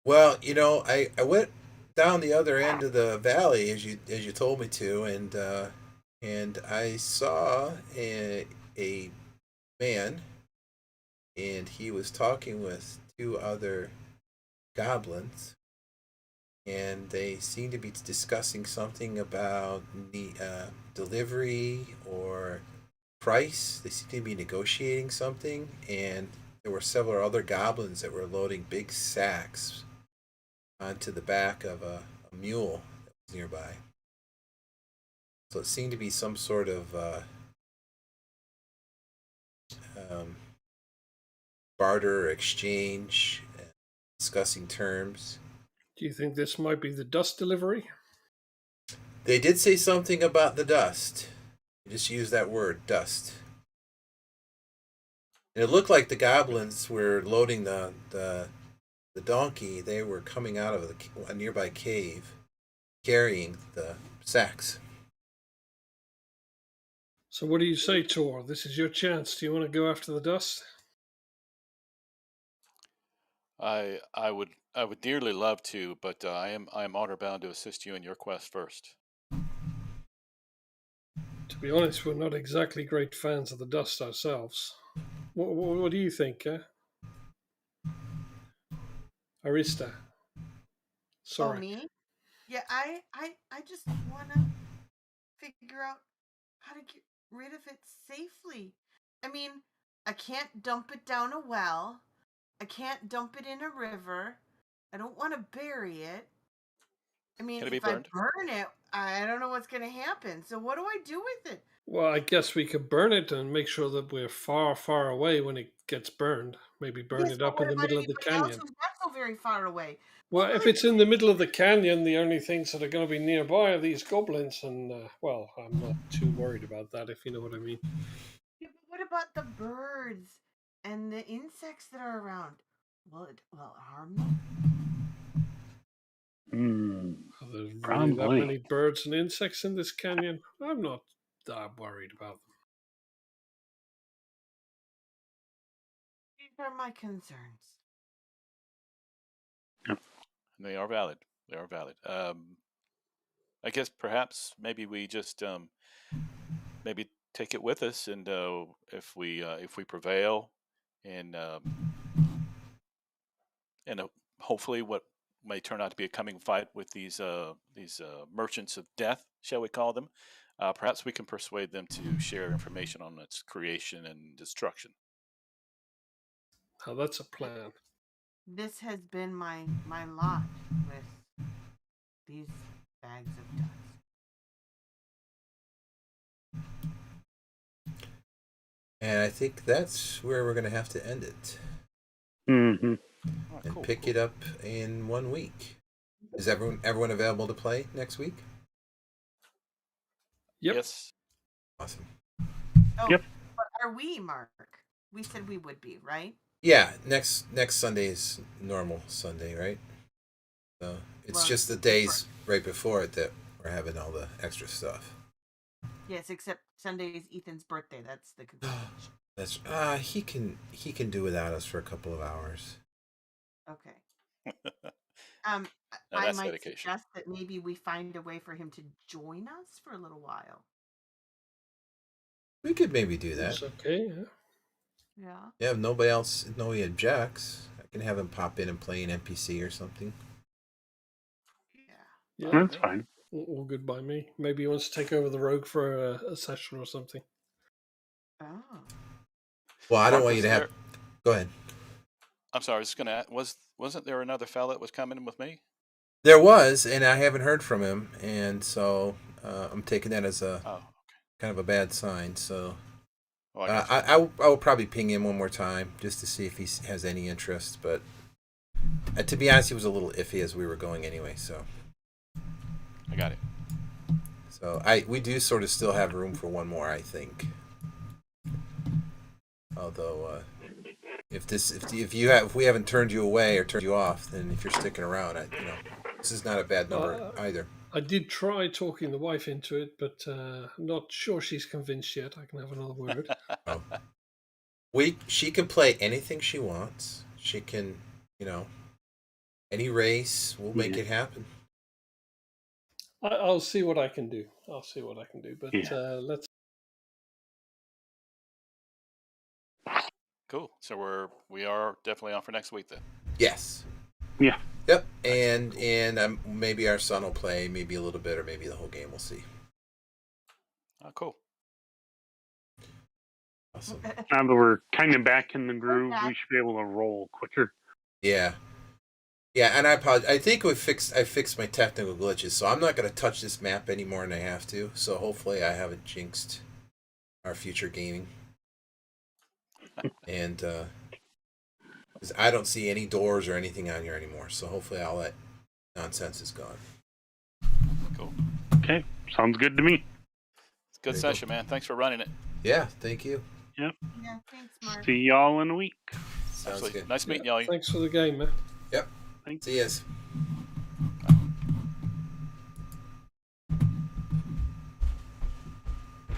Well, I went down the other end of the valley as you told me to, and I saw a man, and he was talking with 2 other goblins, and they seemed to be discussing something about the delivery or price. They seemed to be negotiating something, and there were several other goblins that were loading big sacks onto the back of a mule that was nearby. So it seemed to be some sort of barter or exchange, discussing terms. Do you think this might be the dust delivery? They did say something about the dust. They just used that word, dust. And it looked like the goblins were loading the donkey. They were coming out of a nearby cave, carrying the sacks. So what do you say, Tor? This is your chance. Do you want to go after the dust? I would dearly love to, but I am honor bound to assist you in your quest first. To be honest, we're not exactly great fans of the dust ourselves. What do you think, Arista? Sorry. Oh, me? Yeah, I just want to figure out how to get rid of it safely. I mean, I can't dump it down a well. I can't dump it in a river. I don't want to bury it. I mean, Can it be if I burned? burn it, I don't know what's going to happen. So what do I do with it? Well, I guess we could burn it and make sure that we're far, far away when it gets burned. Maybe burn Yes, it but up what in the about middle of the anybody else canyon. who's not so very far away? Well, What if will I it's do? in the middle of the canyon, the only things that are going to be nearby are these goblins, and well, I'm not too worried about that, if you know what I mean. Yeah, but what about the birds and the insects that are around? Will it harm them? Are there really that many birds and insects in this canyon? I'm not that worried about them. These are my concerns. They are valid. They are valid. I guess perhaps maybe we just maybe take it with us, and if we prevail, and hopefully what may turn out to be a coming fight with these merchants of death, shall we call them? Perhaps we can persuade them to share information on its creation and destruction. Now that's a plan. This has been my lot with these bags of dust. And I think that's where we're going to have to end it. Mm-hmm. And pick it up in 1 week. Is everyone available to play next week? Yep. Yes. Awesome. Oh, Yep. But are we, Mark? We said we would be, right? Yeah, next Sunday is normal Sunday, right? So it's just the days right before it that we're having all the extra stuff. Yes, except Sunday is Ethan's birthday. That's the confusion. That's he can do without us for a couple of hours. Okay. I that's might dedication. suggest that maybe we find a way for him to join us for a little while. We could maybe do that. That's okay. Yeah. Yeah. Yeah, if nobody objects, I can have him pop in and play an NPC or something. Yeah. That's fine. All good by me. Maybe he wants to take over the rogue for a session or something. Oh. Well, I don't Mark, want you to have. Go ahead. I'm sorry. I was just gonna. Wasn't there another fella that was coming with me? There was, and I haven't heard from him, and so I'm taking that as a kind of a bad sign. So I will probably ping him one more time just to see if he has any interest. But to be honest, he was a little iffy as we were going anyway. So I got it. So we do sort of still have room for one more, I think. Although if we haven't turned you away or turned you off, then if you're sticking around, this is not a bad number either. I did try talking the wife into it, but I'm not sure she's convinced yet. I can have another word. Oh. She can play anything she wants. She can, any race. We'll make it happen. I'll see what I can do. But let's. Cool. So we are definitely on for next week then. Yes. Yeah. Yep. And maybe our son will play maybe a little bit or maybe the whole game. We'll see. Oh, cool. Awesome. Now that we're kind of back in the groove, we should be able to roll quicker. Yeah. Yeah, and I apologize. I think I fixed my technical glitches, so I'm not going to touch this map any more than I have to. So hopefully I haven't jinxed our future gaming. And 'cause I don't see any doors or anything on here anymore, so hopefully all that nonsense is gone. Cool. Okay, sounds good to me. It's a good session, man. Thanks for running it. Yeah, thank you. Yep. Yeah, thanks, Mark. See y'all in a week. Sounds good. Nice meeting y'all. Thanks for the game, man. Yep. Thanks. See yas.